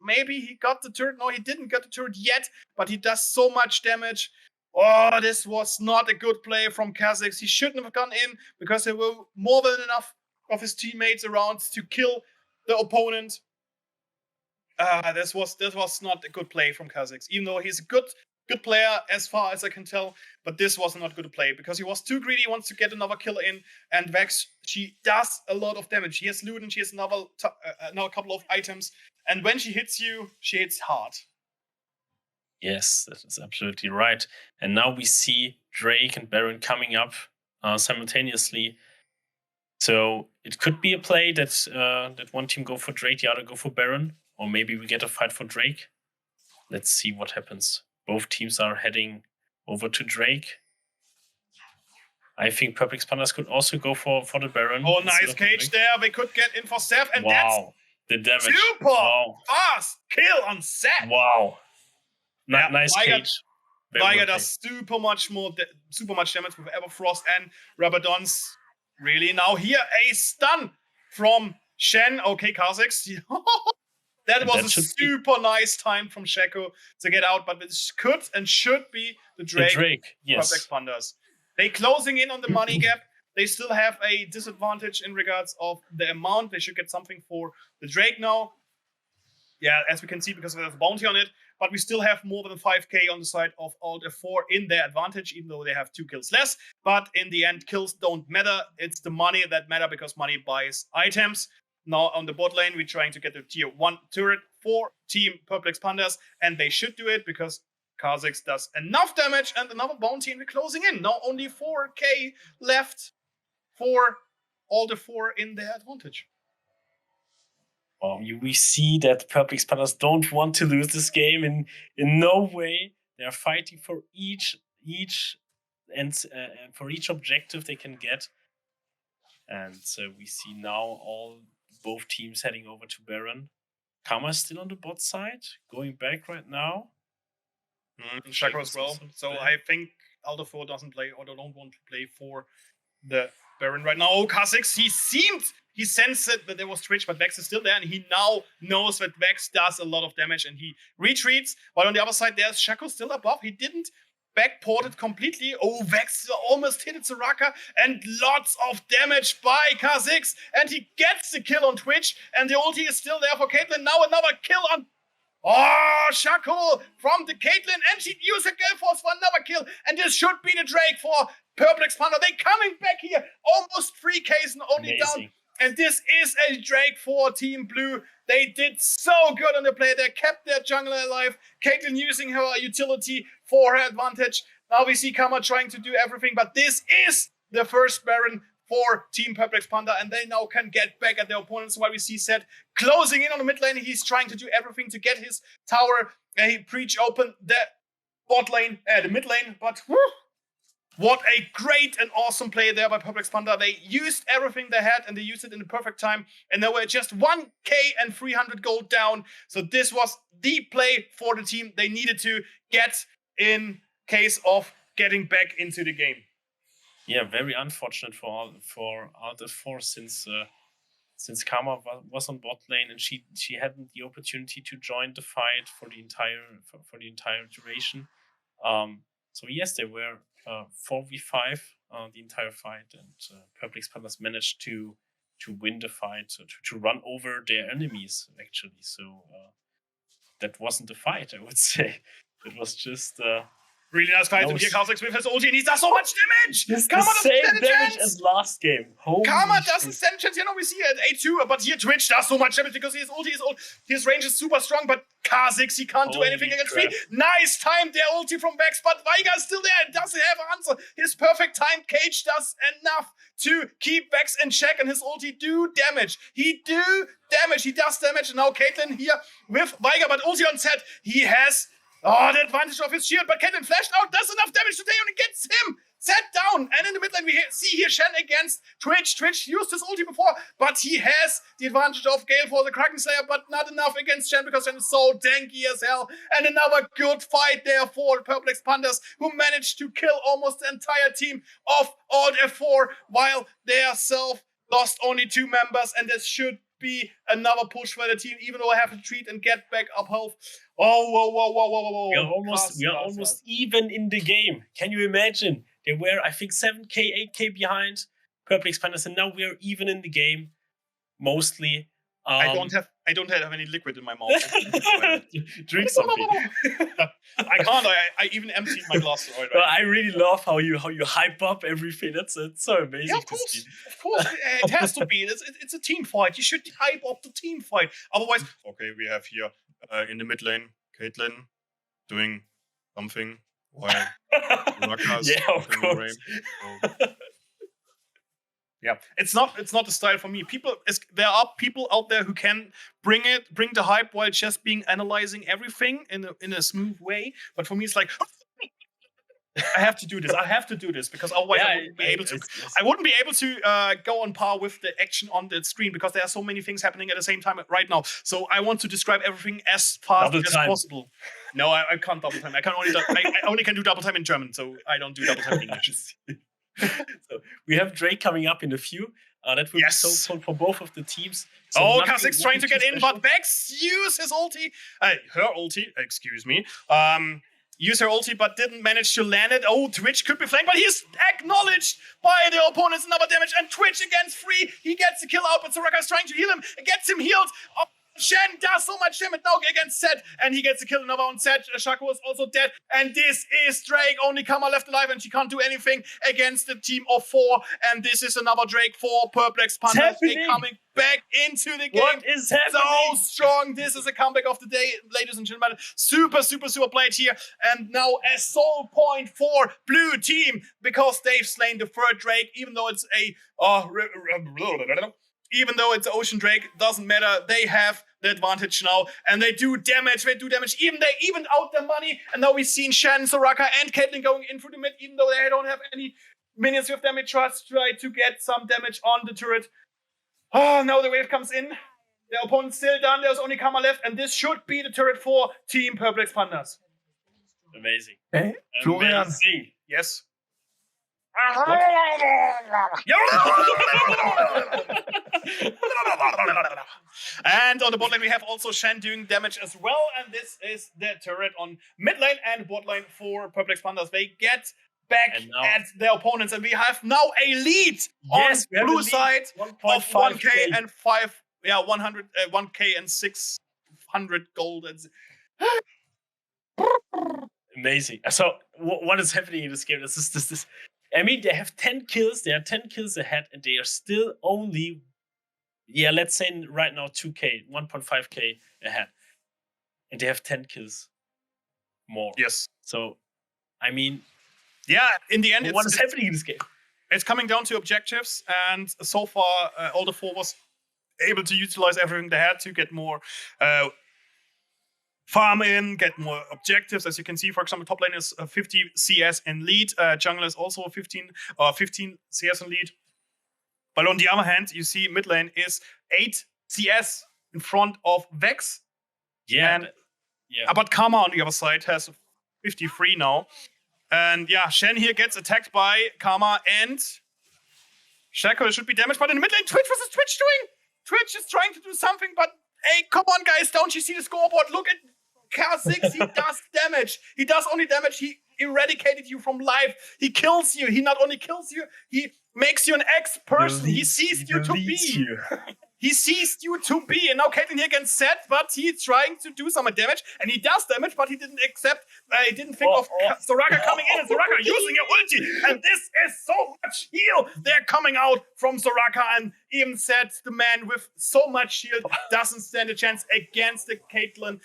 maybe he got the turret. No, he didn't get the turret yet, but he does so much damage. Oh, this was not a good play from Kha'Zix. He shouldn't have gone in, because there were more than enough of his teammates around to kill the opponent. This was not a good play from Kha'Zix, even though he's a good player as far as I can tell, but this was not good play because he was too greedy, wants to get another kill in, and Vex, she does a lot of damage. She has loot and she has another couple of items, and when she hits you, she hits hard. Yes, that is absolutely right. And now we see Drake and Baron coming up simultaneously. So it could be a play that one team go for Drake, the other go for Baron, or maybe we get a fight for Drake. Let's see what happens. Both teams are heading over to Drake. I think Perplex Pandas could also go for the Baron. Oh, nice cage there. They could get in for Seth, and that's the damage. Super fast kill on Seth. Wow. Nice cage. Waguet does super much damage with Everfrost and Rabadon's. Really, now here a stun from Shen. Okay, Kha'Zix. That was a super nice time from Shaco to get out, but this could and should be the Drake. Yes. Perplex Pandas. They closing in on the money gap. They still have a disadvantage in regards of the amount. They should get something for the Drake now. Yeah, as we can see, because there's a bounty on it. But we still have more than 5k on the side of Alt F4 in their advantage, even though they have 2 kills less. But in the end, kills don't matter. It's the money that matter, because money buys items. Now on the bot lane, we're trying to get the tier 1 turret for Team Perplex Pandas, and they should do it because Kha'Zix does enough damage and another bounty, and we're closing in. Now only 4k left for all the 4 in their advantage. We see that Perplex Pandas don't want to lose this game in no way. They're fighting for each for each objective they can get. And so we see now both teams heading over to Baron. Karma is still on the bot side, going back right now. Shaco as well. So I think Aldo4 doesn't play, or don't want to play for the Baron right now. Oh, Kha'Zix, he sensed that there was Twitch, but Vex is still there, and he now knows that Vex does a lot of damage, and he retreats. While on the other side, there's Shaco still above. He didn't backport it completely. Oh, Vex almost hit it Soraka, and lots of damage by Kha'Zix, and he gets the kill on Twitch, and the ulti is still there for Caitlyn. Now another kill on Shaco from the Caitlyn, and she used her Gale Force for another kill, and this should be the Drake for Perplex Panda. They coming back here, almost 3Ks and only down. And this is a Drake for Team Blue. They did so good on the play. They kept their jungler alive. Caitlyn using her utility for her advantage. Now we see Kama trying to do everything, but this is the first Baron for Team Perplex Panda, and they now can get back at their opponents. While we see Zed closing in on the mid lane, he's trying to do everything to get his tower. He breach open the bot lane, the mid lane, but what a great and awesome play there by Perplex Panda. They used everything they had, and they used it in the perfect time, and they were just 1k and 300 gold down. So this was the play for the team they needed to get in case of getting back into the game. Yeah, very unfortunate for Alt F4 since Karma was on bot lane, and she hadn't the opportunity to join the fight for the entire duration. So yes, they were 4v5 the entire fight, and Perplex Pandas managed to win the fight, to run over their enemies actually. So that wasn't a fight, I would say. It was just really nice fight. And here Kha'Zix with his ulti, and he does so much damage. Karma doesn't stand a chance as last game. Karma doesn't stand a chance. You know, we see it at A2, but here Twitch does so much damage because his ulti his range is super strong, but K6, he can't do anything against crap. Free. Nice time there, ulti from Vex, but Waguet is still there. Doesn't have an answer. His perfect time cage does enough to keep Vex in check, and his ulti do damage. He does damage, and now Caitlyn here with Waguet, but ulti on set. He has the advantage of his shield, but Caitlyn flashed out, does enough damage today, and it gets him set down. And in the mid lane, we see here Shen against Twitch. Twitch used his ulti before, but he has the advantage of Gale for the Kraken Slayer, but not enough against Shen because Shen is so tanky as hell. And another good fight there for Perplex Pandas, who managed to kill almost the entire team of Alt F4, while their self lost only 2 members, and this should be another push for the team, even though I have to retreat and get back up health. Whoa. We are almost even in the game. Can you imagine? They were, I think, 7k, 8k behind Perplex Pandas, and now we are even in the game, mostly. I don't have any liquid in my mouth. Drink something. I can't. I even emptied my glass. Right. Well, I really love how you hype up everything. It's so amazing. Yeah, of course. It has to be. It's a team fight. You should hype up the team fight. Otherwise, okay, we have here in the mid lane, Caitlyn doing something while Raka's of course. Yeah, it's not the style for me. There are people out there who can bring the hype while just analyzing everything in a smooth way. But for me, it's like I have to do this because otherwise I wouldn't be able to go on par with the action on the screen because there are so many things happening at the same time right now. So I want to describe everything as fast as possible. No, I can't double time. I only can do double time in German, so I don't do double time in English. So we have Drake coming up in a few. That will be so fun for both of the teams. So K6 trying to get in, but Vex used his ulti. Her ulti, excuse me. Used her ulti, but didn't manage to land it. Twitch could be flanked, but he's acknowledged by the opponents. Another damage, and Twitch against Free. He gets the kill out, but Soraka is trying to heal him. It gets him healed. Shen does so much damage now against Zed, and he gets the kill. Another on Zed. Shaco is also dead, and this is Drake. Only Kama left alive, and she can't do anything against the team of 4. And this is another Drake for Perplex Pandas. They're coming back into the game. What is happening? So strong. This is a comeback of the day, ladies and gentlemen. Super played here, and now a soul point for blue team because they've slain the 3rd Drake, even though it's even though it's Ocean Drake, doesn't matter. They have the advantage now, and they do damage. They even out their money, and now we've seen Shen, Soraka, and Caitlyn going in through the mid, even though they don't have any minions with damage. Try to get some damage on the turret. Now the wave comes in. The opponent's still done. There's only Kama left, and this should be the turret for Team Perplex Pandas. Amazing. Hey, Florian. Yes. And on the bot lane we have also Shen doing damage as well, and this is the turret on mid lane and bot lane for Perplex Pandas. They get back at their opponents, and we have now a lead on blue side of 1k and 100k and 600 gold. Amazing. So what is happening in this game? This. I mean, they have 10 kills. They are 10 kills ahead, and they are still only, let's say right now 1.5k ahead, and they have 10 kills more. Yes. So, I mean, in the end, what is happening in this game? It's coming down to objectives, and so far, all the 4 was able to utilize everything they had to get more farm in, get more objectives. As you can see, for example, top lane is 50 CS in lead. Jungle is also 15 CS in lead. But on the other hand, you see mid lane is 8 CS in front of Vex. But Kama on the other side has 53 now. And Shen here gets attacked by Kama, and Shaco should be damaged. But in the mid lane, Twitch, what is Twitch doing? Twitch is trying to do something, but hey, come on, guys, don't you see the scoreboard? Look at K6, he does damage. He does only damage. He eradicated you from life. He kills you. He not only kills you, he makes you an ex-person. He ceased you to be. He ceased you to be. And now Caitlyn here against Zed, but he's trying to do some damage, and he does damage, but he didn't think of Soraka coming in, and Soraka using her ulti. And this is so much heal. They're coming out from Soraka, and even said the man with so much shield doesn't stand a chance against the Caitlyn,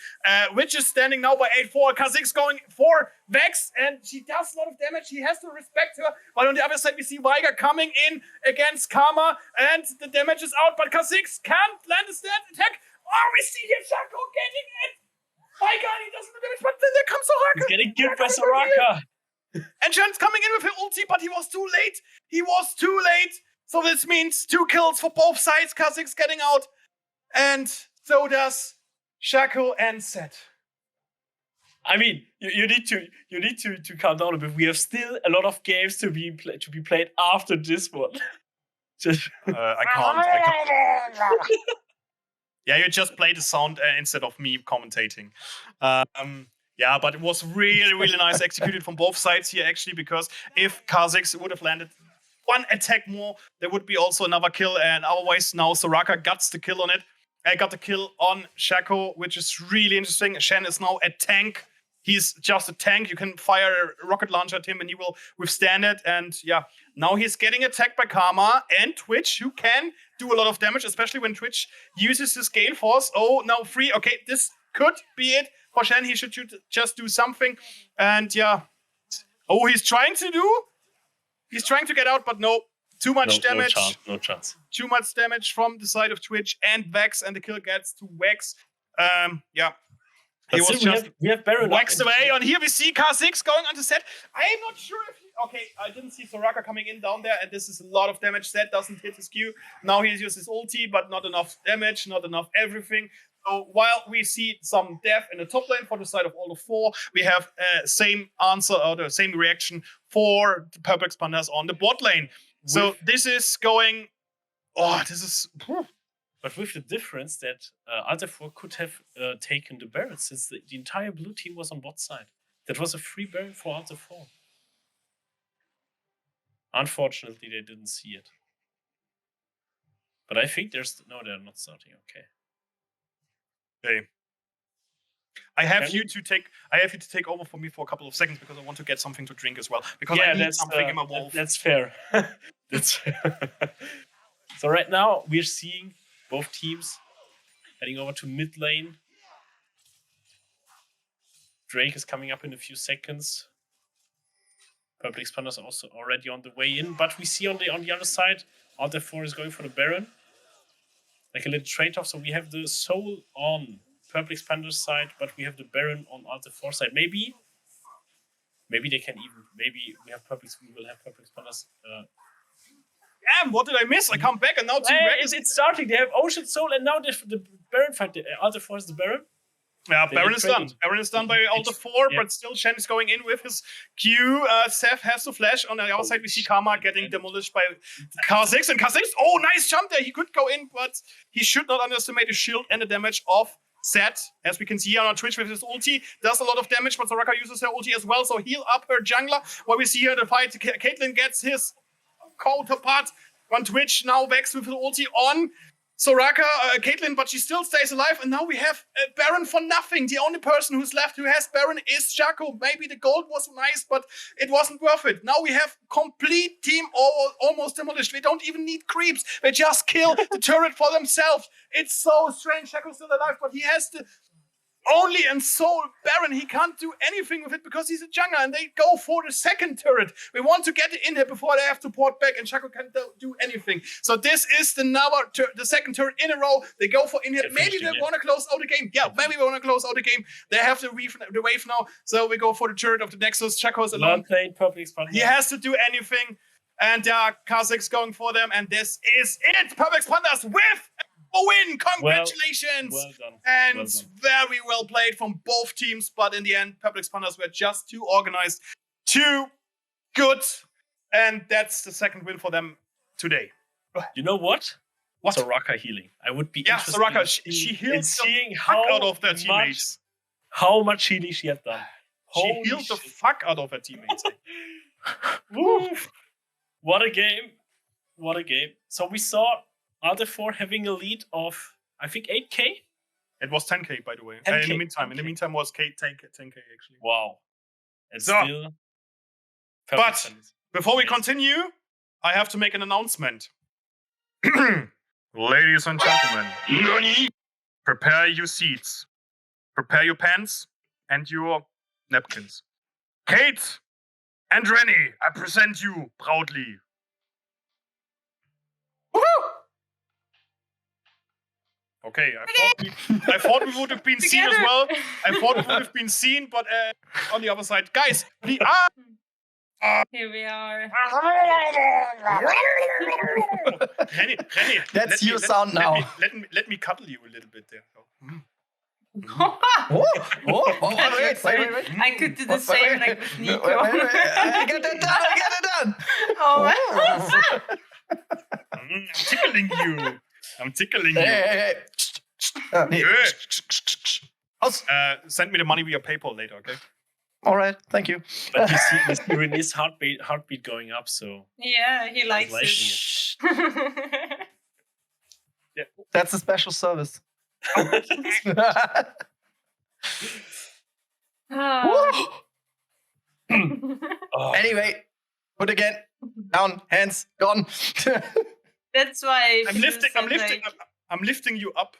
which is standing now by 8-4. Kha'Zix going for Vex, and she does a lot of damage. He has to respect her. But on the other side, we see Waguet coming in against Karma, and the damage is out. But Kha'Zix can't land a stand attack. Oh, we see here Shaco getting it. My God, he doesn't do damage, but then there comes Soraka. He's getting killed by Soraka. And Shen's coming in with her ulti, but he was too late. So this means 2 kills for both sides. Kha'Zix getting out. And so does Shaco and Set. I mean, you need to calm down a bit. We have still a lot of games to be played after this one. I can't. Yeah, you just play the sound instead of me commentating. Yeah, but it was really, really nice executed from both sides here, actually, because if Kha'Zix would have landed 1 attack more, there would be also another kill, and otherwise now Soraka got the kill on it. I got the kill on Shaco, which is really interesting. Shen is now a tank. He's just a tank. You can fire a rocket launcher at him and he will withstand it. And yeah, now he's getting attacked by Karma and Twitch, who can do a lot of damage, especially when Twitch uses his Gale Force. Oh, now 3. Okay, this could be it for Shen. He should just do something. And yeah. Oh, he's trying to get out, but no. Too much damage. No chance. Too much damage from the side of Twitch and Vex, and the kill gets to Vex. Yeah. He was just we have Baron waxed away. On here we see Kha'Zix going onto Set. I am not sure if okay, I didn't see Soraka coming in down there, and this is a lot of damage. Set doesn't hit his Q. Now he uses his ulti, but not enough damage, not enough everything. So while we see some death in the top lane for the side of all the 4, we have same answer or the same reaction for the Purple Expanders on the bot lane. So this is going. Oh, this is. But with the difference that Alter 4 could have taken the Baron, since the entire blue team was on bot side. That was a free Baron for Alter 4. Unfortunately, they didn't see it. But I think they're not starting. Okay. I have you to take over for me for a couple of seconds because I want to get something to drink as well. Because I need something in my wolf. That's fair. That's fair. So right now we're seeing both teams heading over to mid lane. Drake is coming up in a few seconds. Purple Expanders also already on the way in, but we see on the other side, Alter 4 is going for the Baron. Like a little trade-off, so we have the Soul on Purple Expanders side, but we have the Baron on Alter 4 side. Maybe they can even. Maybe we will have Purple Expanders. Damn, what did I miss? I come back and now Team Red it's starting. They have Ocean Soul and now the Baron fight. Alter 4 is the Baron. Yeah, Baron is done. Baron is done by Alter 4, but still Shen is going in with his Q. Seth has to flash. On the other side, we see Karma getting demolished by Kha'Zix. And Kha'Zix, oh, nice jump there. He could go in, but he should not underestimate the shield and the damage of Seth. As we can see here on Twitch with his ulti, does a lot of damage, but Soraka uses her ulti as well, so heal up her jungler. While we see here the fight, Caitlyn gets his counterpart on Twitch. Now Vex with his ulti on Soraka, Caitlyn, but she still stays alive. And now we have Baron for nothing. The only person who's left who has Baron is Shaco. Maybe the gold was nice, but it wasn't worth it. Now we have complete team almost demolished. We don't even need creeps. They just kill the turret for themselves. It's so strange. Shaco's still alive, but he has the only and sole Baron. He can't do anything with it because he's a jungler, and they go for the second turret. We want to get it in here before they have to port back, and Shaco can't do anything. So this is the second turret in a row. They go for in here. Maybe they want to close out the game. Yeah, maybe they want to close out the game. They have the wave now, so we go for the turret of the Nexus. Shaco is alone. He has to do anything, and Kha'Zix going for them, and this is it. Purple Expanders with a win! Congratulations! Well done. And very well played from both teams, but in the end, Purple Expanders were just too organized, too good, and that's the second win for them today. You know what? Soraka healing. I would be interested Soraka, she healed the fuck out of their teammates. How much healing she had done. She healed the fuck out of her teammates. Woof. What a game. What a game. So we saw Alter 4 having a lead of, I think, 8k? It was 10k, by the way. 10K. In the meantime was 10k actually. Wow. And so, still... But before we continue, I have to make an announcement. Ladies and gentlemen, prepare your seats, prepare your pants and your napkins. Kate and René, I present you proudly. Okay, I thought we would have been seen as well. I thought we would have been seen, but on the other side, guys, we are. Here we are. René, That's your sound now. Let me cuddle you a little bit there. Wait. I could do the same like with Nico. I got it done. Oh, I'm tickling you. Hey. Send me the money via PayPal later, okay? All right, thank you. But you see René's heartbeat going up, so yeah, he likes it. Yeah. That's a special service. Anyway, put again. Down, hands gone. That's why I'm lifting you up.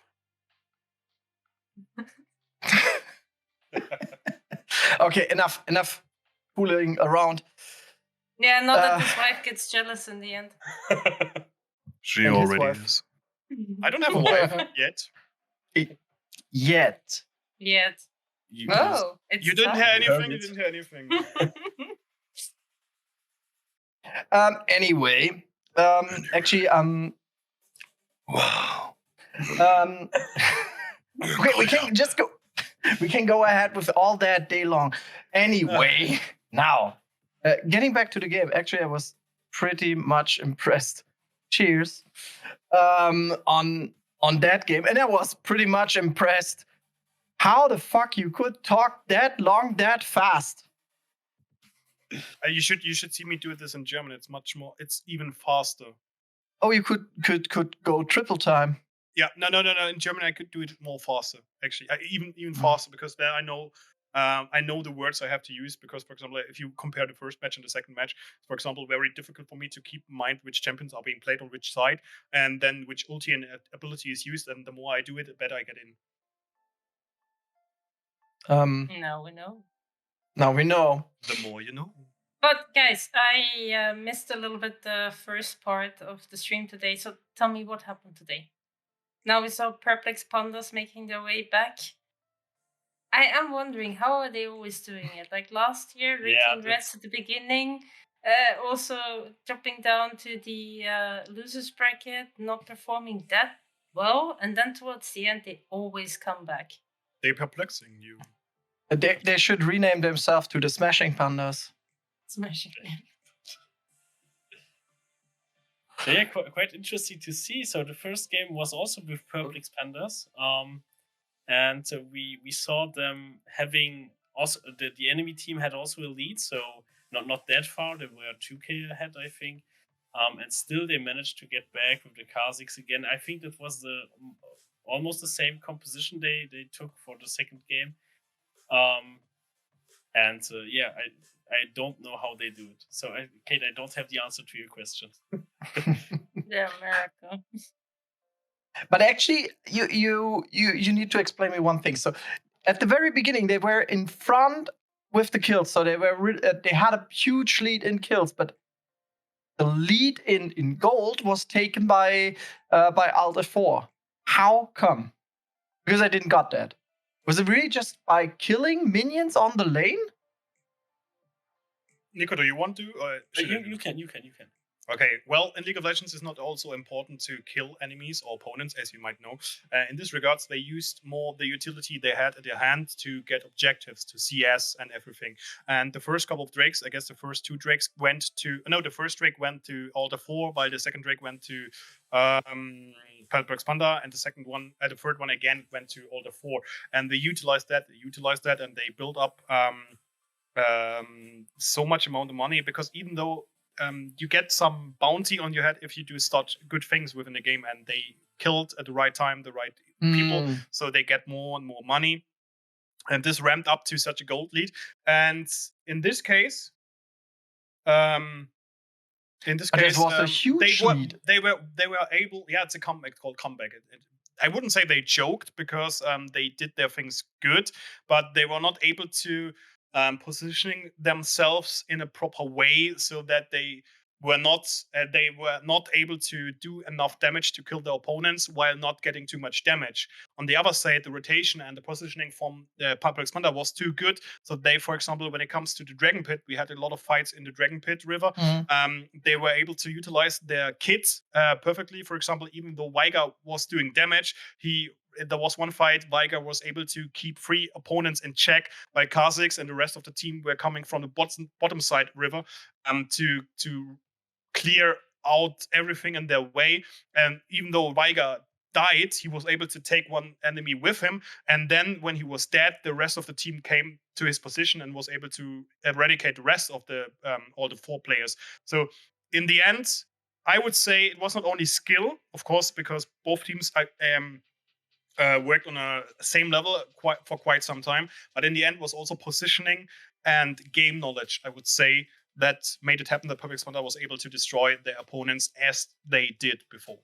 Okay, enough fooling around. Yeah, not that his wife gets jealous in the end. She already is. I don't have a wife yet. Yet. You didn't hear anything. You didn't hear anything. Anyway, actually, wow. Okay, we can just go. We can go ahead with all that day long. Anyway, now getting back to the game. Actually, I was pretty much impressed. Cheers. On that game, and I was pretty much impressed. How the fuck you could talk that long, that fast? You should see me do this in German. It's much more. It's even faster. Oh, you could go triple time. Yeah, no. In German, I could do it more faster. Actually, even faster because there I know the words I have to use. Because, for example, if you compare the first match and the second match, it's, for example, very difficult for me to keep in mind which champions are being played on which side, and then which ulti and ability is used. And the more I do it, the better I get in. Now we know. Now we know. The more you know. But guys, I missed a little bit the first part of the stream today. So tell me what happened today. Now we saw perplexed pandas making their way back. I am wondering, how are they always doing it? Like last year, raking reds at the beginning, also dropping down to the losers bracket, not performing that well, and then towards the end, they always come back. They're perplexing you. They should rename themselves to the Smashing Pandas. Smashing. Yeah, quite interesting to see. So the first game was also with Perplexed Pandas, and we saw them having also the enemy team had also a lead, so not that far. They were 2K ahead, I think, and still they managed to get back with the Kha'Zix again. I think that was almost the same composition they took for the second game, I don't know how they do it. So, Kate, I don't have the answer to your question. They're America. But actually, you need to explain me one thing. So, at the very beginning, they were in front with the kills. So they had a huge lead in kills, but the lead in gold was taken by Alt F4. How come? Because I didn't got that. Was it really just by killing minions on the lane? Nico, do you want to? You can. Okay, well, in League of Legends, it's not also important to kill enemies or opponents, as you might know. In this regards, they used more the utility they had at their hand to get objectives, to CS and everything. And the first couple of drakes, I guess the first two drakes the first drake went to Altar 4, while the second drake went to Perplexed Panda, and the third one again went to Altar 4. And they utilized that, and they built up so much amount of money, because even though you get some bounty on your head if you do such good things within the game, and they killed at the right time the right people, so they get more and more money, and this ramped up to such a gold lead. And in this case, In this But case, it was a huge lead. They were able. Yeah, it's a comeback. It's called comeback. I wouldn't say they joked because they did their things good, but they were not able to positioning themselves in a proper way so that they were not able to do enough damage to kill the opponents while not getting too much damage. On the other side, the rotation and the positioning from the Public Expander was too good. So they, for example, when it comes to the Dragon Pit, we had a lot of fights in the Dragon Pit River. They were able to utilize their kits perfectly. For example, even though Waguet was doing damage, there was one fight, Waguet was able to keep 3 opponents in check, while Kha'Zix and the rest of the team were coming from the bottom side river to clear out everything in their way. And even though Waguet died, he was able to take one enemy with him. And then when he was dead, the rest of the team came to his position and was able to eradicate the rest of the all the 4 players. So in the end, I would say it was not only skill, of course, because both teams worked on a same level for quite some time, but in the end was also positioning and game knowledge, I would say, that made it happen that Public Expander was able to destroy their opponents as they did before.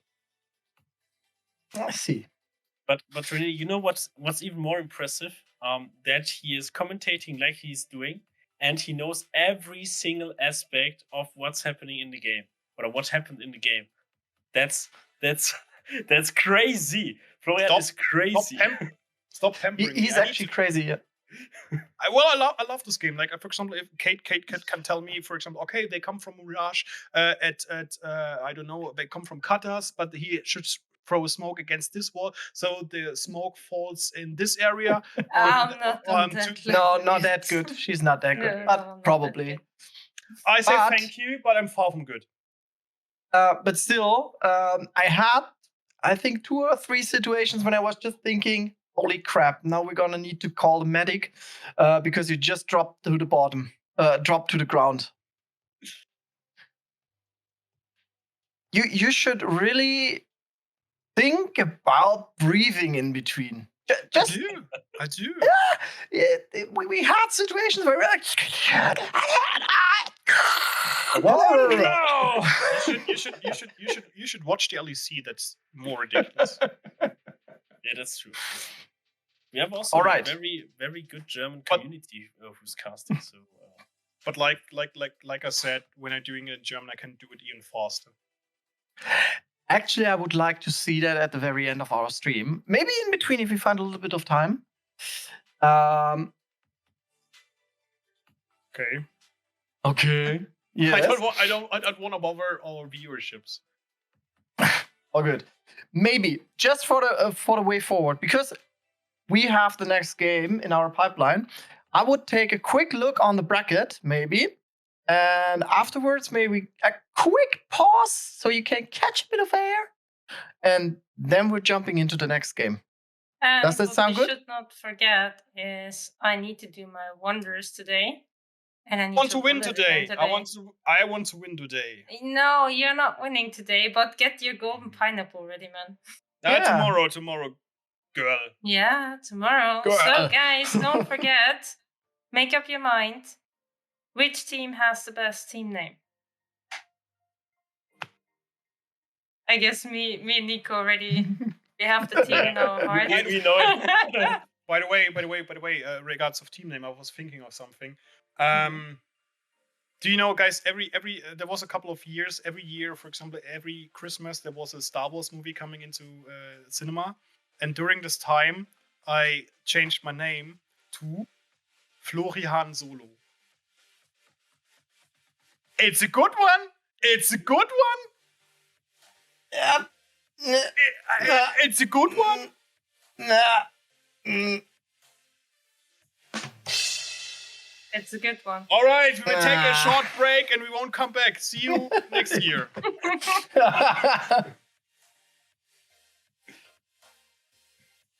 I see. But René, you know what's even more impressive? That he is commentating like he's doing, and he knows every single aspect of what's happening in the game, or what happened in the game. That's crazy. Florian is crazy. Stop pampering. He's actually crazy. Yeah. I love this game. Like, for example, if Kate can tell me, for example, okay, they come from Mirage at I don't know, they come from Katas, but he should throw a smoke against this wall, so the smoke falls in this area. No, not that good. She's not that good, but probably. I say thank you, but I'm far from good. But still, I had, I think, 2 or 3 situations when I was just thinking, holy crap, now we're gonna need to call the medic because you just dropped to the bottom, dropped to the ground. You should really think about breathing in between. Just, I do. Yeah, we had situations where we're like, no! You should watch the LEC. That's more ridiculous. Yeah, that's true. We have also a very, very good German community who's casting. So, but like I said, when I'm doing it in German, I can do it even faster. Actually, I would like to see that at the very end of our stream. Maybe in between if we find a little bit of time. Okay. Yes. I don't want to bother our viewerships. Oh, good. Maybe just for the way forward, because we have the next game in our pipeline. I would take a quick look on the bracket, maybe. And afterwards, maybe a quick pause so you can catch a bit of air. And then we're jumping into the next game. And does that sound good? What we should not forget is I need to do my wonders today. And I want to win today. I want to win today. No, you're not winning today, but get your golden pineapple ready, man. Tomorrow, girl. Yeah, tomorrow. Girl. So guys, don't forget, make up your mind. Which team has the best team name? I guess me and Nico already. We have the team in our heart. We know it. By the way, regards of team name, I was thinking of something. Do you know, guys? Every there was a couple of years. Every year, for example, every Christmas there was a Star Wars movie coming into cinema, and during this time, I changed my name to Florian Solo. It's a good one. It's a good one. It's a good one. It's a good one. All right, we will take a short break and we won't come back. See you next year.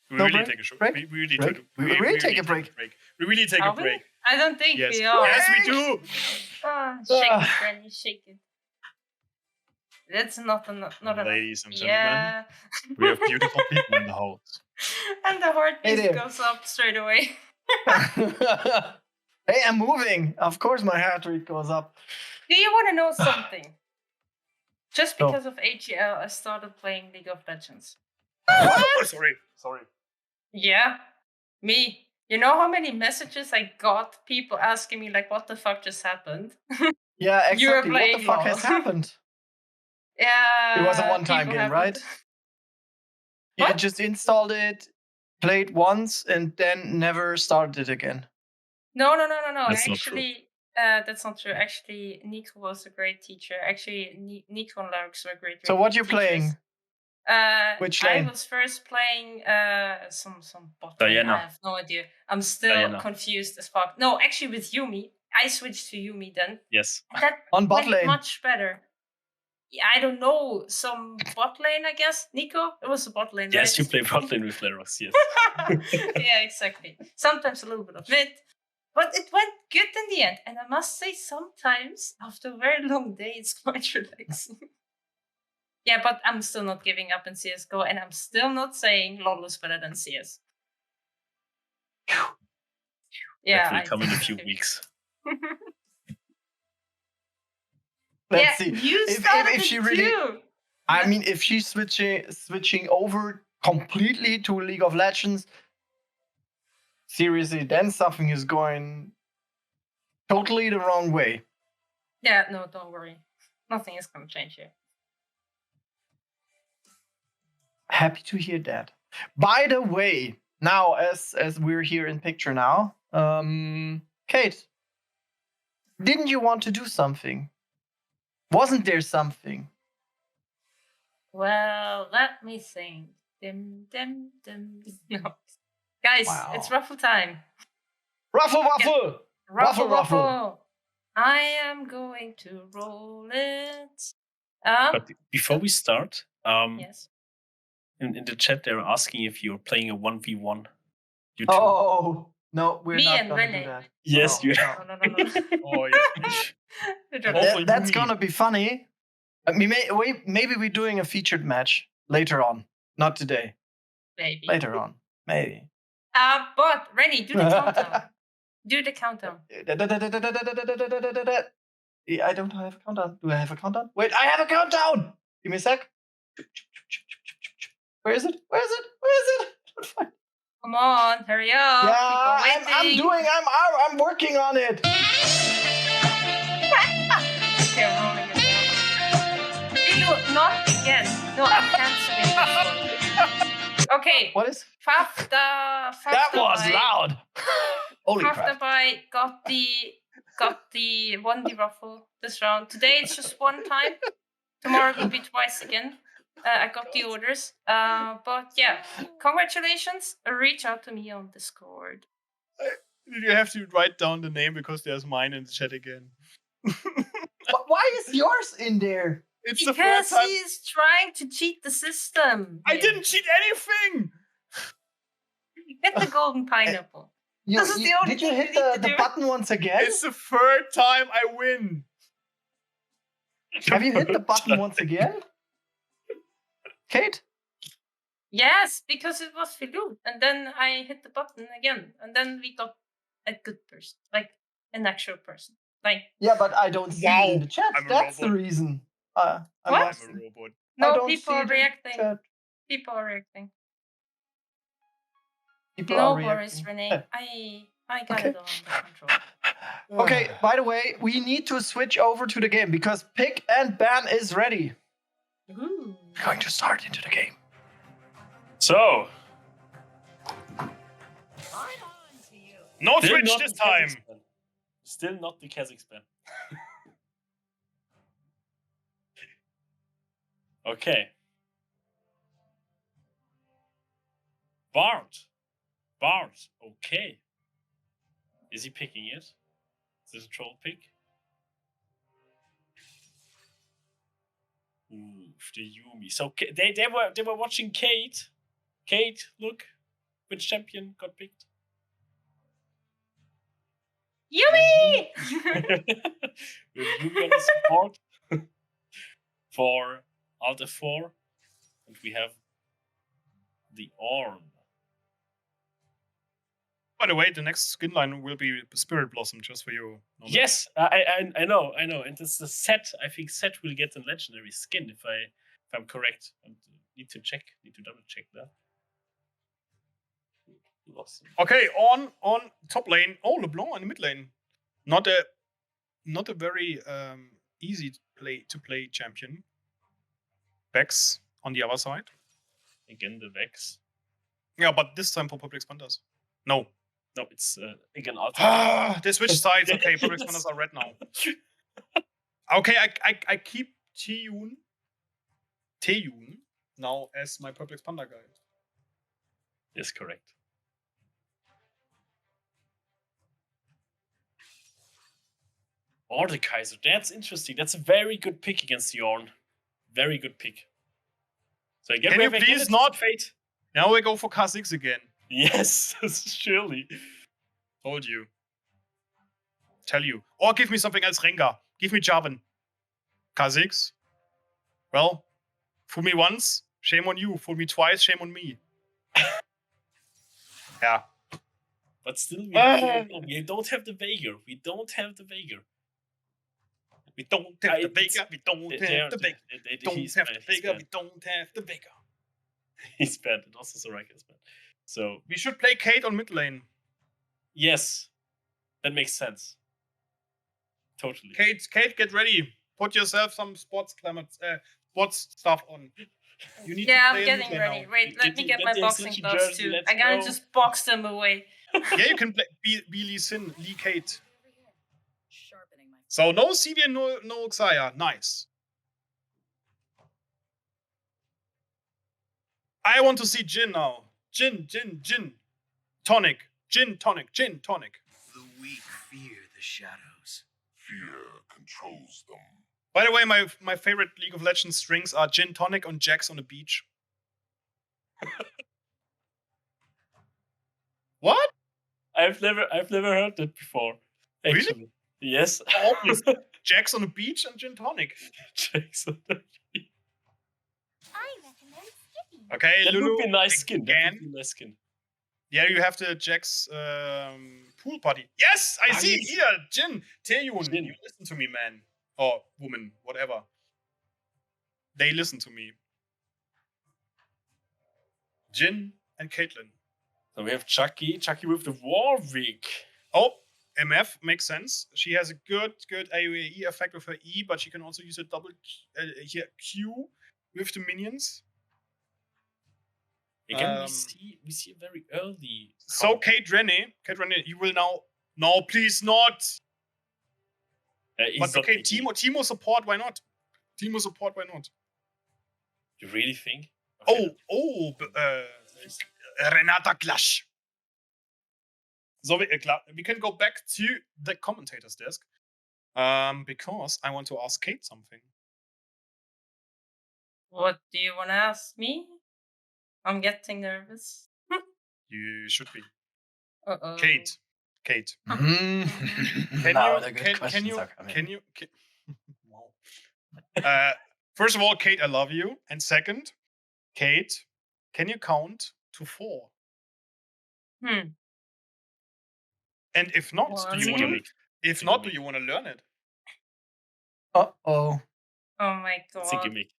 We really take a short break. We really take a break. We really take a break. I don't think we are. Yes, we do. Shake it, Granny, shake it. That's not enough. Ladies and gentlemen, we have beautiful people in the house. And the heartbeat goes up straight away. Hey, I'm moving. Of course my heart rate goes up. Do you want to know something? Just So- because of AGL, I started playing League of Legends. Oh, sorry. Yeah, me. You know how many messages I got? People asking me like, "What the fuck just happened?" Yeah, You were exactly. What the playing fuck LOL. has happened? Yeah, It was a one-time people game, haven't- right? You What? just installed it, played once, and then never started it again. No. That's not true. Actually, that's not true. Actually, Nico was a great teacher. Actually, Nico and Larks were great. So what you teachers. playing? Which I lane? was first playing some bot lane. Diana. I have no idea. I'm still Diana. confused as fuck. No, actually with Yumi. I switched to Yumi then. Yes. That On bot went lane. much better. Yeah, I don't know, some bot lane, I guess. Nico, it was a bot lane, Yes, you right? play bot lane with Leros. Yes. Yeah, exactly. Sometimes a little bit of mid, but it went good in the end. And I must say, sometimes after a very long day, it's quite relaxing. Yeah, but I'm still not giving up in CS:GO, and I'm still not saying LoL is better than CS. Yeah, That will come in a few think. weeks. Let's Yeah, see. you If started she it really, too. I Yeah. mean, if she's switching over completely to League of Legends, seriously, then something is going totally the wrong way. Yeah, no, don't worry. Nothing is gonna change here. Happy to hear that. By the way, now as we're here in picture now, Kate, didn't you want to do something? Wasn't there something? Well, let me think. Dim. No. Guys, it's Wow. ruffle time. Ruffle, waffle! Ruffle, Ruffle. ruffle. I am going to roll it. But before we start, Yes. in the chat they're asking if you're playing a 1v1. You two. Oh, no, we're Me not and gonna do René. that. Yes, No, you. no. No. Oh, yes. I don't Oh, know. That's Yumi. gonna be funny. Maybe we're doing a featured match later on. Not today. Maybe. Later on. Maybe. But René, do the countdown. Do the countdown. Yeah, I don't have a countdown. Do I have a countdown? Wait, I have a countdown! Give me a sec. Where is it? Where is it? Where is it? I don't find it. Come on, hurry up. Yeah, People are waiting. I'm working on it. Okay, I'm rolling it down. Fiilou, not again. No, I'm canceling this one. Okay. What is? Fafta That was by- loud. Holy crap. Fafta by won the ruffle this round. Today it's just one time. Tomorrow it will be twice again. I got the orders. But yeah, congratulations. Reach out to me on Discord. You have to write down the name because there's mine in the chat again. Why is yours in there? It's the Because first time. he's trying to cheat the system. I here. didn't cheat anything. Get the golden pineapple. This is the only Did you thing hit you need to the do. button once again? It's the third time I win. Have you hit the button once again? Kate? Yes, because it was Fiilou. And then I hit the button again. And then we got a good person. Like an actual person. Like, Yeah, but I don't see it in the chat. I'm a That's the robot. reason. What? I'm a robot. I no, don't people see are it in the reacting. chat. People are reacting. People No are worries, reacting. René. I got Okay. it all under control. Okay, by the way, we need to switch over to the game because pick and ban is ready. Ooh. We're going to start into the game. So, No still Twitch not this the time. Kazakhstan. Still not the Kazakhstan. Okay. Bart. Okay. Is he picking it? Is this a troll pick? Ooh, the Yumi. So they were watching Kate. Kate, look, which champion got picked? Yumi! With Yumi on the support for Alt F4, and we have the Orn. By the way, the next skin line will be Spirit Blossom, just for you. Yes, I know. And it's the set. I think set will get a legendary skin if I'm correct. I need to double check that. Blossom. Okay, on top lane. Oh, LeBlanc in the mid lane. Not a very easy to play champion. Vex on the other side. Again, the Vex. Yeah, but this time for Public Spanders. No, it's again Ultimate. They switched sides. Okay, Public Spanders are red now. Okay, I keep Taeyun now as my Public Spander guy. Yes, correct. Mordekaiser, that's interesting. That's a very good pick against Yorn. Very good pick. So again, can you please not fate? Now we go for K6 again. Yes, surely. Told you. Tell you. Or give me something else, Rengar. Give me Jarvan. K6. Well, fool me once, shame on you. Fool me twice, shame on me. Yeah. But still, we don't have the Veigar. We don't have the Veigar. We don't have the Veigar. We don't have the Veigar. We don't have the Veigar. We don't have the Veigar. He's bad. And also Soraka is bad. So we should play Kate on mid lane. Yes, that makes sense. Totally. Kate, get ready. Put yourself some sports stuff on. You need yeah, to I'm getting ready. Now. Wait, let me get my boxing gloves too. I gotta just box them away. Yeah, you can play be Lee Sin, Lee Kate. So no CV and no Xayah. Nice. I want to see Jin now. Jin. Tonic. Jin, tonic. The weak fear the shadows. Fear controls them. By the way, my favorite League of Legends strings are Gin Tonic on Jax on the beach. What? I've never heard that before. Actually. Really? Yes. Always Jax on the beach and Gin Tonic. Jax on the beach. Okay, that Lulu. Would be nice skin. Again. That would be nice skin. Yeah, you have the Jax pool party. Yes, I see yes. here. Jin, Taeyun, you listen to me, man. Or woman, whatever. They listen to me. Jin and Caitlyn. So we have Chucky with the Warwick. Oh, MF makes sense. She has a good AoE effect with her E, but she can also use a double Q with the minions. Again, we see a very early. So Kate René, you will now. No, please not. But okay, Timo support. Why not? Timo support. Why not? You really think? Okay. Renata Clash. So we can go back to the commentator's desk, because I want to ask Kate something. What do you want to ask me? I'm getting nervous. You should be. Uh-oh. Kate. Can you? Wow. First of all, Kate, I love you. And second, Kate, can you count to 4? And if not, do you want to learn it? Uh-oh. Oh my god. It's a gimmick.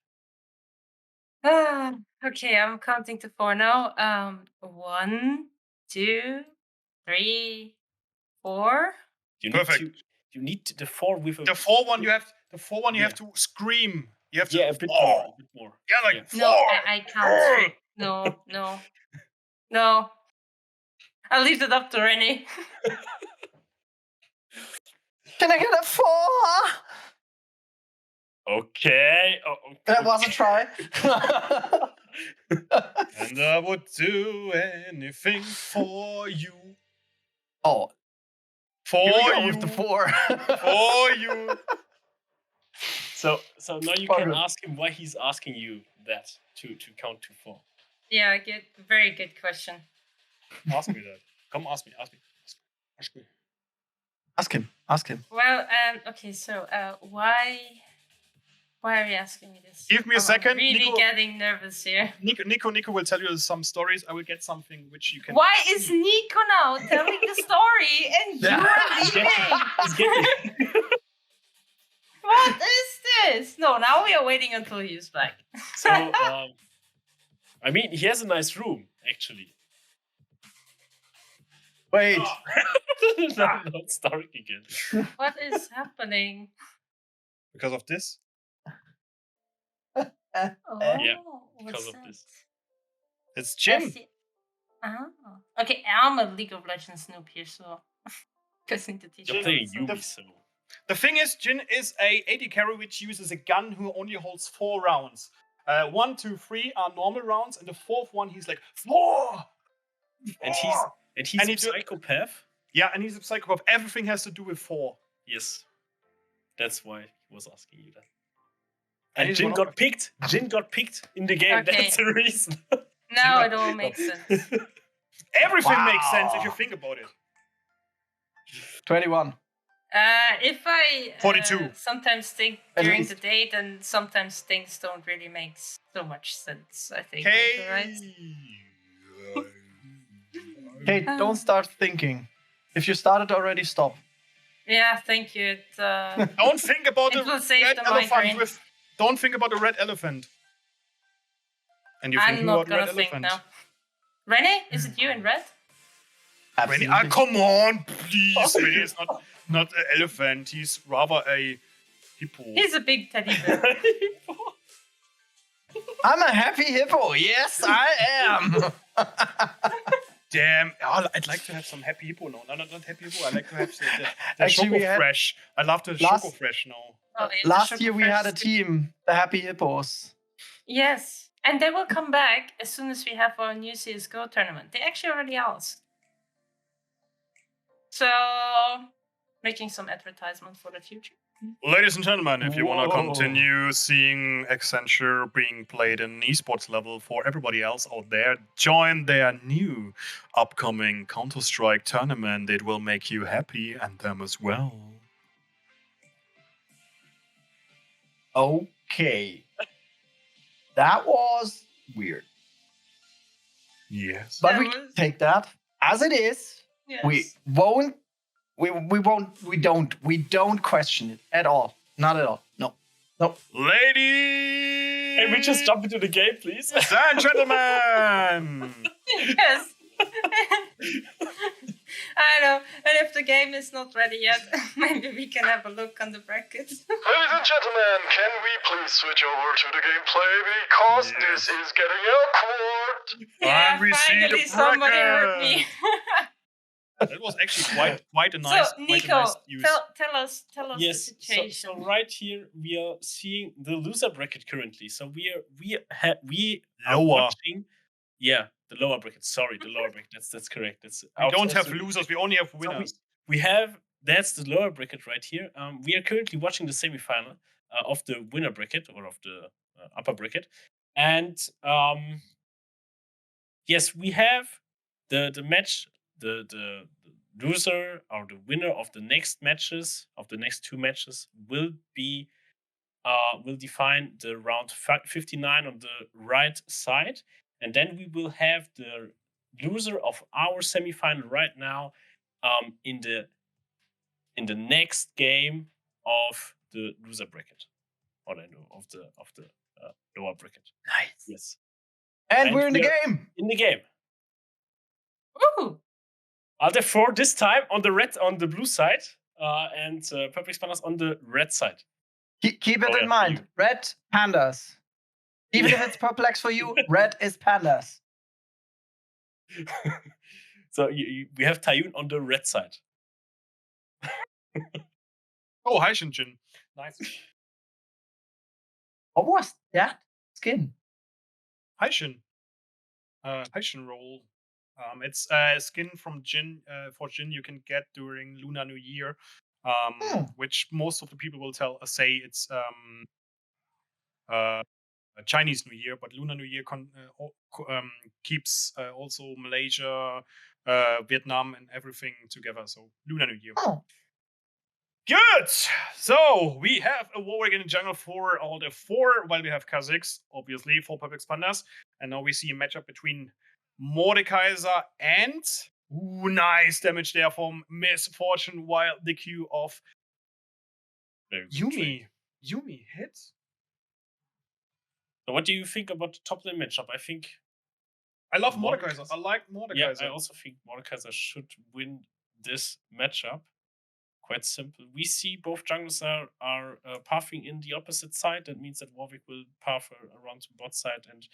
Okay, I'm counting to 4 now. 1, 2, 3, 4. Perfect. You need the 4 with a... The 4 one you have. The 4 one you have to scream. You have to. A bit more. Yeah, like 4. No, I can't. No. I'll leave it up to René. Can I get a 4? Okay. That was a try. And I would do anything for you. Oh. For you. With the 4. For you. So now you can ask him why he's asking you that to count to 4. Yeah, very good question. Ask me that. Come, ask me. Ask him. Well, okay, so why Why are you asking me this? Give me a second. I'm really Nico, getting nervous here. Nico will tell you some stories. I will get something which you can. Why is Nico now telling the story and you're leaving? What is this? No, now we are waiting until he's back. So, I mean, he has a nice room, actually. Wait. No, not starting again. What is happening? Because of this? Oh, Yeah, what's because of that? this. It's I Jin. see. Ah. Okay, I'm a League of Legends noob here, so listening to teach You're me playing also. Yubi, so. The thing is, Jin is a AD carry which uses a gun who only holds 4 rounds. 1, 2, 3 are normal rounds, and the 4th one he's like 4. And he's And a he do- psychopath. Yeah, and he's a psychopath. Everything has to do with 4. Yes, that's why he was asking you that. And And he's Jin one got of- picked. Jin got picked in the game. Okay. That's the reason. Now it all makes sense. Everything makes sense if you Wow. think about it. 21. If I 42. sometimes think At during least. the day, then sometimes things don't really make so much sense. I think. Okay. Right? Okay, don't start thinking. If you started already, stop. Yeah. Thank you. Don't think about It the will save red the elephant migraine. with. Don't think about the red elephant. And you're I'm thinking not about the gonna red think elephant. now. René, is it you in red? René, Absolutely. come on, please. René is not an elephant. He's rather a hippo. He's a big teddy bear. I'm a happy hippo. Yes, I am. Damn. Oh, I'd like to have some happy hippo now. No, not happy hippo. I like to have the Actually, we Choco had- Fresh. I love the Last- Choco Fresh now. Oh, yeah, the Last year we Choco had a Fresh. team, the Happy Hippos. Yes, and they will come back as soon as we have our new CSGO tournament. They actually already asked. So, making some advertisement for the future. Ladies and gentlemen, if you want to Whoa. continue seeing Accenture being played in eSports level for everybody else out there, join their new upcoming Counter-Strike tournament. It will make you happy and them as well. Okay. That was weird. Yes. But That we was- can take that as it is. Yes. We don't question it at all. Not at all. No. Ladies Can we just jump into the game, please? and gentlemen! Yes. I know. And if the game is not ready yet, maybe we can have a look on the brackets. Ladies and gentlemen, can we please switch over to the gameplay because Yes. this is getting awkward? Yeah, And we see the finally somebody heard me. That was actually quite a nice, So, quite a Nico, nice use. tell us Yes. the situation. So right here we are seeing the loser bracket currently. So we are Lower. watching. Yeah, the lower bracket. Sorry, the lower bracket. That's correct. That's We don't have absolutely- losers, we only have So winners. we have that's the lower bracket right here. We are currently watching the semifinal of the winner bracket or of the upper bracket, and yes, we have the match. The loser or the winner of the next matches of the next 2 matches will define the round 59 on the right side, and then we will have the loser of our semifinal right now in the next game of the loser bracket, or of the lower bracket. Nice. Yes, And And we're in the we are- game. in the game. Ooh. Are there 4 this time on the blue side, and Purple Expanders on the red side? Keep it Oh, yeah, in mind. you. Red pandas. Even if it's perplex for you, red is pandas. So we have Tayun on the red side. Oh, hi, Shinjin. Nice. What was that skin? Hi, Shin. Hi, Shin roll. It's a skin from Jin for Jin you can get during Lunar New Year, which most of the people will say it's Chinese New Year, but Lunar New Year keeps also Malaysia, Vietnam, and everything together. So Lunar New Year. Oh. Good. So we have a Warwick in the jungle for all the 4, while we have Kha'Zix, obviously, for Public Pandas. And now we see a matchup between Mordekaiser and nice damage there from Misfortune, while the Q of Yuumi hits. So what do you think about the top lane matchup? I love Mordekaiser. I like Mordekaiser. Yeah, I also think Mordekaiser should win this matchup. Quite simple. We see both junglers are pathing in the opposite side. That means that Warwick will path around the bot side and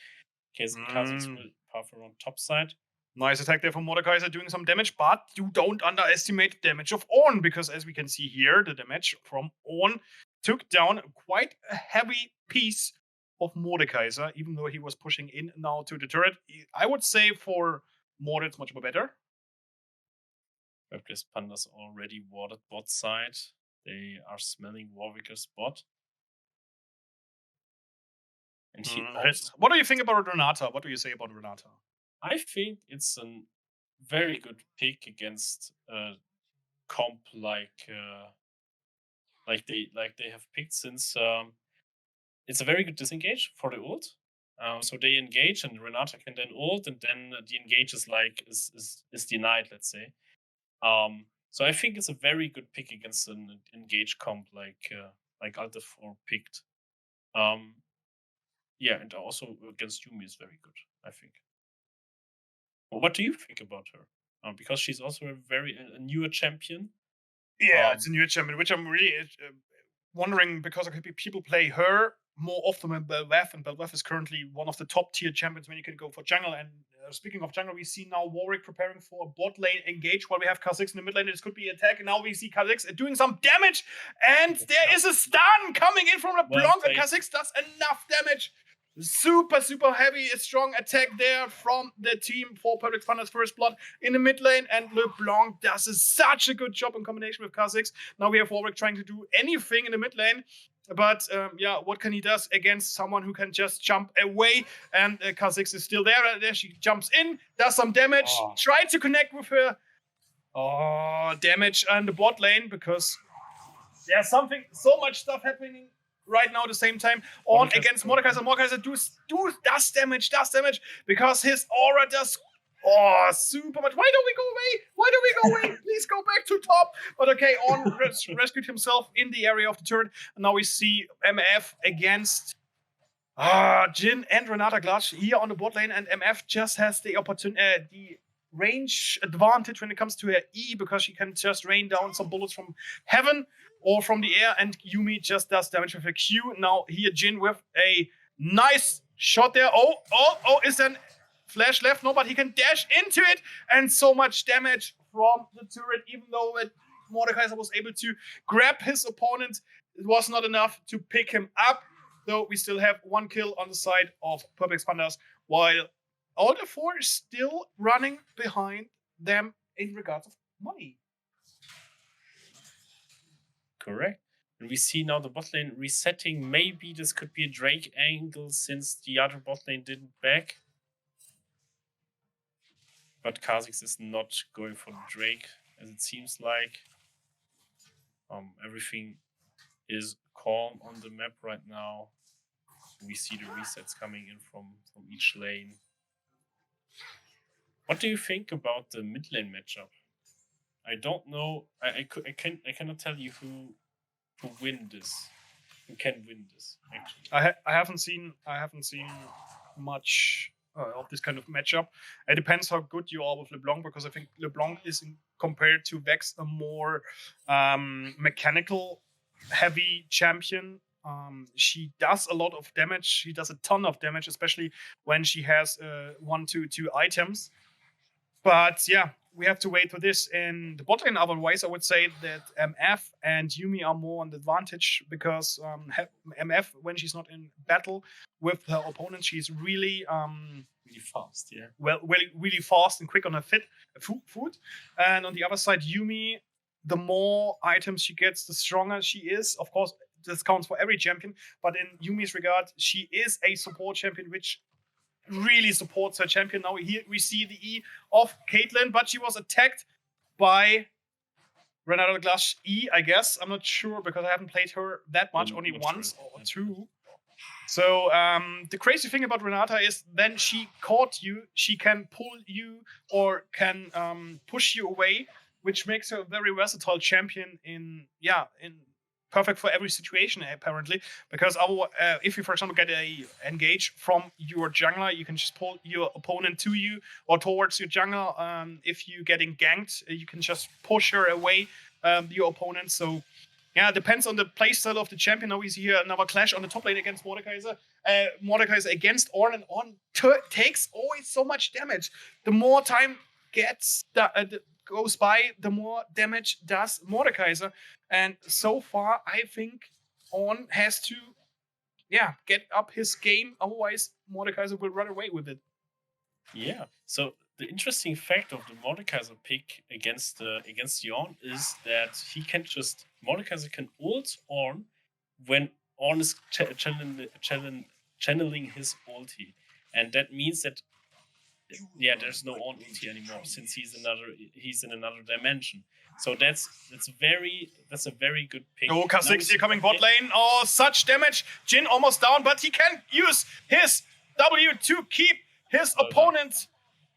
Kha'Zix will path around top side. Nice attack there from Mordekaiser, doing some damage, but you don't underestimate the damage of Ornn, because as we can see here, the damage from Ornn took down quite a heavy piece of Mordekaiser, even though he was pushing in now to the turret. I would say for Mord, it's much more better. Replis Pandas already warded bot side. They are smelling Warwick's bot. And he what do you think about Renata? What do you say about Renata? I think it's a very good pick against comp like they have picked, since it's a very good disengage for the ult. So they engage and Renata can then ult, and then the engage is denied, let's say. So I think it's a very good pick against an engage comp like Alta 4 picked. Yeah, and also against Yuumi is very good, I think. Well, what do you think about her? Because she's also a newer champion. Yeah, it's a newer champion, which I'm really wondering, because people play her more often than Balân, and Balân is currently one of the top tier champions when you can go for jungle. And speaking of jungle, we see now Warwick preparing for a bot lane engage, while we have Kha'Zix in the mid lane. This could be attack, and now we see Kha'Zix doing some damage, and there is a stun coming in from LeBlanc, and Kha'Zix does enough damage. Super, super heavy, a strong attack there from the team for Public Pandas First Blood in the mid lane, and LeBlanc does such a good job in combination with Kha'Zix. Now we have Warwick trying to do anything in the mid lane, but what can he do against someone who can just jump away? And Kha'Zix is still there. She jumps in, does some damage, try to connect with her. Damage on the bot lane, because there's so much stuff happening right now at the same time. On against Mordekaiser. Mordekaiser does damage because his aura does super much. Why don't we go away? Please go back to top. But okay, On rescued himself in the area of the turret. And now we see MF against Jhin and Renata Clutch here on the bot lane, and MF just has the opportunity, the range advantage when it comes to her E, because she can just rain down some bullets from heaven or from the air, and Yuumi just does damage with her Q. Now here Jhin with a nice shot there. Is then flash left? No, but he can dash into it, and so much damage from the turret, even though Mordekaiser was able to grab his opponent. It was not enough to pick him up, though we still have 1 kill on the side of Public Pandas, while all the 4 is still running behind them in regards of money. Correct. And we see now the bot lane resetting. Maybe this could be a Drake angle, since the other bot lane didn't back. But Kha'Zix is not going for the Drake, as it seems like. Everything is calm on the map right now. We see the resets coming in from each lane. What do you think about the mid lane matchup? I don't know. I cannot tell you who win this. Who can win this? Actually, I haven't seen much of this kind of matchup. It depends how good you are with LeBlanc, because I think LeBlanc is compared to Vex a more mechanical heavy champion. She does a lot of damage. She does a ton of damage, especially when she has 1-2 items. But yeah, we have to wait for this in the bot lane. Otherwise, I would say that MF and Yuumi are more on the advantage, because MF, when she's not in battle with her opponent, she's really fast. Yeah. Really fast and quick on her foot. And on the other side, Yuumi, the more items she gets, the stronger she is. Of course, this counts for every champion, but in Yuumi's regard, she is a support champion, which really supports her champion. Now here we see the E of Caitlyn, but she was attacked by Renata Glass E, I guess. I'm not sure because I haven't played her that much, only once or two. So the crazy thing about Renata is then she caught you, she can pull you or can push you away, which makes her a very versatile champion in perfect for every situation apparently. Because if you, for example, get a engage from your jungler, you can just pull your opponent to you or towards your jungler. If you're getting ganked, you can just push her away, your opponent. So yeah, it depends on the playstyle of the champion. Now we see here another clash on the top lane against Mordekaiser. Mordekaiser against Ornn, and Ornn takes always so much damage. The more time goes by, the more damage does Mordekaiser. And so far, I think Ornn has to, get up his game. Otherwise, Mordekaiser will run away with it. Yeah. So the interesting fact of the Mordekaiser pick against the Ornn is that Mordekaiser can ult Ornn when Ornn is channeling his ulti, and that means that there's no Ornn ulti anymore since he's in another dimension. So that's a very good pick. Oh, Kha'Zix here coming bot lane. Oh, such damage. Jhin almost down, but he can use his W to keep his opponent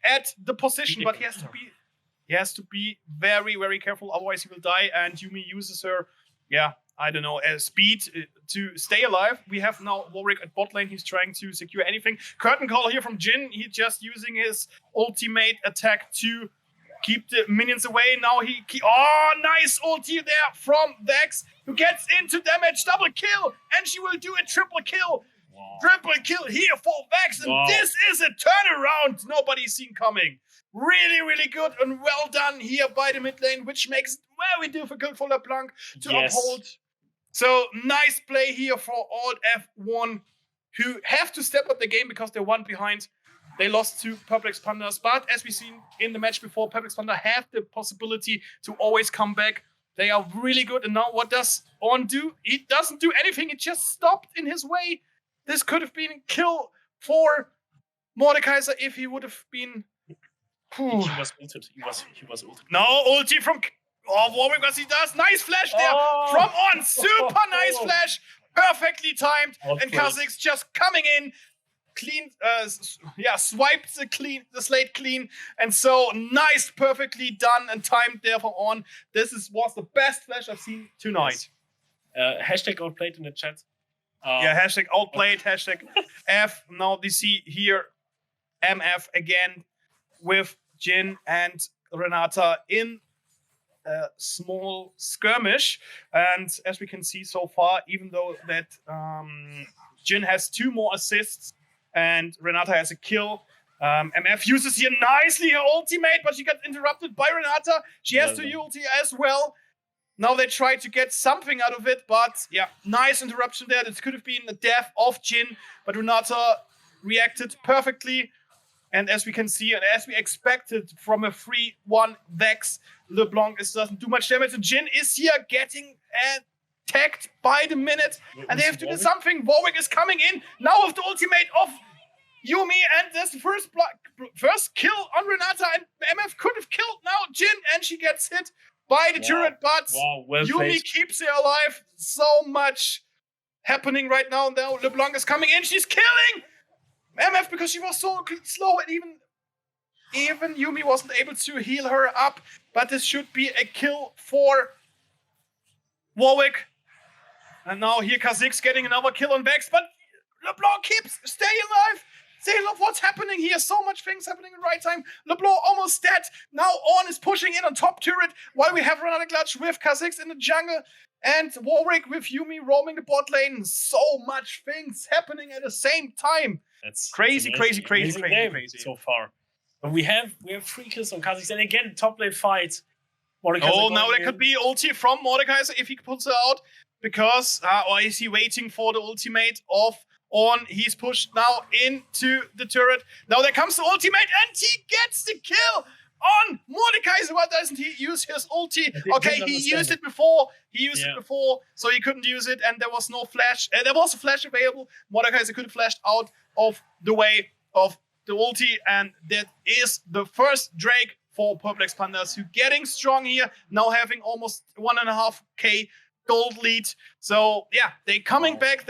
at the position, but he has to be very, very careful, otherwise he will die. And Yuumi uses her, speed to stay alive. We have now Warwick at bot lane. He's trying to secure anything. Curtain call here from Jhin. He's just using his ultimate attack to keep the minions away. Now nice ulti there from Vex, who gets into damage. Double kill, and she will do a triple kill. Wow. Triple kill here for Vex, and this is a turnaround nobody's seen coming. Really, really good and well done here by the mid lane, which makes it very difficult for LeBlanc to uphold. So nice play here for Alt F1, who have to step up the game because they're one behind. They lost to Perplex Pandas, but as we've seen in the match before, Perplex Panda have the possibility to always come back. They are really good, and now what does Ornn do? He doesn't do anything, it just stopped in his way. This could have been a kill for Mordekaiser if he would have been. He was ulted. He was ulted. No ulti from Warwick, as he does. Nice flash there from Ornn. Super nice flash, perfectly timed, and Kha'Zix just coming in, clean. Swiped the slate clean, and so nice, perfectly done and timed there for Ornn. Was the best flash I've seen tonight. Hashtag outplayed in the chat. Hashtag outplayed, hashtag F. Now they see here MF again with Jhin and Renata in a small skirmish. And as we can see so far, even though that Jhin has 2 more assists and Renata has a kill, MF uses here nicely her ultimate, but she got interrupted by Renata. She has to ulti as well. Now they try to get something out of it, but nice interruption there. This could have been the death of Jhin, but Renata reacted perfectly. And as we can see, and as we expected from a 3-1 Vex, LeBlanc doesn't do much damage. And Jhin is here getting attacked by the minute. And they have to do something. Warwick is coming in now with the ultimate of Yuumi. And there's the first kill on Renata. And MF could have killed now Jhin. And she gets hit by the turret. But Yuumi keeps her alive. So much happening right now. Now LeBlanc is coming in. She's killing MF because she was so slow, and even Yuumi wasn't able to heal her up. But this should be a kill for Warwick. And now here Kha'Zix getting another kill on Vex, but LeBlanc keeps staying alive. What's happening here? So much things happening in the right time. LeBlanc almost dead. Now Ornn is pushing in on top turret while we have Renata Clutch with Kha'Zix in the jungle and Warwick with Yuumi roaming the bot lane. So much things happening at the same time. That's crazy so far. But we have 3 kills on Kha'Zix, and again top lane fight. Now there could be ulti from Mordekaiser if he pulls her out, because or is he waiting for the ultimate of Ornn? He's pushed now into the turret. Now there comes the ultimate, and he gets the kill on Mordekaiser. Why doesn't he use his ulti? Okay, he used it before. So he couldn't use it, and there was no flash. There was a flash available. Mordekaiser could have flashed out of the way of the ulti, and that is the first Drake for Perplex Pandas, who getting strong here, now having almost 1.5k gold lead. So yeah, they coming back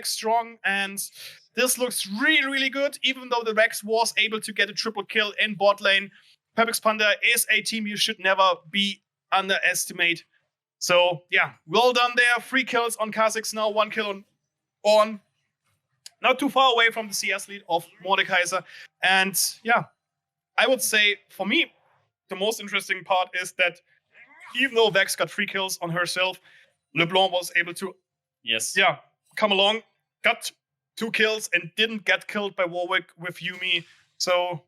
strong, and this looks really, really good. Even though the Rex was able to get a triple kill in bot lane, Perplex Panda is a team you should never be underestimate. So yeah, well done there. 3 kills on Kha'Zix now, 1 kill on not too far away from the CS lead of Mordekaiser. And yeah, I would say for me, the most interesting part is that even though Vex got 3 kills on herself, LeBlanc was able to come along, got 2 kills, and didn't get killed by Warwick with Yuumi. So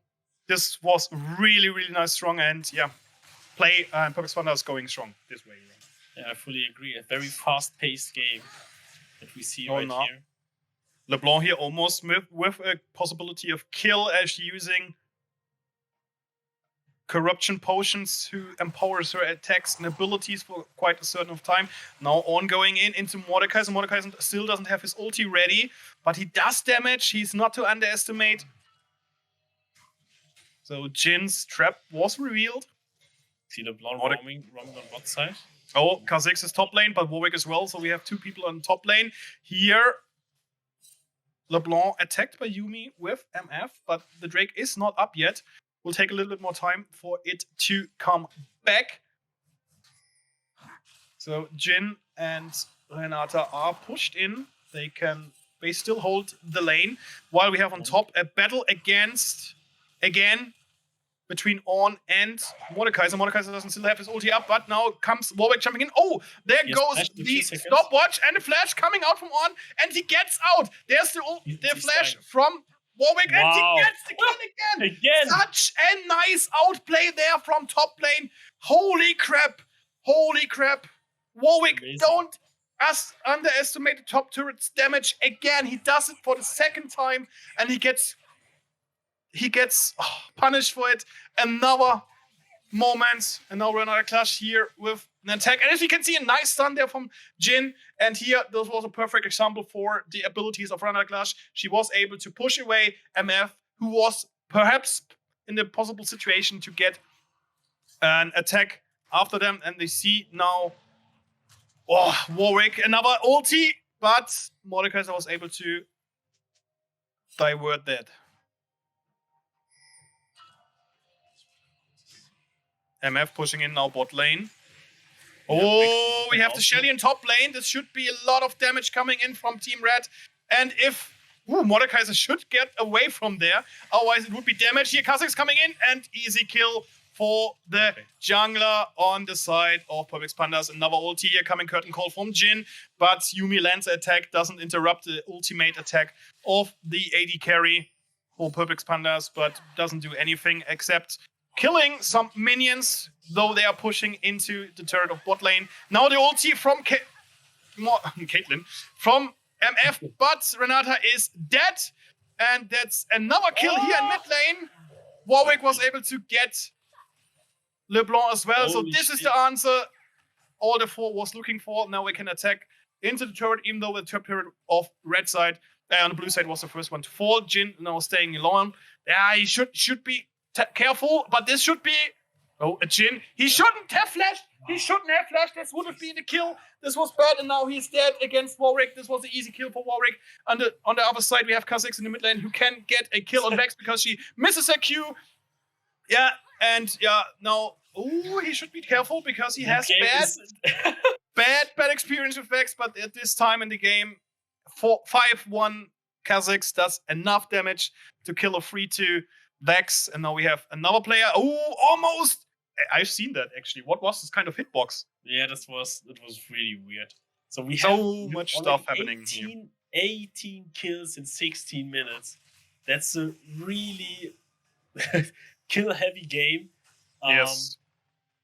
this was really, really nice, strong, and play Perplex Panda is going strong this way. Yeah, I fully agree. A very fast-paced game that we see here. LeBlanc here almost with a possibility of kill as using corruption potions to empowers her attacks and abilities for quite a certain of time. Now ongoing into Mordekaiser. Mordekaiser still doesn't have his ulti ready, but he does damage. He's not to underestimate. So Jin's trap was revealed. See LeBlanc roaming on bot side. Oh, Kha'Zix is top lane, but Warwick as well. So we have 2 people on top lane. Here, LeBlanc attacked by Yuumi with MF, but the Drake is not up yet. Will take a little bit more time for it to come back. So Jin and Renata are pushed in. They still hold the lane. While we have on top a battle again, between On and Mordekaiser. Mordekaiser doesn't still have his ulti up, but now comes Warwick jumping in. Oh, there goes the stopwatch and the flash coming out from On, and he gets out. There's the flash from Warwick, and he gets the kill again. Such a nice outplay there from top lane. Holy crap. Warwick, don't underestimate the top turret's damage again. He does it for the 2nd time, and he gets punished for it. Another moment, and now Renata clash here with an attack. And as you can see, a nice stun there from Jin. And here, this was a perfect example for the abilities of Renata clash. She was able to push away MF, who was perhaps in the possible situation to get an attack after them. And they see now, Warwick, another ulti, but Mordekaiser was able to divert that. MF pushing in now bot lane. Oh, we have the Shelly in top lane. This should be a lot of damage coming in from Team Red. And if Mordekaiser should get away from there, otherwise it would be damage. Here, Kha'Zix coming in, and easy kill for the jungler on the side of Perplex Pandas. Another ulti here coming, curtain call from Jin, but Yuumi lands attack, doesn't interrupt the ultimate attack of the AD carry for Perplex Pandas, but doesn't do anything except killing some minions, though they are pushing into the turret of bot lane. Now the ulti from Caitlyn, from MF, but Renata is dead. And that's another kill here in mid lane. Warwick was able to get LeBlanc as well. So this is the answer all the 4 was looking for. Now we can attack into the turret, even though the turret of red side, on the blue side was the first one to fall. Jin now staying alone. He should be careful, but this should be a Jin. He shouldn't have flashed. This would have been a kill. This was bad, and now he's dead against Warwick. This was an easy kill for Warwick. On the other side, we have Kha'Zix in the mid lane who can get a kill on Vex because she misses her Q. Now he should be careful because he has bad experience with Vex, but at this time in the game, 5-1 Kha'Zix does enough damage to kill a 3-2 Vex, and now we have another player. Almost! I've seen that actually. What was this kind of hitbox? Yeah, it was really weird. So we so have much stuff happening here. 18 kills in 16 minutes. That's a really kill-heavy game. Yes.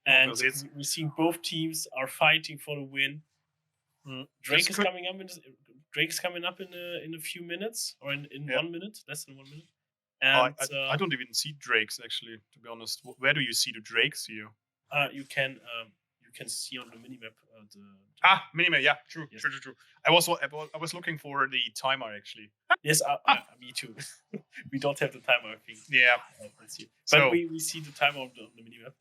And we've seen both teams are fighting for the win. Drake is coming up in a few minutes, or in 1 minute, less than 1 minute. And, I don't even see Drakes actually, to be honest. Where do you see the Drakes here? You can see on the minimap. Minimap, yeah, true. I was looking for the timer actually. Yes, me too. We don't have the timer, I think. Yeah. Let's see. So- But we see the timer on the minimap.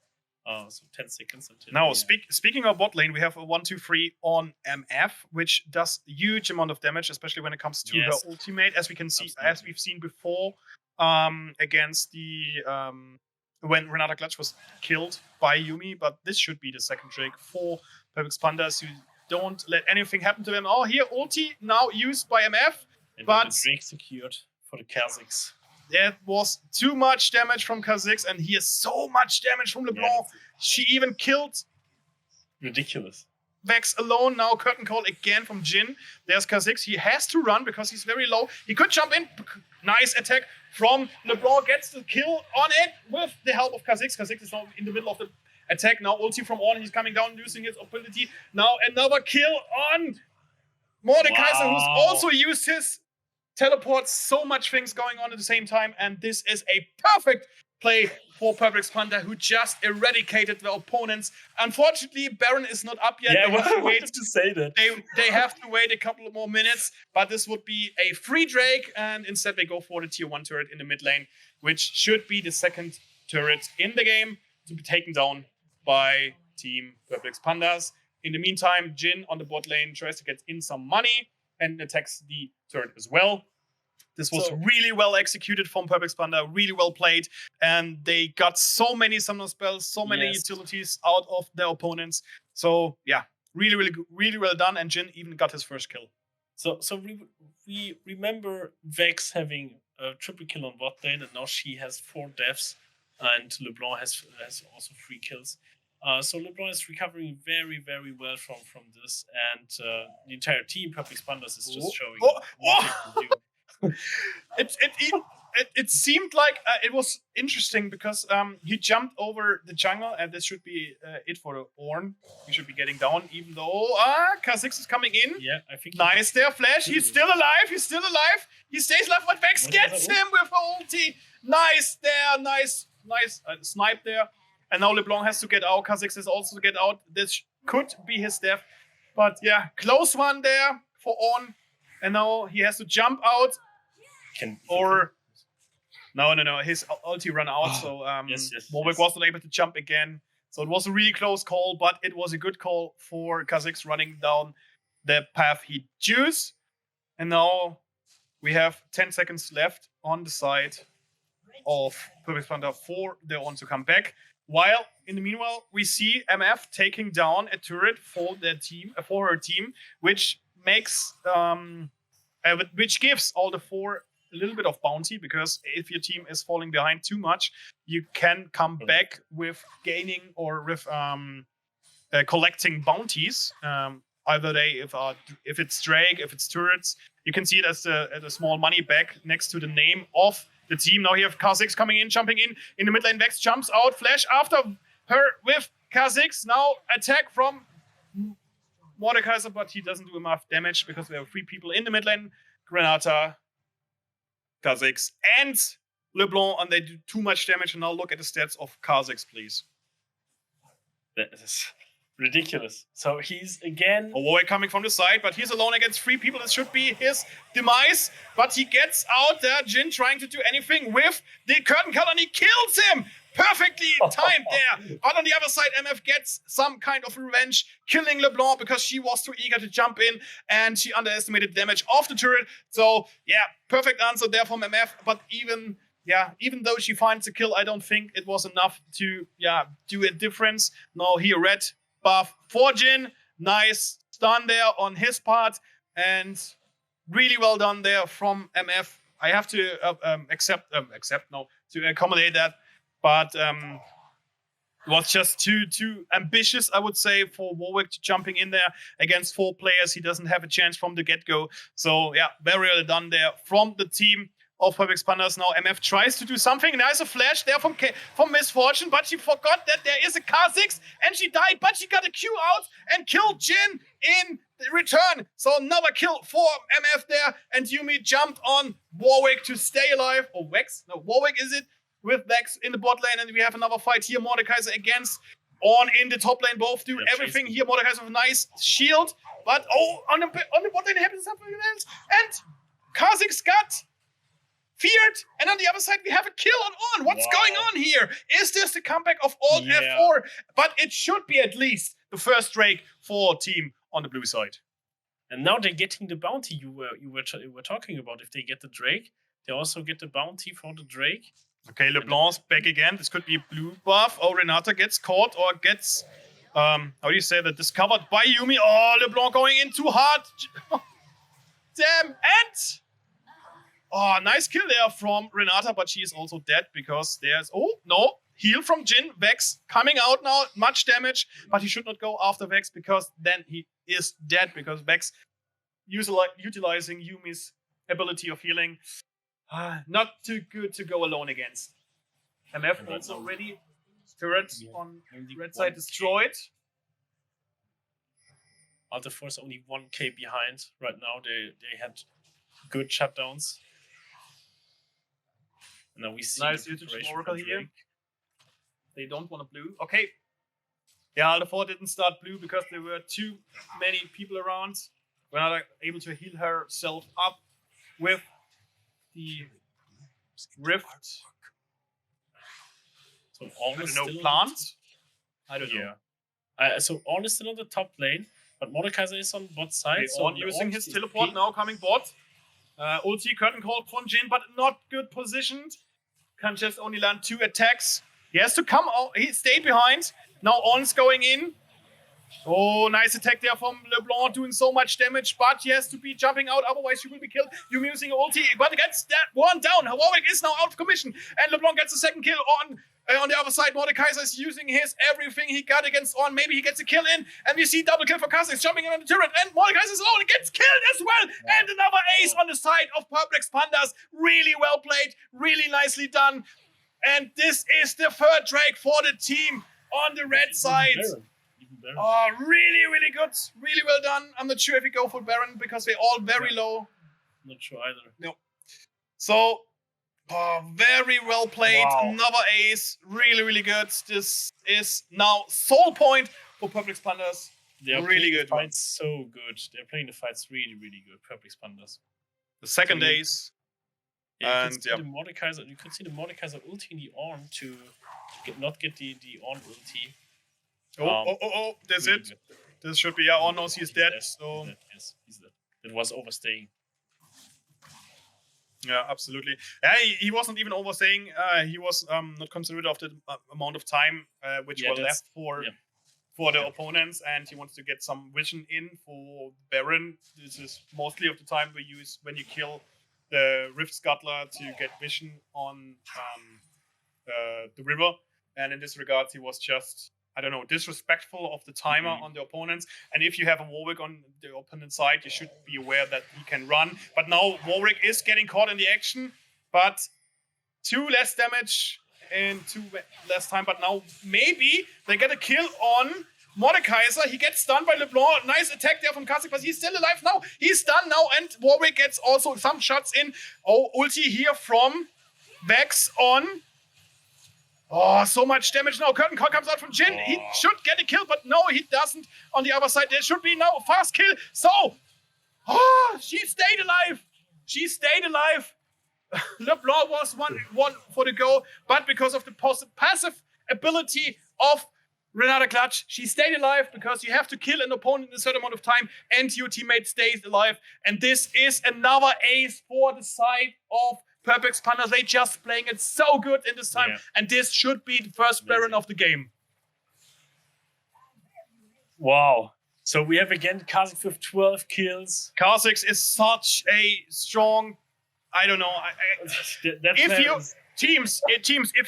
So 10 seconds until. Now, speaking of bot lane, we have a 1-2-3 on MF, which does huge amount of damage, especially when it comes to Yes. her ultimate, as we can see, Absolutely. as we've seen before, against the when Renata Clutch was killed by Yuumi. But this should be the second Drake for Perfect Pandas, who don't let anything happen to them. Oh, here ulti now used by MF, And but the Drake secured for the Kazakhs. that was too much damage from Kha'Zix, and he has so much damage from LeBlanc. Yeah, She even killed ridiculous. Vex alone. Now curtain call again from Jhin. There's Kha'Zix. He has to run because he's very low. He could jump in. Nice attack from LeBlanc. Gets the kill on it with the help of Kha'Zix. Kha'Zix is now in the middle of the attack. Now ulti from On. He's coming down using his ability. Now another kill on Mordekaiser, who's Wow. also used his teleport. So much things going on at the same time. And this is a perfect play for Perfect Panda, who just eradicated the opponents. Unfortunately, Baron is not up yet. Yeah, They have to I wait wanted to say that. they have to wait a couple of more minutes, but this would be a free Drake, and instead they go for the tier 1 turret in the mid lane, which should be the second turret in the game to be taken down by Team Perplex Pandas. In the meantime, Jhin on the bot lane tries to get in some money and attacks the turret as well. This was So- really well executed from Perplex Panda, really well played, and they got so many summon spells, so many Yes. utilities out of their opponents. So yeah, really well done, and Jhin even got his first kill. So we remember Vex having a triple kill on bot lane, and now she has 4 deaths, and LeBlanc has also 3 kills. So LeBlanc is recovering very, very well from this, and the entire team, Perfect Pandas, is just showing Oh, what they can do. It seemed like it was interesting because he jumped over the jungle, and this should be it for the Ornn. He should be getting down, even though Kha'Zix is coming in. Yeah, I think. Nice there, Flash. He's still alive. He stays alive, but Vex What gets about him with her ulti. Nice there. Nice snipe there. And now LeBlanc has to get out. Kha'Zix has also to get out. This could be his death. But yeah, close one there for Ornn. And now he has to jump out. Or no, his ulti ran out, so yes. Warwick was not able to jump again. So it was a really close call, but it was a good call for Kha'Zix running down the path he chose. And now we have 10 seconds left on the side of Perfect Panda for the Ornn to come back. While in the meanwhile, we see MF taking down a turret for their team, for her team, which makes which gives all the 4 a little bit of bounty, because if your team is falling behind too much, you can come back with gaining or with collecting bounties. Either if it's Drake, if it's turrets, you can see it as a small money bag next to the name of the team. Now you have Kha'Zix coming in, jumping in the mid lane. Vex jumps out, Flash after her with Kha'Zix. Now attack from Mordekaiser, but he doesn't do enough damage because we have 3 people in the mid lane. Granata, Kha'Zix, and LeBlanc, and they do too much damage. And now look at the stats of Kha'Zix, please. That is ridiculous. So he's again. Warwick coming from the side, but he's alone against 3 people. This should be his demise, but he gets out there. Jhin trying to do anything with the curtain call, and he kills him. Perfectly timed there. But on the other side, MF gets some kind of revenge, killing LeBlanc because she was too eager to jump in and she underestimated the damage of the turret. So, yeah, perfect answer there from MF. But even though she finds a kill, I don't think it was enough to, do a difference. No, he red buff for Jhin. Nice stun there on his part. And really well done there from MF. I have to to accommodate that. But it was just too ambitious, I would say, for Warwick jumping in there against 4 players. He doesn't have a chance from the get-go. So, yeah, very well done there from the team of Perfect Pandas. Now MF tries to do something. There's a flash there from Misfortune, but she forgot that there is a Kha'Zix, and she died, but she got a Q out and killed Jhin in return. So another kill for MF there, and Yuumi jumped on Warwick to stay alive. Or Vex? No, Warwick is it? With Vex in the bot lane, and we have another fight here. Mordekaiser against Ornn in the top lane. Both do everything here. Mordekaiser with a nice shield, but on the bot lane happens something else. And Kha'Zix got feared, and on the other side we have a kill on. What's going on here? Is this the comeback of all F4? But it should be at least the first Drake for team on the blue side. And now they're getting the bounty you were talking about. If they get the Drake, they also get the bounty for the Drake. Okay, LeBlanc's back again. This could be a blue buff. Oh, Renata gets caught or gets, how do you say that, discovered by Yuumi. Oh, LeBlanc going in too hard. Damn, and... Oh, nice kill there from Renata, but she is also dead because there's... Oh, no. Heal from Jhin. Vex coming out now. Much damage, but he should not go after Vex because then he is dead because Vex utilizing Yuumi's ability of healing. Not too good to go alone against. MF also ready. Turret on red side destroyed. Alta Force only 1k behind right now. They had good shutdowns. And now we see nice usage Oracle here. They don't want a blue. Okay. Yeah, Alta 4 didn't start blue because there were too many people around. We're not able to heal herself up with the Rift. So Ornn is still plant? I don't know. So Ornn is still on the top lane, but Mordekaiser is on bot side. Okay, so Ornn using his teleport now, coming bot. Ulti, curtain call from Jhin, but not good positioned. Can just only land 2 attacks. He has to come out. He stayed behind. Now Ornn's going in. Oh, nice attack there from LeBlanc, doing so much damage, but he has to be jumping out, otherwise he will be killed. Yuumi using ulti, but gets that one down. Waguet is now out of commission, and LeBlanc gets the second kill on the other side. Mordekaiser is using his everything he got against Ornn. Maybe he gets a kill in, and we see double kill for Kha'Zix jumping in on the turret, and Mordekaiser is alone and gets killed as well. And another ace on the side of Perplex Pandas. Really well played, really nicely done. And this is the third Drake for the team on the red side. Oh, really, really good. Really well done. I'm not sure if we go for Baron because they're all very low. Not sure either. No. So, very well played. Wow. Another ace. Really, really good. This is now soul point for Perplex Pandas. They're really good. The fights so good. They're playing the fights really, really good. Perplex Pandas. The second ace. Yeah, you could see the Mordekaiser ulti in the Ornn to not get the Ornn ulti. That's really it. Good. This should be, Ornn knows he's dead. So. He's dead. Yes, he's dead. It was overstaying. Yeah, absolutely. He wasn't even overstaying. He was not considerate of the amount of time which were left for the opponents, and he wants to get some vision in for Baron. This is mostly of the time we use when you kill the Rift Scuttler to get vision on the river. And in this regard, he was just, I don't know, disrespectful of the timer on the opponents. And if you have a Warwick on the opponent side, you should be aware that he can run. But now Warwick is getting caught in the action, but 2 less damage in 2 less time. But now maybe they get a kill on Mordekaiser. He gets stunned by LeBlanc. Nice attack there from Kha'Zix, but he's still alive now. He's stunned now, and Warwick gets also some shots in. Oh, ulti here from Vex on. Oh, so much damage now. Curtain call comes out from Jhin. He should get a kill, but no, he doesn't. On the other side, there should be now a fast kill. So, she stayed alive. She stayed alive. LeBlanc was one for the go, but because of the passive ability of Renata Clutch, she stayed alive because you have to kill an opponent in a certain amount of time and your teammate stays alive. And this is another ace for the side of Perplex Pandas. They just playing it so good in this time. Yeah. And this should be the first Baron of the game. Wow. So we have again Kha'Zix with 12 kills. Kha'Zix is such a strong, I don't know. If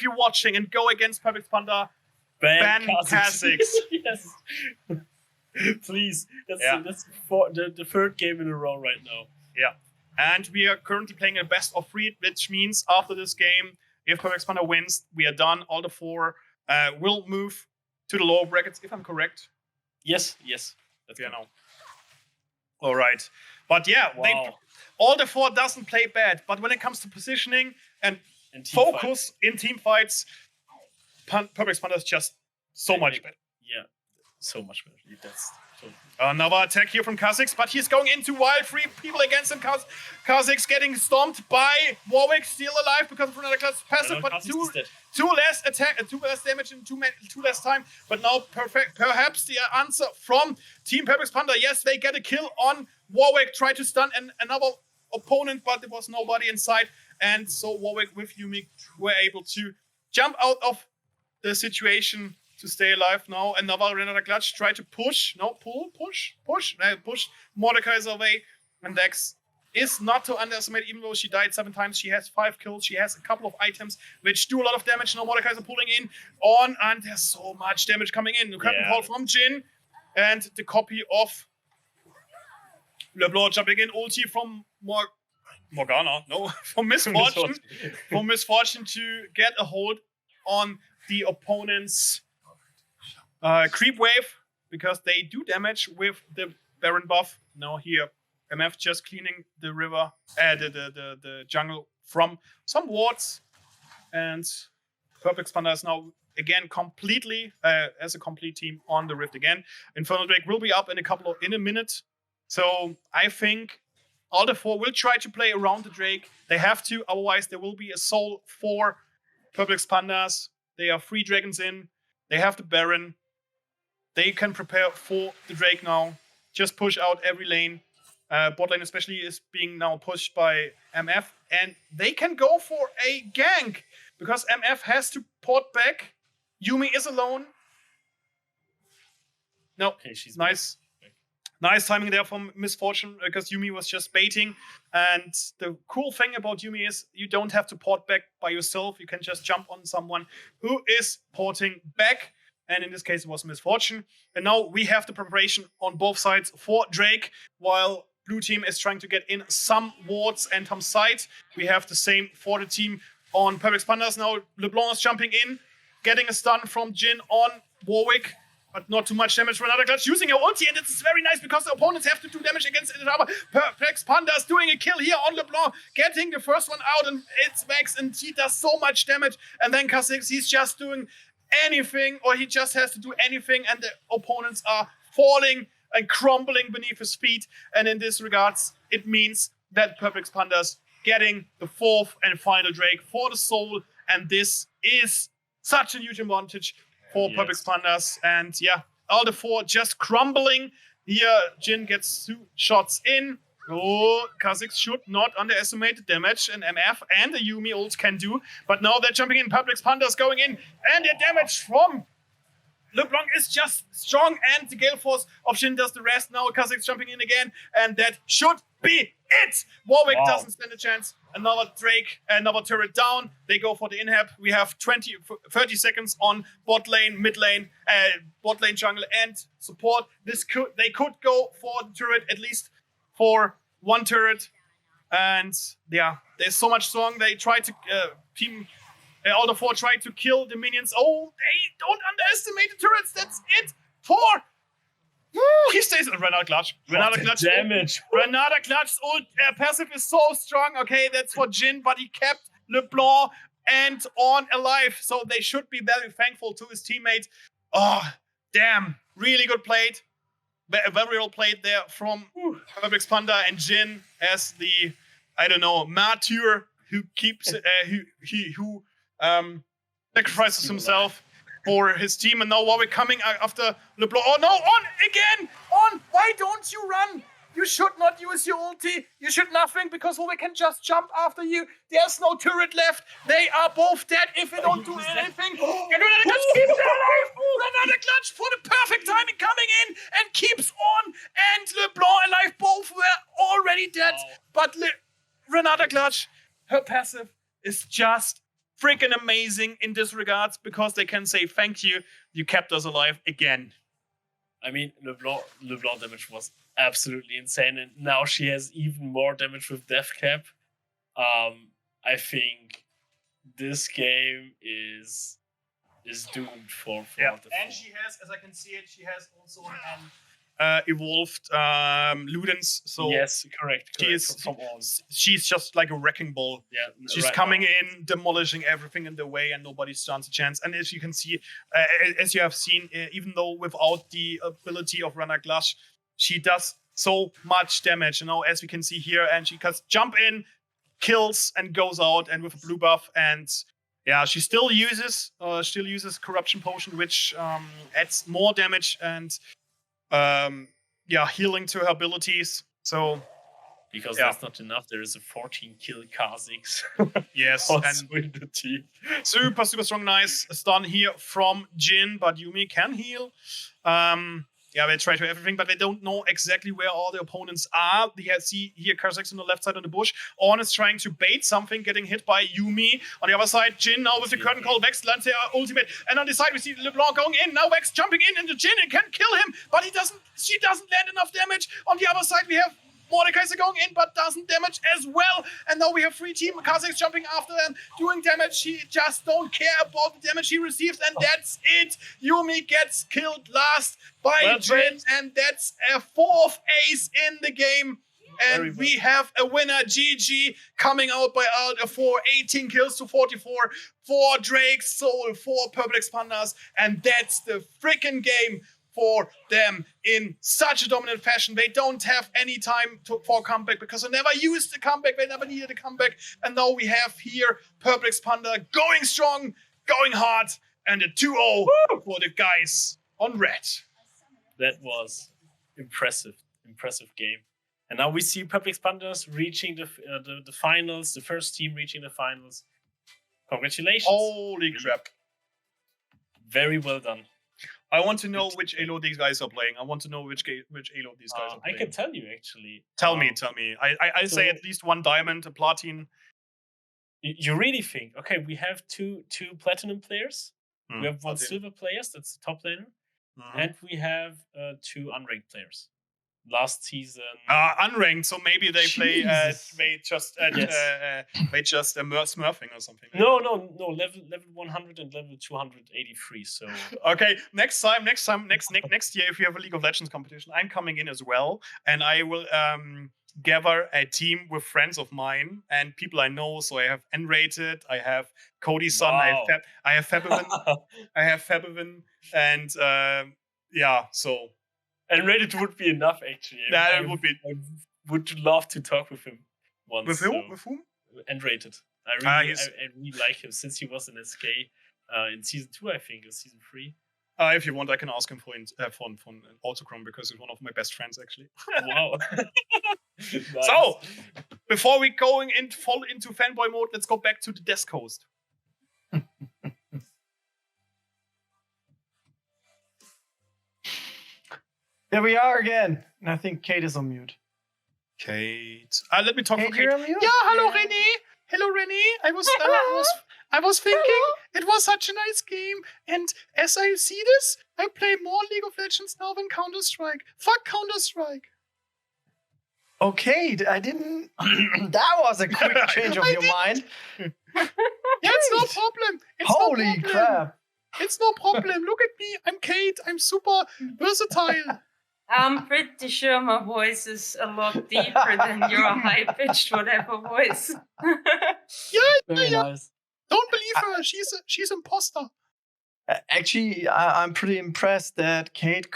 you're watching and go against Perplex Panda, ban Kha'Zix. Yes. Please. That's the third game in a row right now. Yeah. And we are currently playing a best of 3, which means after this game, if Perplex Panda wins, we are done. All the 4 will move to the lower brackets, if I'm correct. Yes. That's now. All right. But yeah, all the 4 doesn't play bad. But when it comes to positioning and focus in team fights, Perplex Panda is just so much better. Yeah, so much better. That's totally. Another attack here from Kha'Zix, but he's going into wild. 3 people against him. Kha'Zix getting stomped by Waguet, still alive because of another class passive, but two less attack, 2 less damage in 2 less time. But now perhaps the answer from Team Perfect Panda. Yes, they get a kill on Waguet, try to stun another opponent, but there was nobody inside. And so Waguet with Yuumi were able to jump out of the situation to stay alive now. Another clutch, try to push. No, push. Mordekaiser away. And Dex is not to underestimate, even though she died 7 times. She has 5 kills. She has a couple of items which do a lot of damage. Now Mordekaiser pulling in on, and there's so much damage coming in. The curtain call from Jhin. And the copy of LeBlanc jumping in. Ulti from Morgana. No, from Misfortune. From Misfortune to get a hold on the opponent's creep wave, because they do damage with the Baron buff. Now here, MF just cleaning the river, the jungle from some wards, and Perfect Panda is now again completely as a complete team on the Rift again. Infernal Drake will be up in a minute, so I think all the 4 will try to play around the Drake. They have to, otherwise there will be a soul for Perfect Pandas. They are 3 dragons in. They have the Baron. They can prepare for the Drake now. Just push out every lane. Bot lane especially is being now pushed by MF. And they can go for a gank, because MF has to port back. Yuumi is alone. No, okay, she's nice. Back. Nice timing there from Misfortune, because Yuumi was just baiting. And the cool thing about Yuumi is you don't have to port back by yourself. You can just jump on someone who is porting back. And in this case, it was Misfortune. And now we have the preparation on both sides for Drake, while blue team is trying to get in some wards and some sight. We have the same for the team on Perfect Pandas. Now LeBlanc is jumping in, getting a stun from Jhin on Warwick, but not too much damage for another clutch, using her ulti, and it's very nice because the opponents have to do damage against each other. Perfect Pandas doing a kill here on LeBlanc, getting the first one out, and it's Max, and he does so much damage. And then Kha'Zix, he's just doing anything, or he just has to do anything, and the opponents are falling and crumbling beneath his feet. And in this regards, it means that Perfect Pandas getting the 4th and final Drake for the soul, and this is such a huge advantage for Perfect Pandas. And yeah, all the 4 just crumbling. Here, Jhin gets 2 shots in. Oh, Kha'Zix should not underestimate the damage and MF and the Yuumi ult can do. But now they're jumping in. Perfect Pandas going in. And the damage from LeBlanc is just strong. And the Gale Force of Jhin does the rest. Now Kha'Zix jumping in again. And that should be it. Warwick doesn't stand a chance. Another Drake, another turret down. They go for the inhab. We have 30 seconds on bot lane, mid lane, bot lane, jungle, and support. They could go for the turret, at least for 1 turret. And yeah, there's so much strong. They try to all the 4 try to kill the minions. Oh, they don't underestimate the turrets. That's it. 4. Woo, he stays in Renata Clutch. Renata Clutch damage. Renata Clutch's ult passive is so strong. Okay, that's for Jhin, but he kept LeBlanc and on alive. So they should be very thankful to his teammates. Oh, damn. Really good played. Very well played there from Perfect Panda, and Jhin as the, I don't know, martyr who keeps who sacrifices himself for his team. And now Warwick coming after LeBlanc. Oh no, on again! On! Why don't you run? You should not use your ulti. You should nothing, because Warwick can just jump after you. There's no turret left. They are both dead if they don't do anything. And Renata Clutch keeps it alive. Renata Clutch for the perfect timing coming in and keeps on. And LeBlanc alive. Both were already dead. But Renata Clutch, her passive is just freaking amazing in this regards, because they can say thank you. You kept us alive again. I mean, LeBlanc damage was absolutely insane, and now she has even more damage with Death Cap. I think this game is doomed for the and she has, as I can see it, she has also evolved Ludens. So yes, correct. She's just like a wrecking ball. Yeah, she's right coming in, demolishing everything in the way, and nobody stands a chance. And as you can see, as you have seen, even though without the ability of Renata Clutch, she does so much damage, as we can see here, and she can jump in, kills, and goes out, and with a blue buff, and she still uses corruption potion, which adds more damage and healing to her abilities. So because that's not enough, there is a 14 kill Kha'Zix. Yes, and in the team. Super strong, nice stun here from Jhin, but Yuumi can heal. They try to everything, but they don't know exactly where all the opponents are. See here Kha'Zix on the left side of the bush. Ornn is trying to bait something, getting hit by Yuumi. On the other side, Jhin now with the curtain call. Vex lands their ultimate. And on the side, we see LeBlanc going in. Now Vex jumping in into Jhin and can kill him, but she doesn't land enough damage. On the other side, we have Mordekaiser going in, but doesn't damage as well. And now we have 3 team. Kha'Zix jumping after them, doing damage. He just don't care about the damage he receives, and that's it. Yuumi gets killed last by Jhin, and that's a 4th ace in the game. And we have a winner, GG, coming out by Alta 4, 18 kills to 44, 4 Drake's Soul, 4 Purple Expanders, and that's the freaking game for them in such a dominant fashion. They don't have any time for a comeback because they never used the comeback. They never needed a comeback. And now we have here Purple Expander going strong, going hard, and a 2-0 for the guys on red. That was impressive game. And now we see Purple Expanders reaching the finals, the first team reaching the finals. Congratulations. Holy crap. Very well done. I want to know which Elo these guys are playing. I want to know which Elo these guys are playing. I can tell you, actually. Tell me. I say at least 1 diamond, a platinum. You really think, okay, we have two platinum players. We have 1 silver players, that's the top laner. And we have 2 unranked players. Last season. Unranked, so maybe they play. They just smurfing or something. No. Level 100 and level 283. So okay, next year, if you have a League of Legends competition, I'm coming in as well, and I will gather a team with friends of mine and people I know. So I have N-rated, I have Cody's son, I have Fabivin, and so. And Reddit would be enough, actually. I would love to talk with him once. With who? With whom? And Rated. I really like him since he was in SK in season 2, I think, or season 3. If you want, I can ask him for autochrome because he's one of my best friends, actually. Wow. Nice. So, before we fall into fanboy mode, let's go back to the desk host. There we are again. And I think Kate is on mute. Kate. Let me talk Kate, for Kate. you're on mute? Yeah, hello, René. Hello, René. I was thinking it was such a nice game. And as I see this, I play more League of Legends now than Counter-Strike. Fuck Counter-Strike. Okay, I didn't... that was a quick change of your mind. Yeah, it's no problem. Holy crap. It's no problem. Look at me. I'm Kate. I'm super versatile. I'm pretty sure my voice is a lot deeper than your high-pitched whatever voice. Very nice. Don't believe her. She's imposter. Actually, I'm pretty impressed that Kate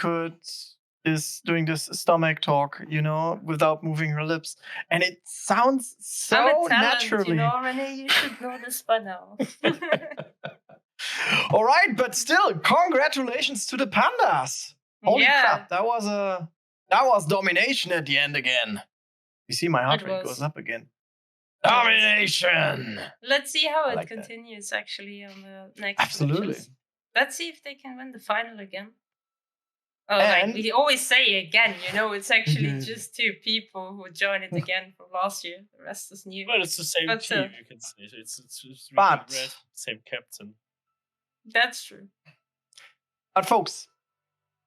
is doing this stomach talk, without moving her lips. And it sounds so I'm a talent, naturally. René, you should know this by now. All right, but still, congratulations to the Pandas. Holy crap, that was domination at the end again. You see my heart rate goes up again. Domination! Let's see how it continues actually on the next Absolutely. matches. Let's see if they can win the final again. Oh, like we always say again, it's actually just 2 people who joined it again from last year. The rest is new. Well, it's the same team, you can say. It's but, red, same captain. That's true. But folks,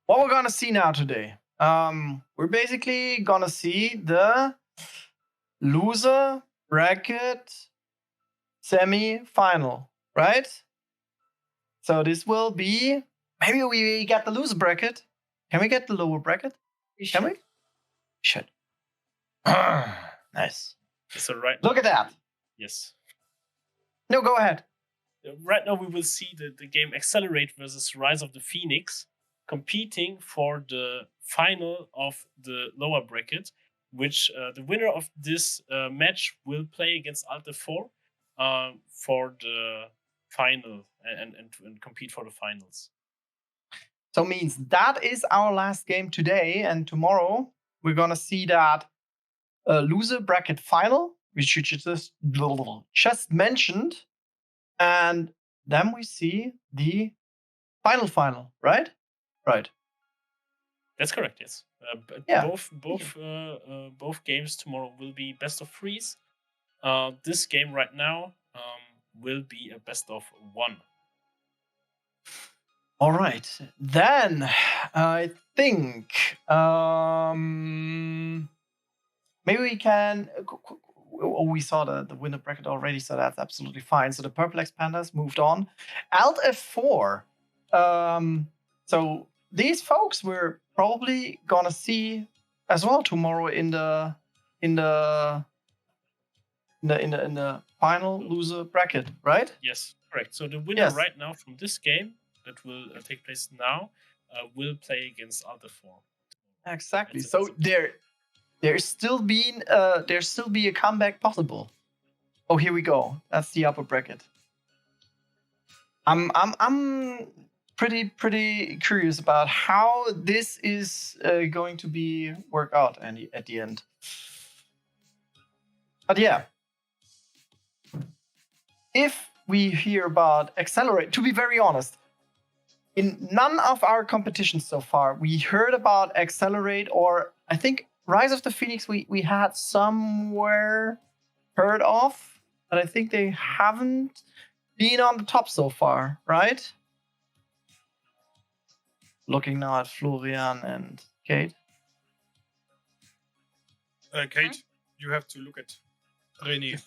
what we're gonna see now today, we're basically gonna see the loser bracket semi-final, right? So this will be, maybe we get the loser bracket. Can we get the lower bracket? Can we? Should. Nice. So look at that. Yes. No, go ahead. Right now we will see the game Accelerate versus Rise of the Phoenix. competing for the final of the lower bracket, which the winner of this match will play against Alter 4 for the final and compete for the finals. So means that is our last game today, and tomorrow we're gonna see that loser bracket final, which you just mentioned, and then we see the final, right? Right. That's correct. Yes. Yeah. Both games tomorrow will be best of threes. This game right now will be a best of one. All right. Then I think maybe we can. We saw the winner bracket already, so that's absolutely fine. So the Purple X Pandas moved on. Alt F4. So these folks we're probably gonna see as well tomorrow in the final loser bracket, right? Yes, correct. So the winner right now from this game that will take place now will play against Alter 4. Exactly. So there's still be a comeback possible. Oh, here we go. That's the upper bracket. I'm pretty curious about how this is going to be work out at the end. But yeah, if we hear about Accelerate, to be very honest, in none of our competitions so far, we heard about Accelerate, or I think Rise of the Phoenix we had somewhere heard of, but I think they haven't been on the top so far, right? Looking now at Florian and Kate. Kate, you have to look at René.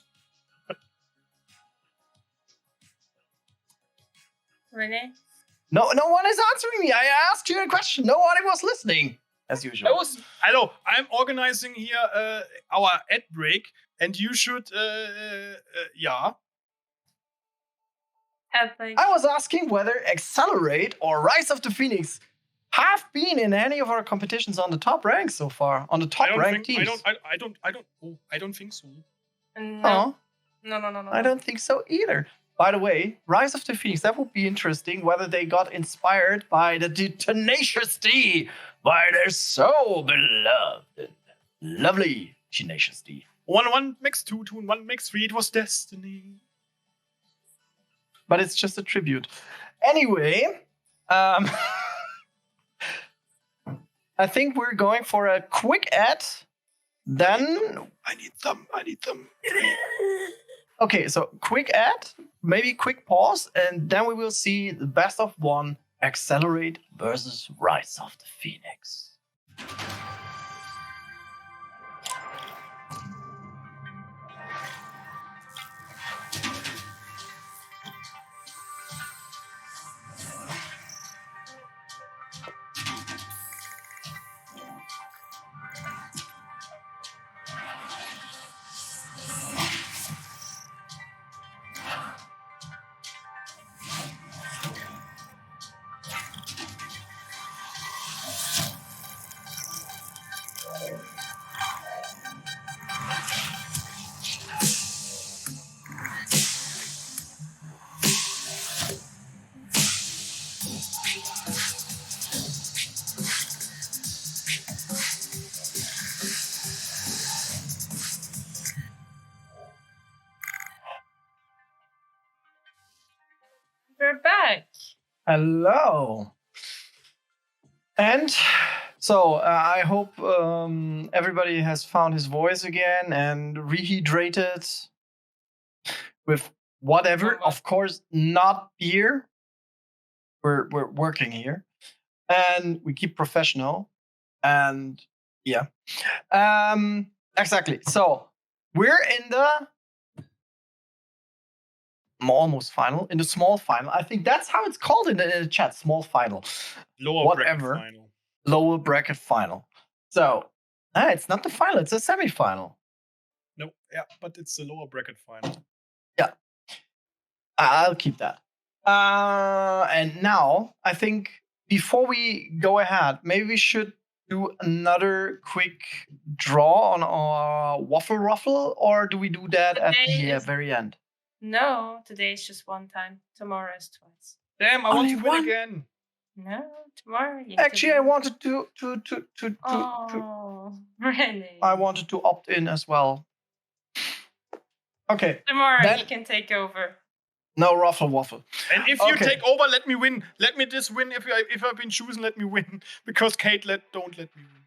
René? No one is answering me. I asked you a question. Nobody was listening, as usual. Hello, I'm organizing here our ad break, and you should, yeah. Ad break. I was asking whether Accelerate or Rise of the Phoenix have been in any of our competitions on the top ranks so far, on the top ranked teams. I don't think so. No. Oh. No. I don't think so either. By the way, Rise of the Phoenix, that would be interesting whether they got inspired by the Tenacious D, by their so beloved, lovely Tenacious D. 1 makes 2, 2 and 1 makes 3. It was destiny. But it's just a tribute. Anyway, I think we're going for a quick ad. Then I need them. Okay, so quick ad, maybe quick pause, and then we will see the best of one, Accelerate versus Rise of the Phoenix. We're back. Hello. And so I hope everybody has found his voice again and rehydrated with whatever. Of course, not beer. We're working here, and we keep professional. And yeah, exactly. So we're in the almost final, in the small final. I think that's how it's called in the chat. Small final. Lower bracket final. Lower bracket final. So it's not the final, it's a semi-final. No, yeah, but it's the lower bracket final. Yeah. I'll keep that. And now I think before we go ahead, maybe we should do another quick draw on our waffle ruffle, or do we do that at the very end? No, today is just one time. Tomorrow is twice. Damn, I want to win again. No, tomorrow. Actually, I wanted to. Oh, René. I wanted to opt in as well. Okay. Tomorrow you can take over. No ruffle waffle. And if you take over, let me win. Let me just win. If I've been chosen, let me win. Because Kate don't let me win.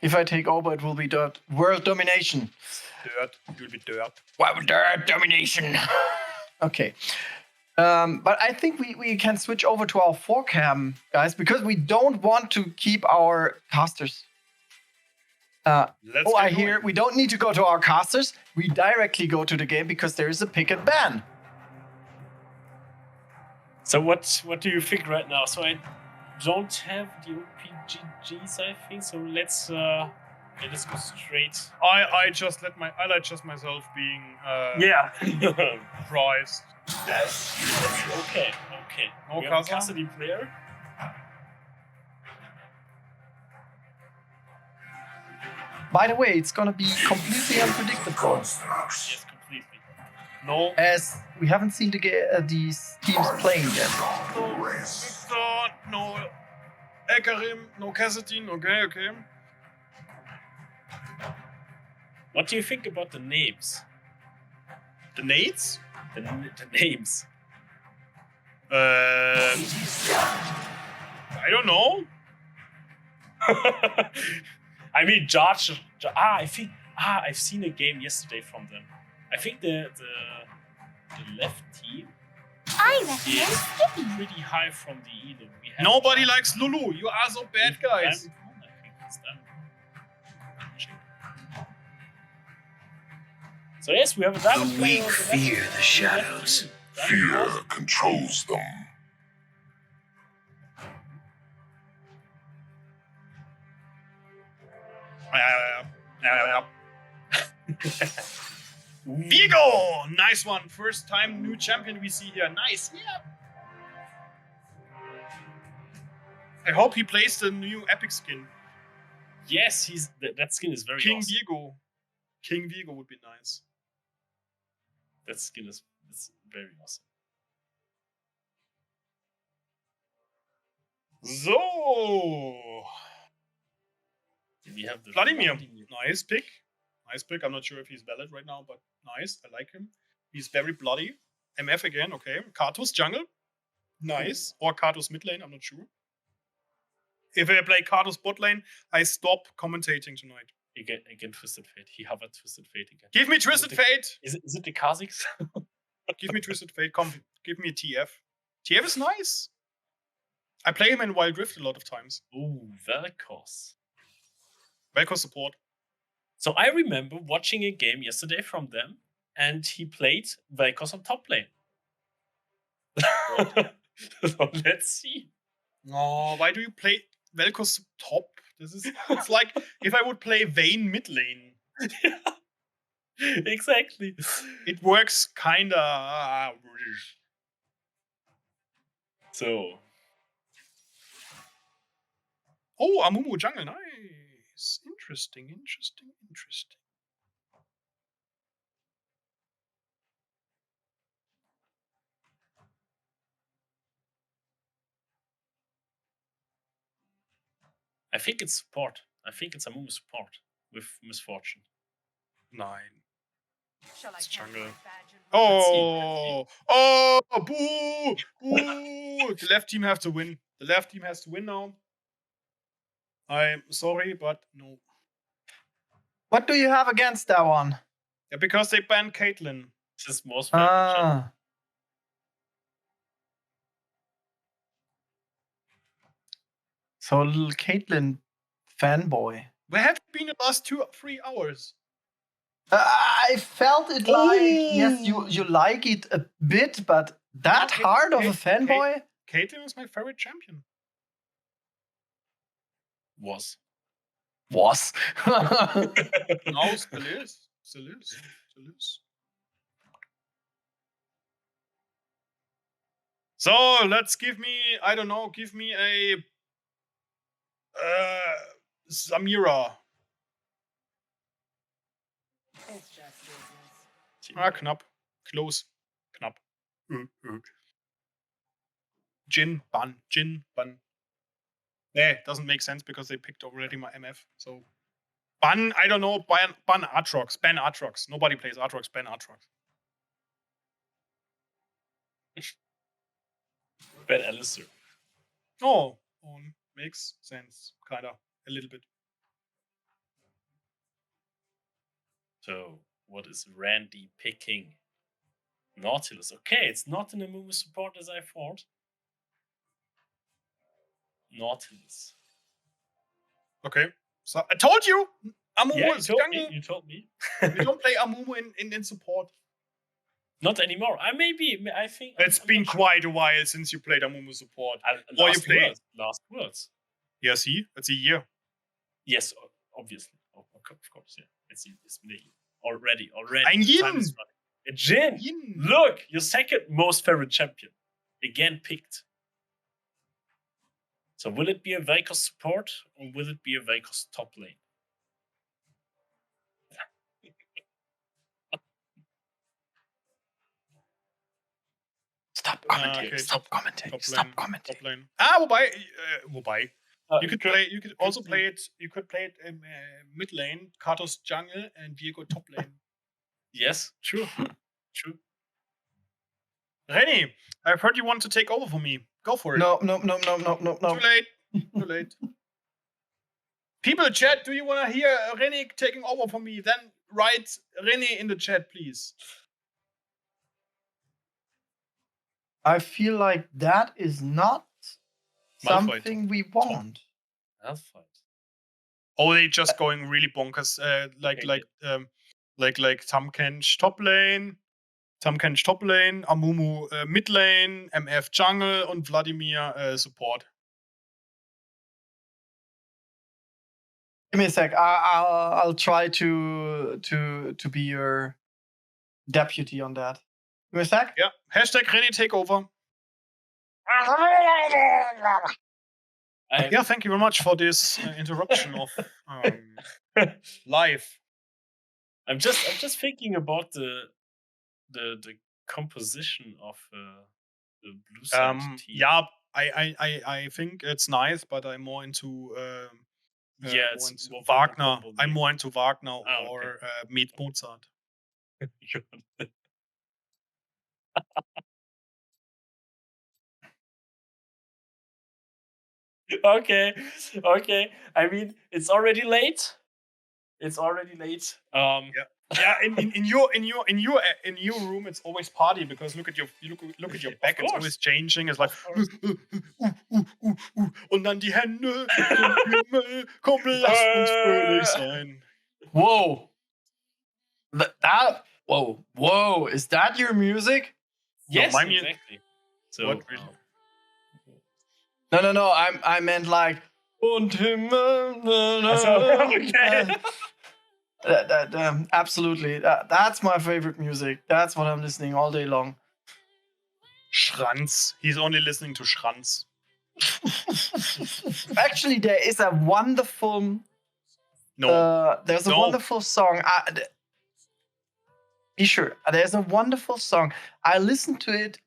If I take over, it will be dirt. World domination. Dirt. You'll be dirt. Why would dirt domination? Okay. But I think we can switch over to our 4cam, guys, because we don't want to keep our casters. I hear we don't need to go to our casters. We directly go to the game because there is a pick and ban. So what do you think right now? So I don't have the OPGGs, I think. So let's go straight. I just let myself being prized. Okay. No we have a custody player. By the way, it's gonna be completely unpredictable. Yes, completely. No. As we haven't seen these teams playing yet. No. Ekarim, no Kassadin, okay. What do you think about the names? The nades? The names. I don't know. I mean, George. I think. I've seen a game yesterday from them. I think the left team is pretty high from the Eden. Nobody likes Lulu. You are so bad, guys. I think it's them. So yes, we have a The weak fear the shadows. Fear controls them. Vigo! Nice one. First time new champion we see here. Nice. Yeah. I hope he plays the new epic skin. Yes, that skin is very King awesome. Vigo. King Vigo would be nice. That skin is very awesome. So we have the Vladimir. Nice pick. Nice pick. I'm not sure if he's valid right now, but nice. I like him. He's very bloody. MF again. Okay. Karthus jungle. Nice. Or Karthus mid lane. I'm not sure. If I play Karthus bot lane, I stop commentating tonight. Again, Twisted Fate. He hovered Twisted Fate again. Give me Twisted Fate! Is it the Kha'Zix? Give me Twisted Fate. Come, give me a TF. TF is nice. I play him in Wild Rift a lot of times. Ooh, Vel'Koz. Vel'Koz support. So I remember watching a game yesterday from them, and he played Vel'Koz on top lane. So let's see. Oh, why do you play Vel'Koz top? It's like if I would play Vayne mid lane. Exactly. It works kinda. So. Oh, Amumu jungle, nice. Interesting. I think it's support. I think it's Amumu support with Misfortune. 9. It's jungle. Oh, Boo! The left team has to win. The left team has to win now. I'm sorry, but no. What do you have against that one? Yeah, because they banned Caitlyn. This is most So a little Caitlyn fanboy. Where have you been the last 2-3 hours? I felt it like, yes, you like it a bit, but that hard of a fanboy? Caitlyn is my favorite champion. Was. No, still is. So let's give me a Samira. It's just business. Knapp. Close. Knapp. Jin Ban. Doesn't make sense because they picked already my MF. So Ban, I don't know. Ban Aatrox. Ban Aatrox. Nobody plays Aatrox. Ban Aatrox. Ben Alistair. Oh, makes sense. Kinda. A little bit. So, what is Randy picking? Nautilus. Okay, it's not an Amumu support as I thought. Nautilus. Okay. So I told you! Amumu Yeah, is you told me. We don't play Amumu in support. Not anymore. I think It's been quite a while since you played Amumu support. Or you played Last Words. Yeah, see? It's a year. Yes, obviously. Of course, yeah. It's been a year. Already. Ein Yin! Time is running. A Jin! Look! Your second most favorite champion. Again picked. So will it be a Veikos support or will it be a Veikos top lane? Stop commentating. Stop commentating. Top lane. Wobei. You could also play it. You could play it in mid lane, Katos jungle, and Viego top lane. Yes, true. René, I've heard you want to take over for me. Go for it. No. Too late. People, chat, do you want to hear René taking over for me? Then write René in the chat, please. I feel like that is not something we want. Malphite. Oh, they just going really bonkers. Like Tamkench top lane, Amumu mid lane, MF jungle und Vladimir support. Give me a sec. I'll try to be your deputy on that. Give me a sec. Yeah. Hashtag René takeover. Yeah, thank you very much for this interruption of live. I'm just thinking about the composition of the blue side team. Yeah, I think it's nice, but I'm more into it's more Wagner. I'm more into Wagner or Meet Mozart. Okay. I mean, it's already late. Yeah. In your room, it's always party because look at your back. It's always changing. It's like und dann die Hände. Komm, lass uns fröhlich sein. Whoa. Whoa. Is that your music? Yes, No, exactly. So what really? No. I meant like. Und Himmel. Okay. Absolutely. That's my favorite music. That's what I'm listening all day long. Schranz. He's only listening to Schranz. Actually, there is a wonderful. There's a wonderful song. Be sure. There's a wonderful song. I listened to it.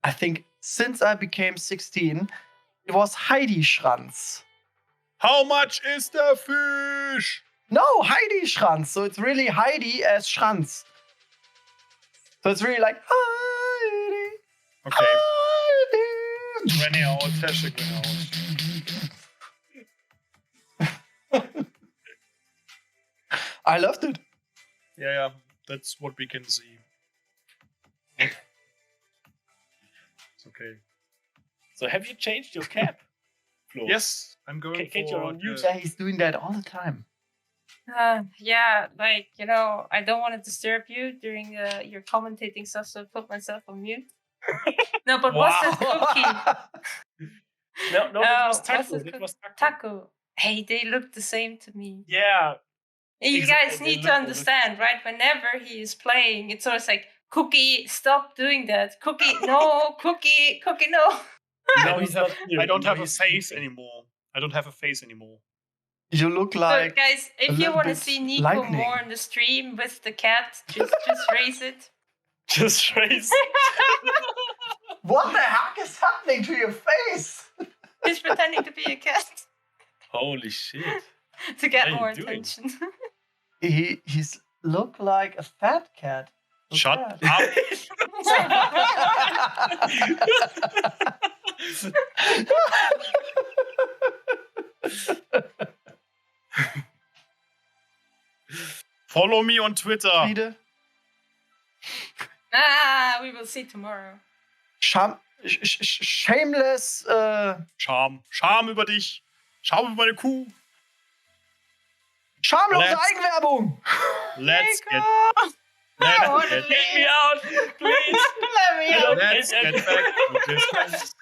I think since I became 16, it was Heidi Schranz. How much is the fish? No, Heidi Schranz. So it's really Heidi as Schranz. So it's really like Heidi. Okay. Heidi. René out. Hashtag René out. I loved it. Yeah. That's what we can see. It's okay. So have you changed your cap, Flo? Yes, I'm going for... Yeah, he's doing that all the time. Yeah, like, I don't want to disturb you during your commentating stuff, so I put myself on mute. No, but what's that cookie? No, it was Taco. It was Taco. Hey, they look the same to me. Yeah. You guys need to understand, right? Whenever he is playing, it's always like Cookie, stop doing that. Cookie, no. Cookie, no. No, he's not here. I don't No, have a he's face sleeping. anymore. I don't have a face anymore. You look So, like guys, a if you little want to bit see Nico lightning. more on the stream with the cat, just raise it. Just raise. What the heck is happening to your face? He's pretending to be a cat Holy shit. to get What are more you doing? attention. He's look like a fat cat. Look Shut at up. Follow me on Twitter. Peter, We will see tomorrow. shameless. Scham. Scham über dich. Scham über meine Kuh. Schamlose Let's- Eigenwerbung. Let's get, I wanna let's get, Get me out, please. Let me out. let's get back to this.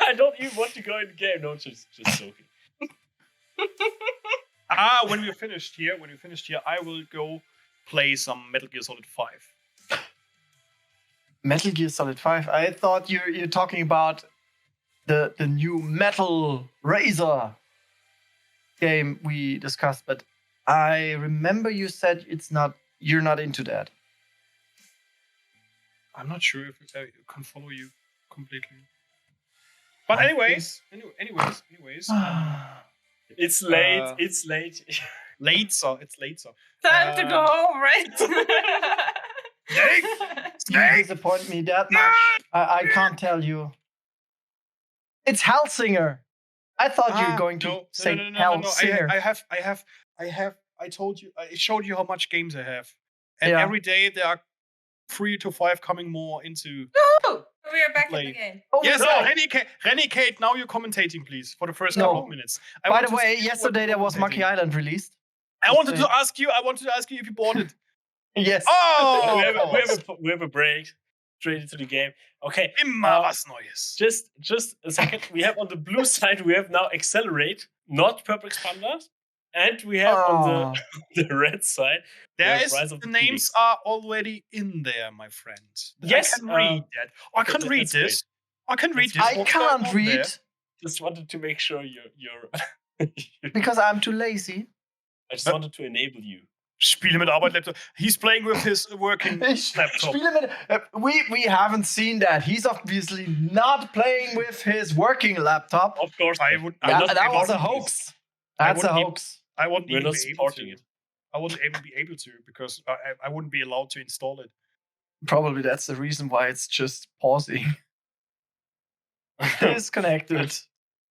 I don't even want to go in the game. No, just joking. When we're finished here, I will go play some Metal Gear Solid 5. Metal Gear Solid 5. I thought you're talking about the new Metal Razor game we discussed, but I remember you said you're not into that. I'm not sure if I can follow you completely. But anyways. It's late. Uh, It's late. It's later. Time to go home, right? You disappoint me that much. I can't tell you. It's Hellsinger. I thought you were going to say Hellsinger. I told you, I showed you how much games I have. And Yeah. every day there are 3 to 5 coming more into. Woo! We are back in Play. the game. Oh, Yes, no. Renny Kate, now you're commentating, please, for the first No. couple of minutes. By the way, yesterday there was Monkey Island released. I wanted to ask you if you bought it. Yes. Oh! we have a break. Straight into the game. Okay. Immer was Neues. Just a second. We have on the blue side, we have now Accelerate, not Purple Expanders. And we have on the red side, The names are already in there, my friend. Yes, I can read that. I can read that's this. I can read this. I What's can't going on read there? Just wanted to make sure you're because I'm too lazy. I just wanted to enable you. Spiele mit Arbeit Laptop. He's playing with his working laptop. We haven't seen that. He's obviously not playing with his working laptop. Of course, I would. That was a hoax. That's a hoax. I wouldn't We're even not be able supporting to. it. I wouldn't even be able to because I wouldn't be allowed to install it. Probably that's the reason why it's just pausing. Disconnected.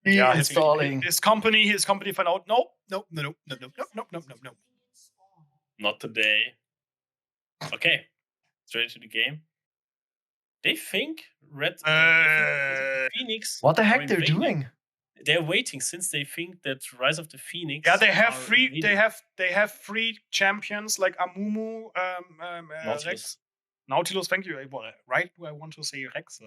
Installing. His company found out. No. Not today. Okay, straight to the game. They think Phoenix. What the heck are they're invading. doing? They're waiting since they think that Rise of the Phoenix. Yeah, they have are three. invading. They have 3 champions like Amumu, Nautilus. Rex, Nautilus. Thank you. Right, I want to say Rex.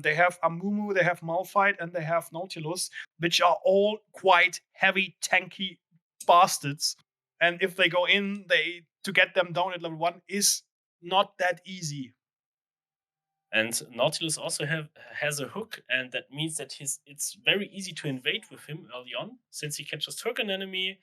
They have Amumu, they have Malphite, and they have Nautilus, which are all quite heavy, tanky bastards. And if they go in, to get them down at level 1 is not that easy. And Nautilus also has a hook, and that means that it's very easy to invade with him early on, since he can just hook an enemy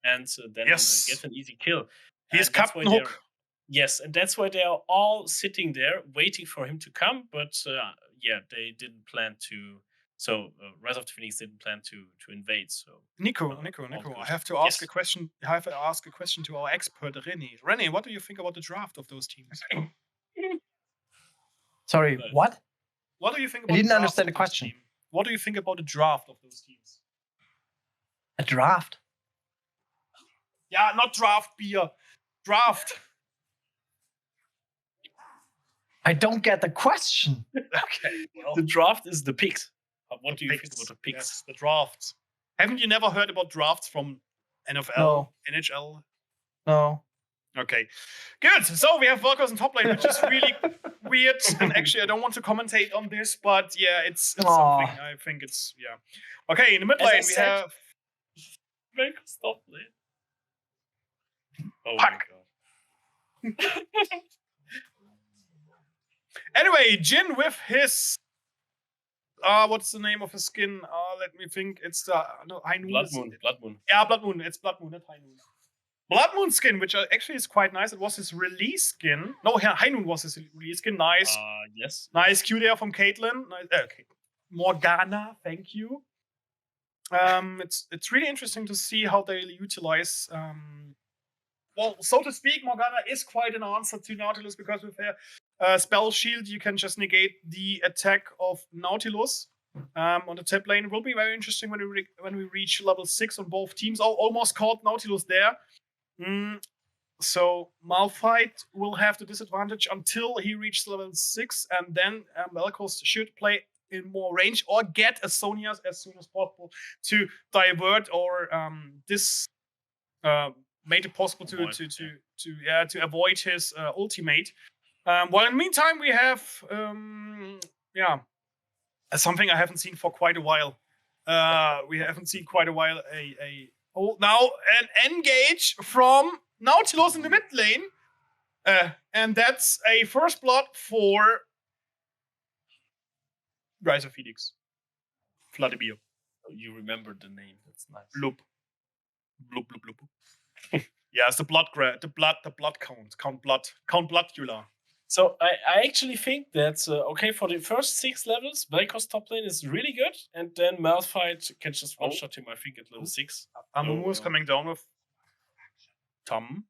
and then Yes. get an easy kill. He's And that's why Captain they're- Hook. Yes, and that's why they are all sitting there waiting for him to come. But they didn't plan to. So Rise of the Phoenix didn't plan to invade. So Nico, all good. I have to ask Yes. a question. I have to ask a question to our expert, René. René, what do you think about the draft of those teams? Sorry, Right. what? What do you think about I didn't the draft understand of the those question. teams? What do you think about the draft of those teams? A draft? Yeah, not draft beer. Draft. I don't get the question. Okay. Well, the draft is the picks. What do you think picks. about the picks? Yes, the drafts. Haven't you never heard about drafts from NFL, No. NHL? No. Okay, good. So we have workers in top lane, which is really weird. And actually, I don't want to commentate on this, but yeah, it's Aw. something. I think it's Okay, in the mid As I lane we said- have. Make stop lane. Oh Fuck. my god. Anyway, Jin with his what's the name of his skin? Let me think. It's the High Noon. Blood Moon. Yeah, Blood Moon. It's Blood Moon, not High Noon. Blood Moon skin, which actually is quite nice. It was his release skin. No, High Noon was his release skin. Nice. Yes. Nice Q there from Caitlin. Nice, okay. Morgana, thank you. It's really interesting to see how they utilize. Well, so to speak, Morgana is quite an answer to Nautilus because with her spell shield, you can just negate the attack of Nautilus on the top lane. It will be very interesting when we reach level 6 on both teams. Almost caught Nautilus there. So Malphite will have the disadvantage until he reaches level 6, and then Vel'Koz should play in more range or get a Sonia's as soon as possible to divert or made it possible to avoid his ultimate. While in the meantime we have something I haven't seen for quite a while. We haven't seen quite a while now an engage from Nautilus in the mid lane, and that's a first blood for Rise of Phoenix. Vladimir. You remembered the name. That's nice. Bloop. Bloop, bloop, bloop. Yeah, it's the blood count. Count bloodula. So I actually think that's okay for the first 6 levels. Vel'Koz top lane is really good, and then Malphite can just one-shot him, I think, at level 6. Amumu is coming down with Tom.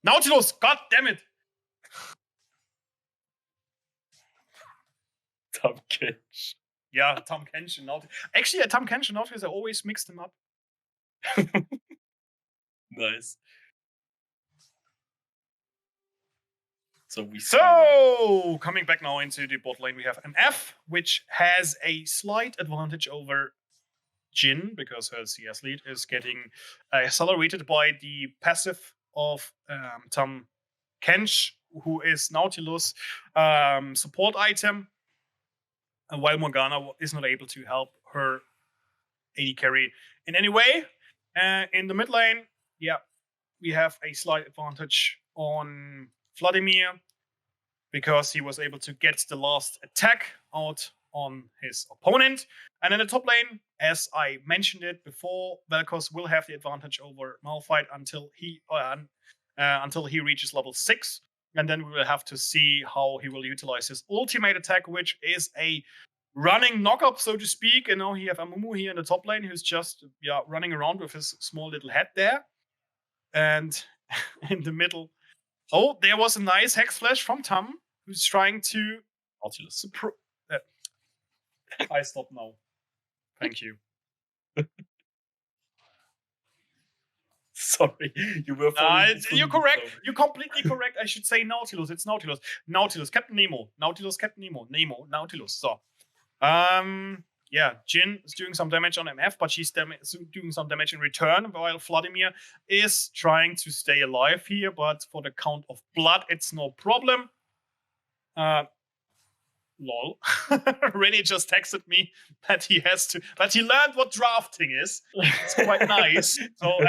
Nautilus! God damn it! Tom Kench. Yeah, Tom Kench and Nautilus. Actually, Tom Kench and Nautilus, I always mix them up. Nice. Coming back now into the bot lane, we have MF, which has a slight advantage over Jin because her CS lead is getting accelerated by the passive of Tom Kench, who is Nautilus' support item, while Morgana is not able to help her AD carry in any way. In the mid lane, we have a slight advantage on Vladimir because he was able to get the last attack out on his opponent. And in the top lane, as I mentioned it before, Vel'Koz will have the advantage over Malphite until he reaches level 6. And then we will have to see how he will utilize his ultimate attack, which is a running knock-up, so to speak. And now he have Amumu here in the top lane, who's just running around with his small little head there. And in the middle, there was a nice Hex Flash from Tom, who's trying to... Nautilus. I stop now. Thank you. Sorry, you were. You're correct. You're completely correct. I should say Nautilus. It's Nautilus. Nautilus. Captain Nemo. Nautilus. Captain Nemo. Nemo. Nautilus. So, Jin is doing some damage on MF, but she's doing some damage in return, while Vladimir is trying to stay alive here. But for the count of blood, it's no problem. Lol. René just texted me that he learned what drafting is. It's quite nice. So,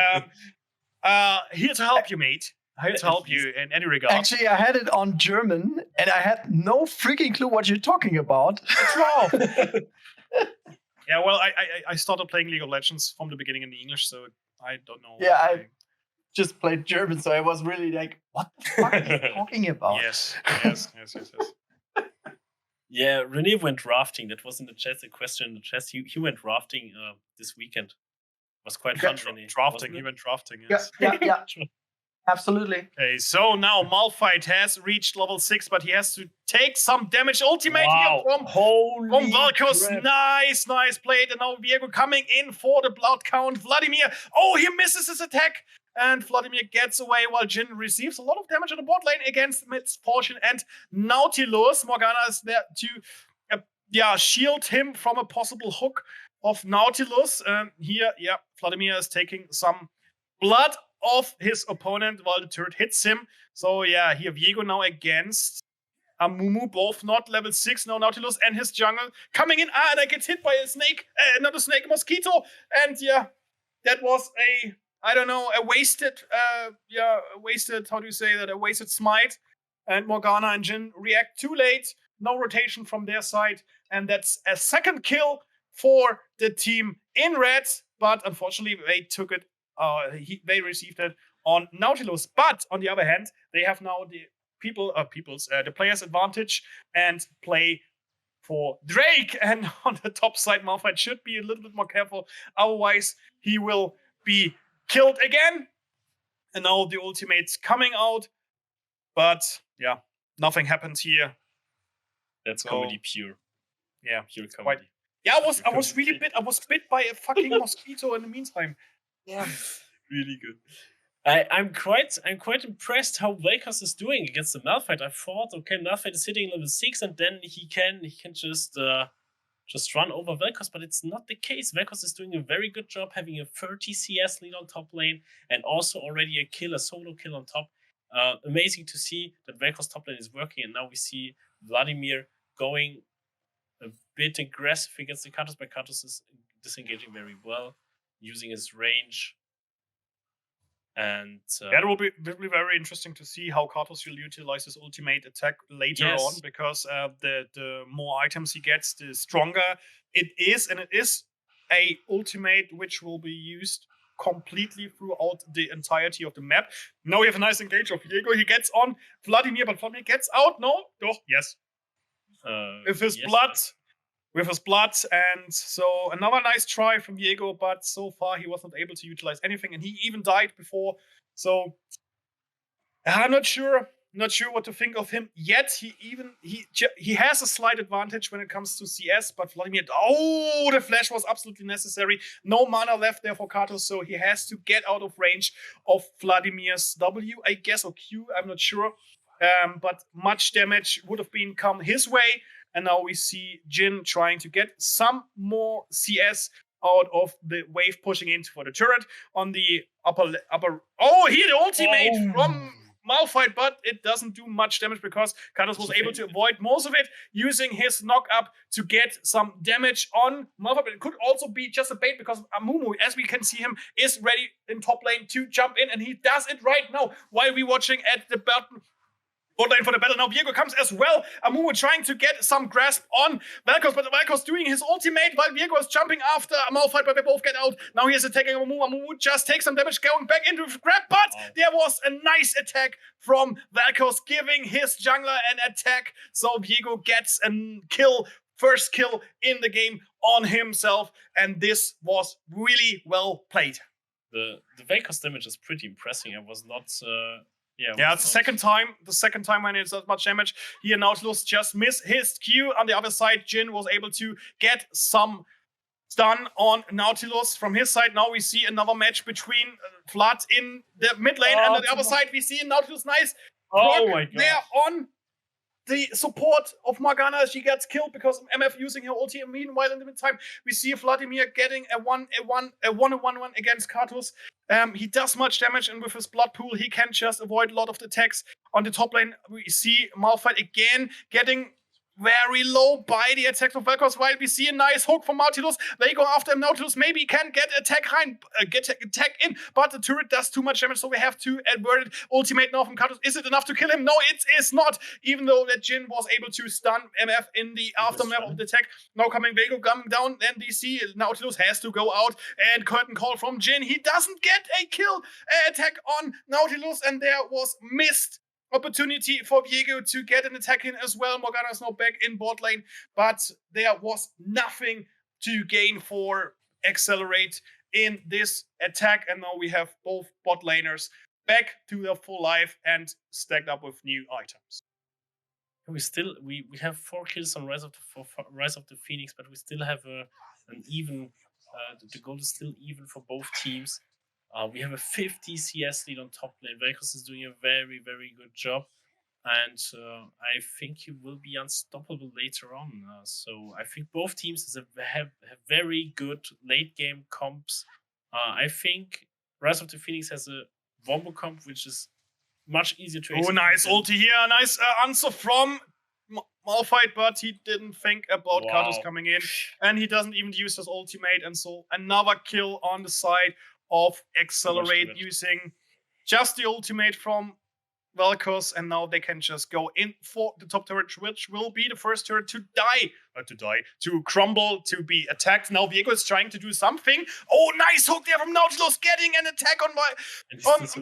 here to help you, mate. Here to help you in any regard. Actually, I had it on German, and I had no freaking clue what you're talking about. What's wrong? Yeah, well, I started playing League of Legends from the beginning in English, so I don't know. Yeah, I just played German, so I was really like, what the fuck are you talking about? Yes. Yeah, René went rafting. That was in the chat, a question in the chat. He went rafting this weekend. It was quite fun, René. He went drafting, yes. Yeah. Absolutely. Okay, so now Malphite has reached level 6, but he has to take some damage. Ultimate here from Vel'Koz. Nice played. And now Viego coming in for the blood count. Vladimir. He misses his attack. And Vladimir gets away while Jin receives a lot of damage on the bot lane against Misfortune and Nautilus. Morgana is there to shield him from a possible hook of Nautilus. Here, Vladimir is taking some blood off his opponent while the turret hits him. So, here Viego now against Amumu, both not level 6. Now Nautilus and his jungle coming in. And I get hit by a snake. Not a snake, a mosquito. And that was a wasted, a wasted smite. and Morgana and Jhin react too late. No rotation from their side, and that's a second kill for the team in red. But unfortunately, they took it. They received it on Nautilus. But on the other hand, they have now the the players' advantage and play for Drake. And on the top side, Malphite should be a little bit more careful. Otherwise, he will be killed again. And now the ultimate's coming out. But yeah, nothing happened here. That's comedy pure. Yeah, pure comedy. Yeah, I was bit by a fucking mosquito in the meantime. Yeah, really good. I'm quite impressed how Vel'Koz is doing against the Malphite. I thought, okay, Malphite is hitting level 6 and then he can just run over Vel'Koz, but it's not the case. Vel'Koz is doing a very good job, having a 30 CS lead on top lane and also already a solo kill on top. Amazing to see that Vel'Koz top lane is working, and now we see Vladimir going a bit aggressive against the Katos, but Katos is disengaging very well, using his range. And it will be very interesting to see how Katos will utilize his ultimate attack later on, because the more items he gets, the stronger it is, and it is a ultimate which will be used completely throughout the entirety of the map. Now we have a nice engage of Diego. He gets on Vladimir, but Vladimir gets out. No, yes. With his blood, and so another nice try from Diego, but so far he was not able to utilize anything, and he even died before. So I'm not sure what to think of him yet. He has a slight advantage when it comes to CS, but Vladimir, the flash was absolutely necessary. No mana left there for Katos, so he has to get out of range of Vladimir's W, I guess, or Q, I'm not sure. But much damage would have been come his way. And now we see Jhin trying to get some more CS out of the wave pushing into for the turret on the upper. The ultimate from Malphite, but it doesn't do much damage because Katos was able to avoid most of it, using his knock up to get some damage on Malphite. But it could also be just a bait because Amumu, as we can see him, is ready in top lane to jump in, and he does it right now while we're watching at the bottom. Bot lane for the battle. Now Viego comes as well. Amumu trying to get some grasp on Vel'Koz, but Vel'Koz doing his ultimate while Viego is jumping after Malphite, but they both get out. Now he is attacking Amumu. Amumu just takes some damage, going back into grab, but there was a nice attack from Vel'Koz, giving his jungler an attack. So Viego gets a first kill in the game on himself, and this was really well played. The Vel'Koz damage is pretty impressive. I was not... it's the second time when it's that much damage. Here Nautilus just missed his Q. On the other side, Jhin was able to get some stun on Nautilus from his side. Now we see another match between Vlad in the mid lane, and on the other side we see Nautilus nice proc there on the support of Morgana. She gets killed because of MF using her ulti. Meanwhile, in the meantime, we see Vladimir getting a 1-1 against Katos. He does much damage, and with his blood pool, he can just avoid a lot of the attacks. On the top lane, we see Malphite again getting very low by the attacks of Vel'Koz, while we see a nice hook from Nautilus. They go after him. Nautilus maybe can get attack in, but the turret does too much damage, so we have to avert it. Ultimate now from Katos. Is it enough to kill him? No, it is not, even though that Jhin was able to stun MF in the aftermath of the attack. Now Viego coming down, and DC Nautilus has to go out, and curtain call from Jhin. He doesn't get a kill attack on Nautilus, and there was missed opportunity for Viego to get an attack in as well. Morgana is now back in bot lane, but there was nothing to gain for Accelerate in this attack, and now we have both bot laners back to their full life and stacked up with new items. We have 4 kills on Rise of the Phoenix, but we still have an even. The goal is still even for both teams. We have a 50 CS lead on top lane. Vel'Koz is doing a very, very good job. And I think he will be unstoppable later on. So I think both teams have very good late game comps. I think Rise of the Phoenix has a Wombo comp, which is much easier to execute. Nice ulti here. Nice answer from Malphite, but he didn't think about Katos coming in. And he doesn't even use his ultimate. And so another kill on the side of Accelerate, using just the ultimate from Vel'Koz, and now they can just go in for the top turret, which will be the first turret to die. To crumble, to be attacked. Now Viego is trying to do something. Oh, nice hook there from Nautilus, getting an attack on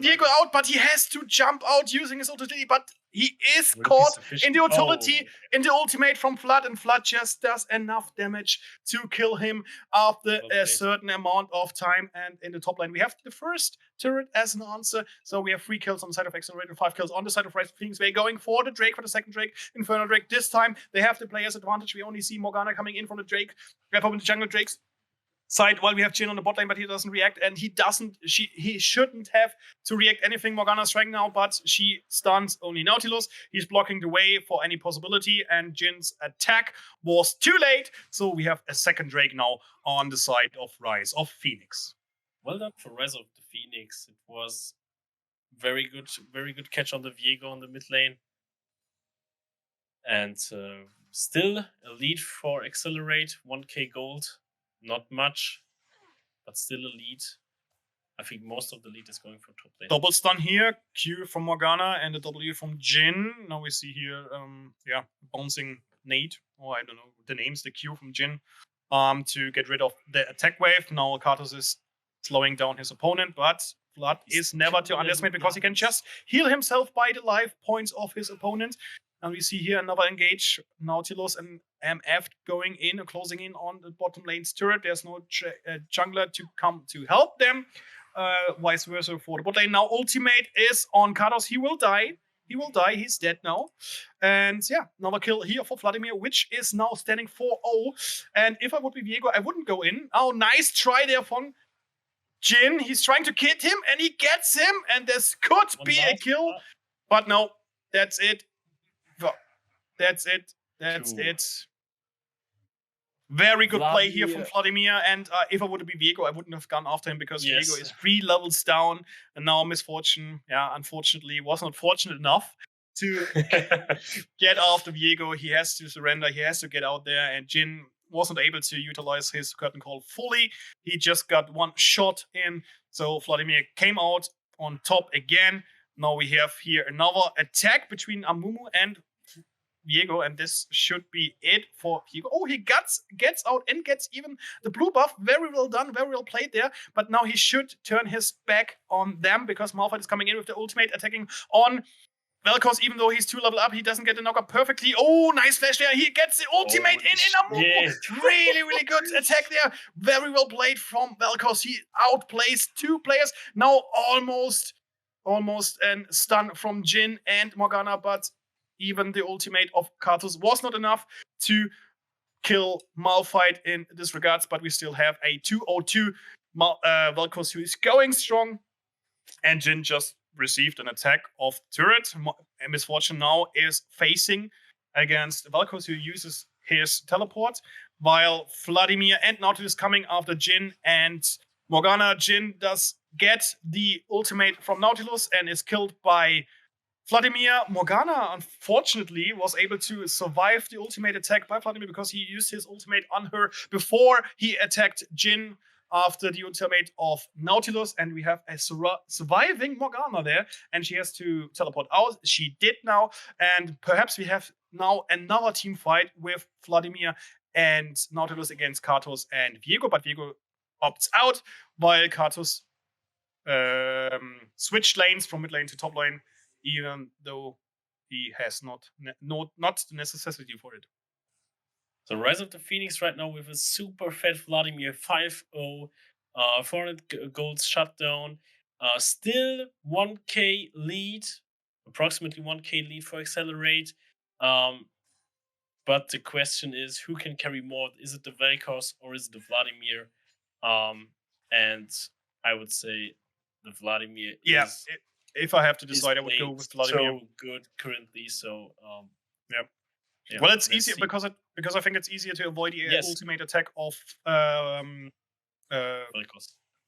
Viego out, but he has to jump out using his utility, but he is caught in the utility, in the ultimate from Flood, and Flood just does enough damage to kill him after a certain amount of time. And in the top lane, we have the first turret as an answer. So we have 3 kills on the side of Accelerator, 5 kills on the side of Rise of Phoenix. They're going for the Drake, for the second Drake, Inferno Drake. This time, they have the player's advantage. We only see Morgana coming in from the Drake, from the jungle Drake's side, while we have Jhin on the bot lane, but he doesn't react, and he shouldn't have to react anything. Morgana's right now, but she stuns only Nautilus. He's blocking the way for any possibility, and Jin's attack was too late, so we have a second Drake now on the side of Rise of Phoenix. Well done for Rise of the Phoenix. It was very good catch on the Viego on the mid lane. And still a lead for Accelerate, 1k gold. Not much, but still a lead. I think most of the lead is going for top lane. Double stun here, Q from Morgana and a W from Jhin. Now we see here, bouncing nade, or I don't know the names, the Q from Jhin, to get rid of the attack wave. Now Karthus is slowing down his opponent, but Flood is never to underestimate because he can just heal himself by the life points of his opponent. And we see here another engage, Nautilus and MF going in, closing in on the bottom lane's turret. There's no jungler to come to help them. Vice versa for the bot lane. Now ultimate is on Karthus. He will die. He's dead now. And yeah, another kill here for Vladimir, which is now standing 4-0. And if I would be Viego, I wouldn't go in. Oh, nice try there from Jhin. He's trying to kid him, and he gets him. And this could be a kill. But no, that's it. That's it. Very good play here from Vladimir. And if I would be Viego, I wouldn't have gone after him because Viego is 3 levels down. And now Misfortune, unfortunately, was not fortunate enough to get after Viego. He has to surrender. He has to get out there. And Jhin wasn't able to utilize his curtain call fully. He just got 1 shot in. So Vladimir came out on top again. Now we have here another attack between Amumu and Viego, and this should be it for Viego. Oh, he gets out and gets even the blue buff. Very well done, very well played there. But now he should turn his back on them because Malphite is coming in with the ultimate, attacking on Vel'Koz. Even though he's 2 level up, he doesn't get the knockup perfectly. Oh, nice flash there. He gets the ultimate in Amumu. Yeah. Really good attack there. Very well played from Vel'Koz. He outplays 2 players. Now almost an stun from Jhin and Morgana, but even the ultimate of Karthus was not enough to kill Malphite in this regards, but we still have a 2-0-2 Vel'Koz who is going strong, and Jhin just received an attack of turret. And Misfortune now is facing against Vel'Koz, who uses his teleport, while Vladimir and Nautilus coming after Jhin and Morgana. Jhin does get the ultimate from Nautilus and is killed by Vladimir. Morgana, unfortunately, was able to survive the ultimate attack by Vladimir because he used his ultimate on her before he attacked Jhin after the ultimate of Nautilus. And we have a surviving Morgana there, and she has to teleport out. She did now, and perhaps we have now another team fight with Vladimir and Nautilus against Karthus and Viego, but Viego opts out while Karthus switched lanes from mid lane to top lane, even though he has not the necessity for it. So Rise of the Phoenix right now with a super fat Vladimir 5-0, 400 gold shutdown, still 1k lead, approximately 1k lead for Accelerate. But the question is, who can carry more? Is it the Vel'Koz or is it the Vladimir? And I would say the Vladimir is... If I have to decide, I would go with Vladimir. So good currently, so yeah. Well, it's easier because I think it's easier to avoid the ultimate attack of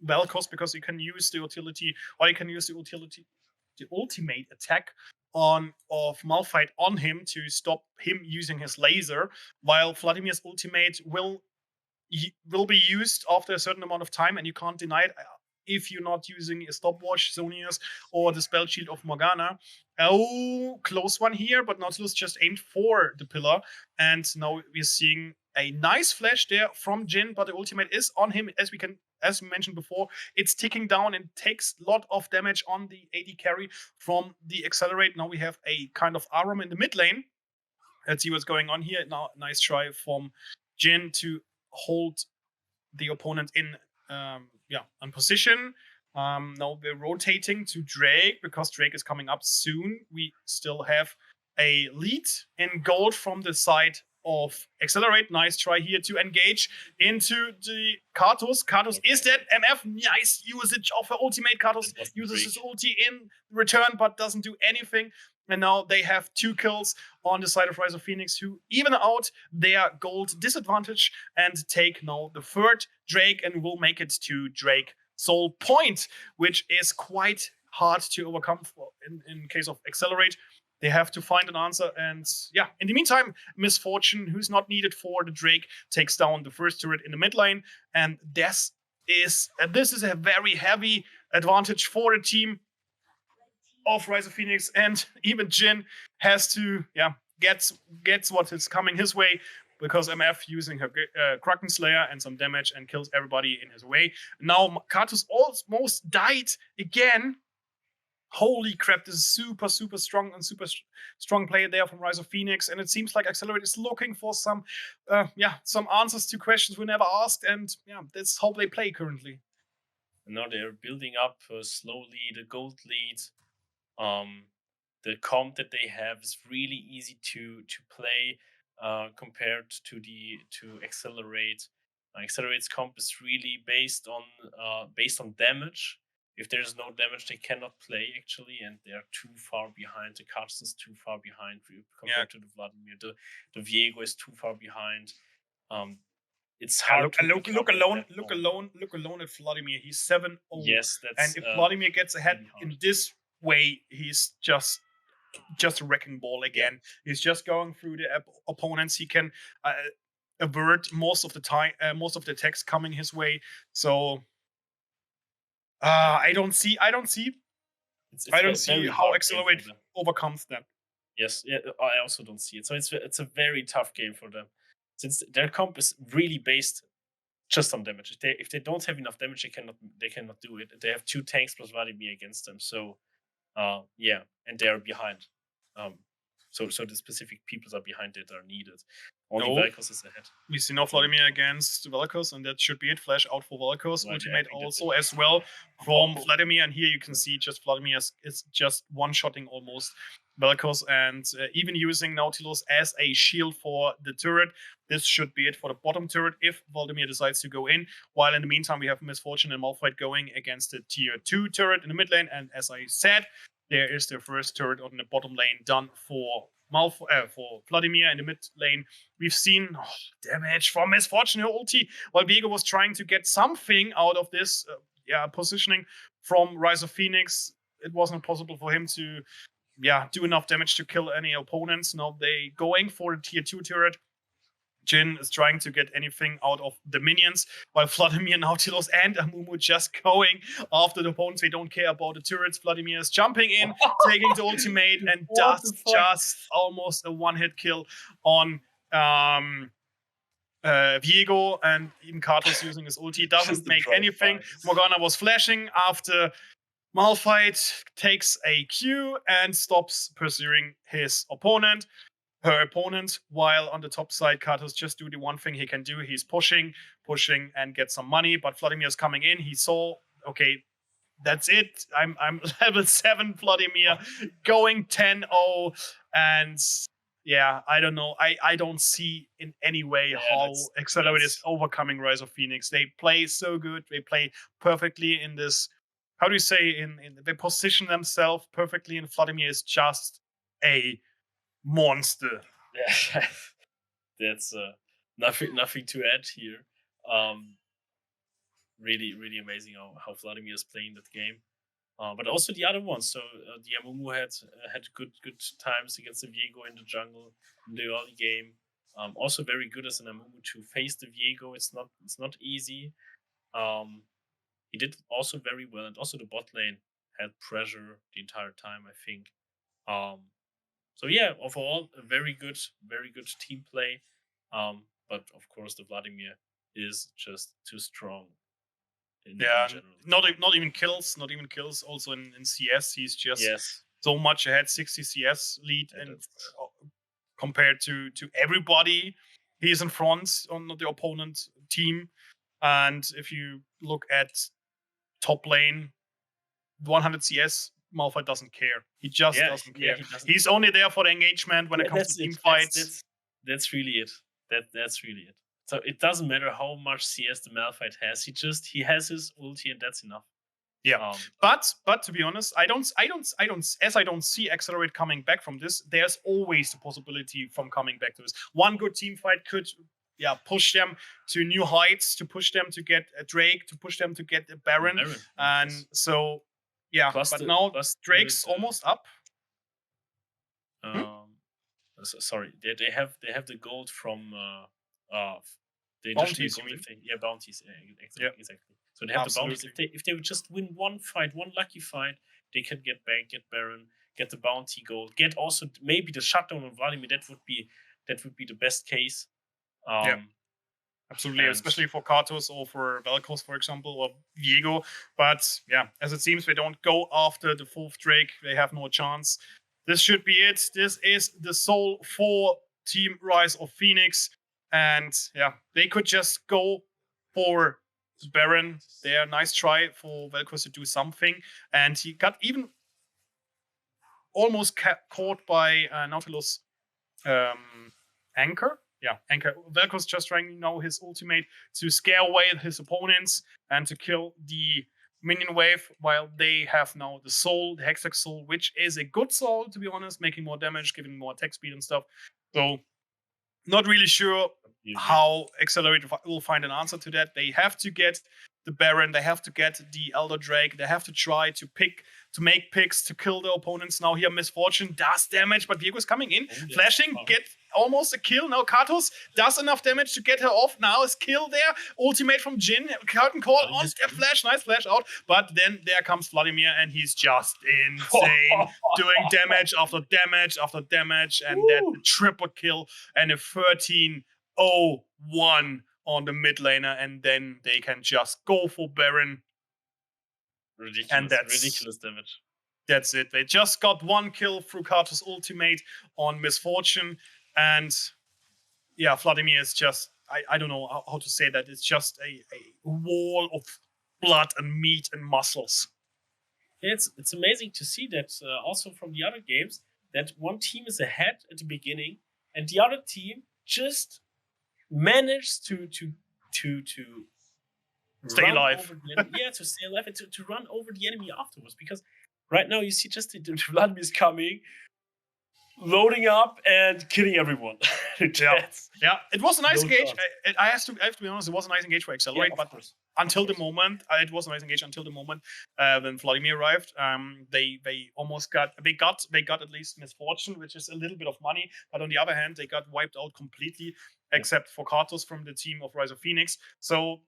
Vel'Koz because you can use the utility, or you can use the ultimate attack of Malphite on him to stop him using his laser, while Vladimir's ultimate will be used after a certain amount of time, and you can't deny it. if you're not using a stopwatch, Zonius, or the spell shield of Morgana. Oh, close one here, but Nautilus just aimed for the pillar. And now we're seeing a nice flash there from Jhin, but the ultimate is on him, as we mentioned before. It's ticking down and takes a lot of damage on the AD carry from the Accelerate. Now we have a kind of Aram in the mid lane. Let's see what's going on here. Now, nice try from Jhin to hold the opponent in position. Now we're rotating to Drake because Drake is coming up soon. We still have a lead in gold from the side of Accelerate. Nice try here to engage into the Karthus. Karthus is dead. MF, nice usage of her ultimate. Karthus uses his ulti in return, but doesn't do anything. And now they have 2 kills on the side of Rise of Phoenix, who even out their gold disadvantage and take now the 3rd Drake and will make it to Drake Soul Point, which is quite hard to overcome in case of Accelerate. They have to find an answer. And yeah, in the meantime, Misfortune, who's not needed for the Drake, takes down the first turret in the mid lane. And this is a very heavy advantage for the team of Rise of Phoenix, and even Jhin has to gets what is coming his way, because MF using her Kraken Slayer and some damage and kills everybody in his way. Now Karthus almost died again. Holy crap, this is super strong and super strong player there from Rise of Phoenix, and it seems like Accelerate is looking for some answers to questions we never asked, and that's how they play currently. And now they're building up slowly the gold lead. The comp that they have is really easy to play compared to Accelerate. Accelerate's comp is really based on damage. If there's no damage, they cannot play actually, and they are too far behind. The Karthus is too far behind compared to the Vladimir. The Viego is too far behind. It's hard. Look alone at Vladimir. He's 7-0. Yes, that's. And if Vladimir gets ahead in this way, he's just a wrecking ball again. He's just going through the opponents. He can avert most of the time, most of the attacks coming his way. So I don't see how Accelerate overcomes that. Yes, I also don't see it. So it's a very tough game for them, since their comp is really based just on damage. If they don't have enough damage, they cannot do it. They have 2 tanks plus Vladimir against them. So and they are behind. So the specific people are behind that are needed. Only Vel'Koz is ahead. We see now Vladimir against Vel'Koz, and that should be it. Flash out for Vel'Koz. Ultimate also as well from Vladimir, and here you can see just Vladimir is just one-shotting almost Vel'Koz, and even using Nautilus as a shield for the turret. This should be it for the bottom turret if Vladimir decides to go in. While in the meantime, we have Misfortune and Malphite going against the tier 2 turret in the mid lane, and as I said, there is the first turret on the bottom lane done for Vladimir. In the mid lane, we've seen damage from Misfortune, her ulti, while Viego was trying to get something out of this positioning from Rise of Phoenix. It wasn't possible for him to do enough damage to kill any opponents. Now they going for the tier 2 turret. Jhin is trying to get anything out of the minions, while Vladimir, Nautilus, and Amumu just going after the opponents. They don't care about the turrets. Vladimir is jumping in, taking the ultimate, and does just almost a one-hit kill on Viego, and even Karthus using his ulti doesn't make anything. Morgana was flashing after Malphite takes a Q and stops pursuing her opponent, while on the top side, Karthus just do the one thing he can do. He's pushing, and get some money, but Vladimir's coming in. He saw, okay, that's it. I'm level 7 Vladimir, going 10-0, and I don't know. I don't see in any way how Accelerate is overcoming Rise of Phoenix. They play so good. They play perfectly in this, how do you say, they position themselves perfectly, and Vladimir is just a monster. Yeah, that's nothing to add here. Really amazing how Vladimir is playing that game. But also the other ones. So the Amumu had good times against the Viego in the jungle in the early game. Also very good as an Amumu to face the Viego. It's not easy. He he did also very well, and also the bot lane had pressure the entire time, I think. So yeah, overall a very good team play. But of course the Vladimir is just too strong. In general. Not even kills. Also in CS, he's just so much ahead, 60 CS lead, and compared to everybody, he's in front on the opponent team. And if you look at top lane, 100 CS, Malphite doesn't care. He just doesn't care. He's only there for the engagement when it comes to team fights. That's really it. That's really it. So it doesn't matter how much CS the Malphite has. He has his ulti, and that's enough. Yeah, but to be honest, I don't see Accelerate coming back from this. There's always the possibility from coming back to this. One good team fight could push them to new heights, to push them to get a Drake, to push them to get a Baron. And so now Drake's almost up. Sorry, they have the gold from bounties. Bounties. Exactly. So they have the bounties. If they would just win one lucky fight, they can get back, get Baron, get the bounty gold, get also maybe the shutdown on Vladimir. That would be the best case. Absolutely, especially for Karthus or for Vel'Koz, for example, or Viego. But as it seems, they don't go after the 4th Drake. They have no chance. This should be it. This is the soul for Team Rise of Phoenix. And they could just go for Baron. There, nice try for Vel'Koz to do something. And he got even almost caught by Nautilus Anchor. Anchor. Vel'Koz just trying now his ultimate to scare away his opponents and to kill the minion wave, while they have now the soul, the Hextech soul, which is a good soul, to be honest, making more damage, giving more attack speed and stuff. So, not really sure how Accelerate will find an answer to that. They have to get the Baron, they have to get the Elder Drake, they have to try to make picks to kill the opponents. Now here Misfortune does damage, but Viego's coming in, flashing, get almost a kill. Now Karthus does enough damage to get her off. Now is kill there. Ultimate from Jhin, curtain call on step flash, nice flash out. But then there comes Vladimir, and he's just insane, doing damage after damage after damage, and that triple kill and a 13-0-1 on the mid laner, and then they can just go for Baron. Ridiculous, and that's ridiculous damage. That's it. They just got one kill through Karthus' ultimate on Misfortune, and Vladimir is just, I don't know how to say that. It's just a wall of blood and meat and muscles. It's amazing to see that also from the other games, that one team is ahead at the beginning, and the other team just managed to stay alive. To stay alive and to run over the enemy afterwards. Because right now you see just the Vladimir is coming, loading up and killing everyone. It was a nice engage. I have to be honest, it was a nice engage for Accelerate, but until the moment, it was a nice engage until the moment when Vladimir arrived. They got at least Misfortune, which is a little bit of money, but on the other hand, they got wiped out completely, except for Karthus from the team of Rise of Phoenix. So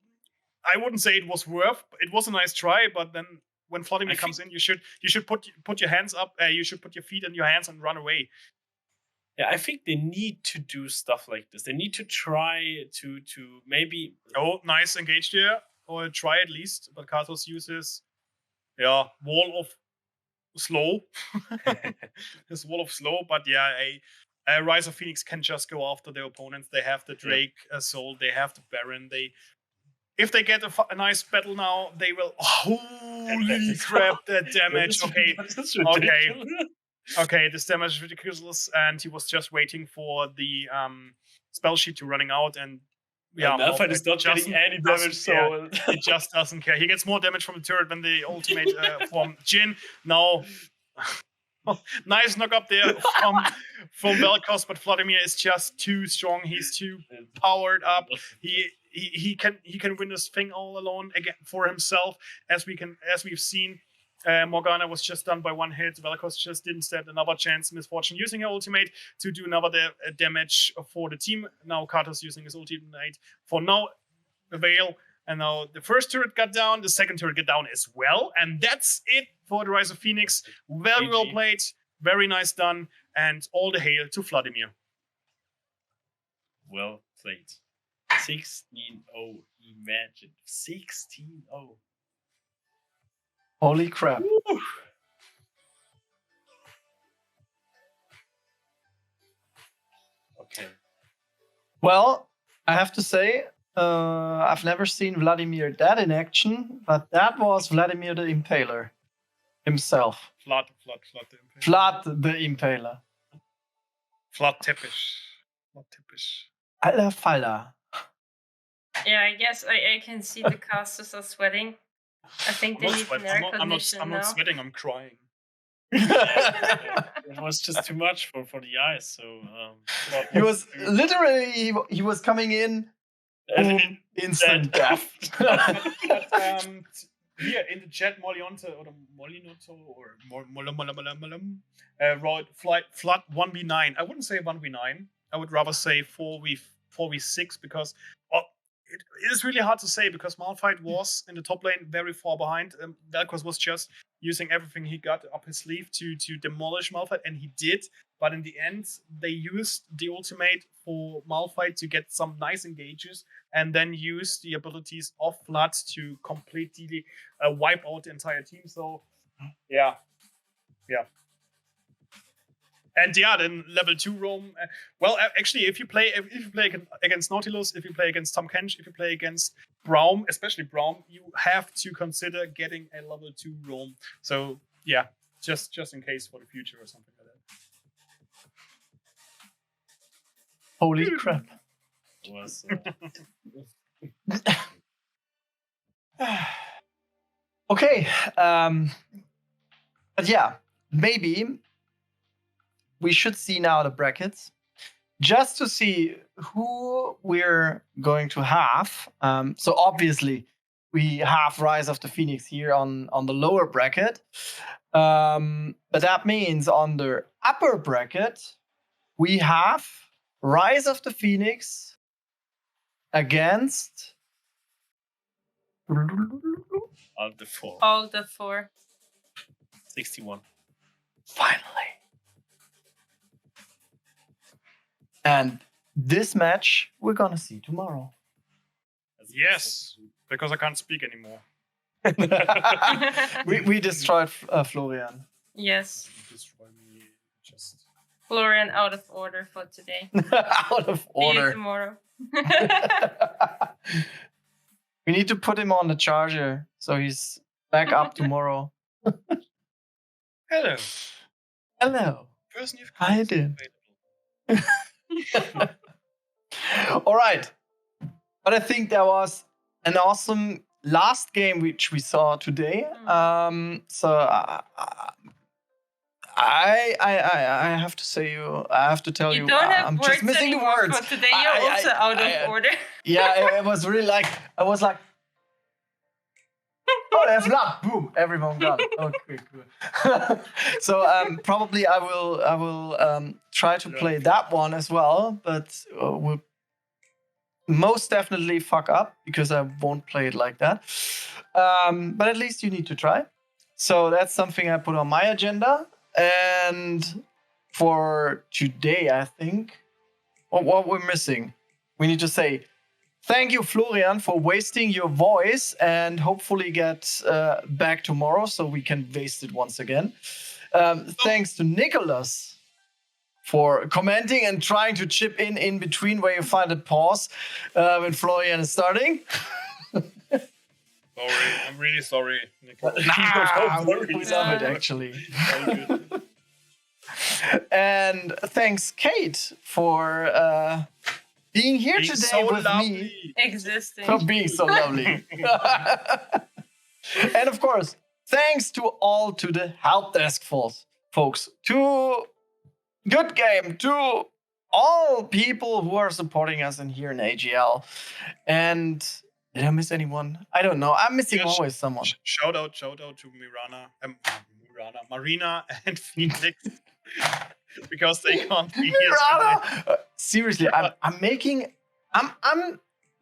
I wouldn't say it was worth. It was a nice try, but then when Vladimir comes in, you should put your hands up. You should put your feet in your hands and run away. Yeah, I think they need to do stuff like this. They need to try to maybe. Oh, nice engage there, or try at least. But Karthus uses, wall of slow. This wall of slow, but a Rise of Phoenix can just go after their opponents. They have the Drake soul. They have the Baron. If they get a nice battle now, they will. Holy crap! That damage. Okay, this damage is ridiculous, and he was just waiting for the spell sheet to running out, and Malphite is not getting any damage, so it just doesn't care. He gets more damage from the turret than the ultimate from Jhin. Now, nice knock up there from Vel'Koz, but Vladimir is just too strong. He's too powered up. He can win this thing all alone again for himself, as we've seen. Morgana was just done by one hit. Vel'Koz just didn't stand another chance. Misfortune using her ultimate to do another damage for the team. Now Karthus using his ultimate for no avail. And now the first turret got down, the second turret got down as well. And that's it for the Rise of Phoenix. Very well played, very nice done, and all the hail to Vladimir. Well played. 16-0. Imagine. 16-0. Holy crap. Woo. Okay. Well, I have to say, I've never seen Vladimir that in action, but that was Vladimir the Impaler himself. Vlad the Impaler. Vlad the Impaler. Vlad Teppich. Alter Falter. Yeah, I guess I can see the casters are sweating. I think they need an air conditioner I'm now. not sweating, I'm crying. It was just too much for the eyes. So He was literally, he was coming in, boom, instant death. Here in the chat, Molionte or Molinoto or wrote Flood 1v9. I wouldn't say 1v9. I would rather say 4v6 because it is really hard to say because Malphite was in the top lane very far behind. Vel'Koz was just using everything he got up his sleeve to demolish Malphite, and he did. But in the end, they used the ultimate for Malphite to get some nice engages, and then used the abilities of Flood to completely wipe out the entire team. So, yeah. And yeah, then level 2 roam. Well, actually, if you play against Nautilus, if you play against Tahm Kench, if you play against Braum, especially Braum, you have to consider getting a level 2 roam. So yeah, just in case for the future or something like that. Holy crap. it was. Okay. But yeah, maybe we should see now the brackets just to see who we're going to have. So obviously we have Rise of the Phoenix here on the lower bracket. But that means on the upper bracket, we have Rise of the Phoenix against All the 4. All the 4. 61. Finally. And this match we're gonna see tomorrow. Yes, because I can't speak anymore. we destroyed Florian. Yes. Destroy me, just. Florian out of order for today. Out of See you order. tomorrow. We need to put him on the charger so he's back up tomorrow. Hello. Hello. Person you've Hi there. All right. But I think that was an awesome last game which we saw today. So I have to say I have to tell you, You don't have I'm words just missing the anymore words. for today. You're also out of order. Yeah, it was really like I was like, oh, there's blood! Boom! Everyone got it. Okay, cool. So probably I will try to play that one as well, but we'll most definitely fuck up because I won't play it like that. But at least you need to try. So that's something I put on my agenda. And for today, I think what we're missing, we need to say thank you, Florian, for wasting your voice, and hopefully get back tomorrow so we can waste it once again. Thanks to Nicolas for commenting and trying to chip in between where you find a pause when Florian is starting. Sorry, I'm really sorry, Nicolas. We love it, actually. And thanks, Kate, for being here Being today so with lovely. me. Existing. For being so lovely. And of course, thanks to the help desk folks, to Good Game, to all people who are supporting us in here in AGL. And did I miss anyone? I don't know. I'm missing always someone. Shout out to Marina and Phoenix. Because they can't be here. Seriously, I'm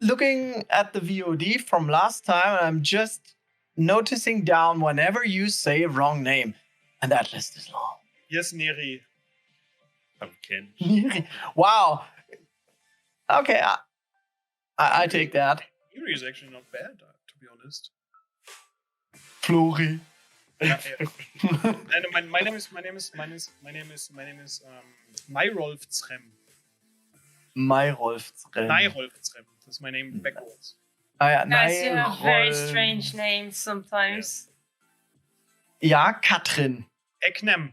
looking at the VOD from last time, and I'm just noticing down whenever you say a wrong name. And that list is long. Yes, Neri. Pumpkin. Wow. Okay, I take that. Neri is actually not bad, to be honest. Flori. Yeah. And my name is Mayrolf Zrem. Mayrolf Zrem. Mayrolf Zrem. That's my name backwards. Guys, you have very strange names sometimes. Ja, Katrin. Eknem.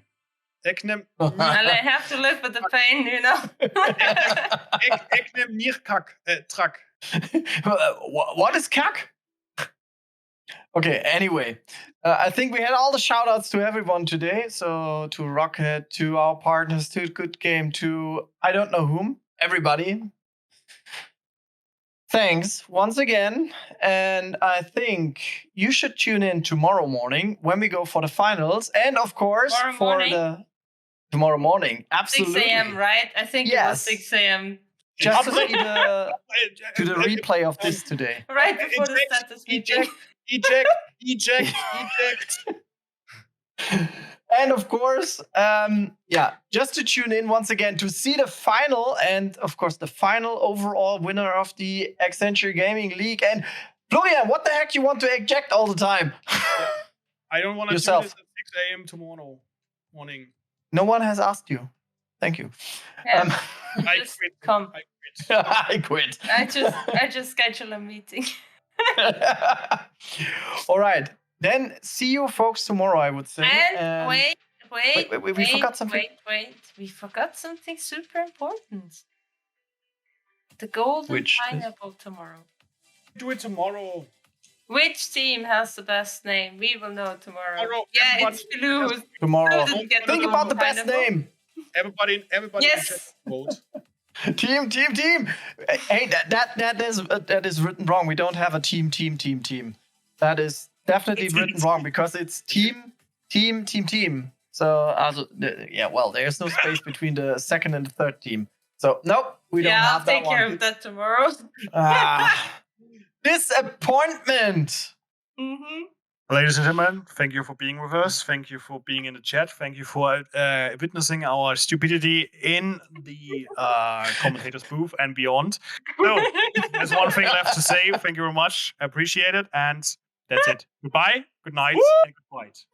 And I have to live with the pain, you know. Eknem Nierkak. Trak. What is kak? Okay, anyway. I think we had all the shout-outs to everyone today. So to Rocket, to our partners, to Good Game, to I don't know whom. Everybody. Thanks once again. And I think you should tune in tomorrow morning when we go for the finals. And of course, tomorrow morning. Absolutely. 6 a.m., right? I think it was 6 a.m. Just to see the replay of this today. Right before the status meeting. Eject. And of course, just to tune in once again to see the final and of course the final overall winner of the Accenture Gaming League. And Florian, what the heck you want to eject all the time? I don't want to do this at 6 a.m. tomorrow morning. No one has asked you. Thank you. Yeah. I quit. Come. I quit. I just schedule a meeting. All right. Then see you folks tomorrow, I would say. And wait, we forgot something. Wait. We forgot something super important. The golden pineapple tomorrow. Do it tomorrow. Which team has the best name? We will know tomorrow. Yeah, it's Fiilou. Tomorrow. Think about the best name. Everybody yes. Vote. Team. Hey, that is written wrong. We don't have a team. That is definitely written wrong because it's team. So, there's no space between the second and the third team. So, nope, we don't have that one. Yeah, I'll take care of that tomorrow. Disappointment. Mm-hmm. Ladies and gentlemen, thank you for being with us. Thank you for being in the chat. Thank you for witnessing our stupidity in the commentators booth and beyond. So, there's one thing left to say. Thank you very much. I appreciate it. And that's it. Goodbye, good night, and good fight.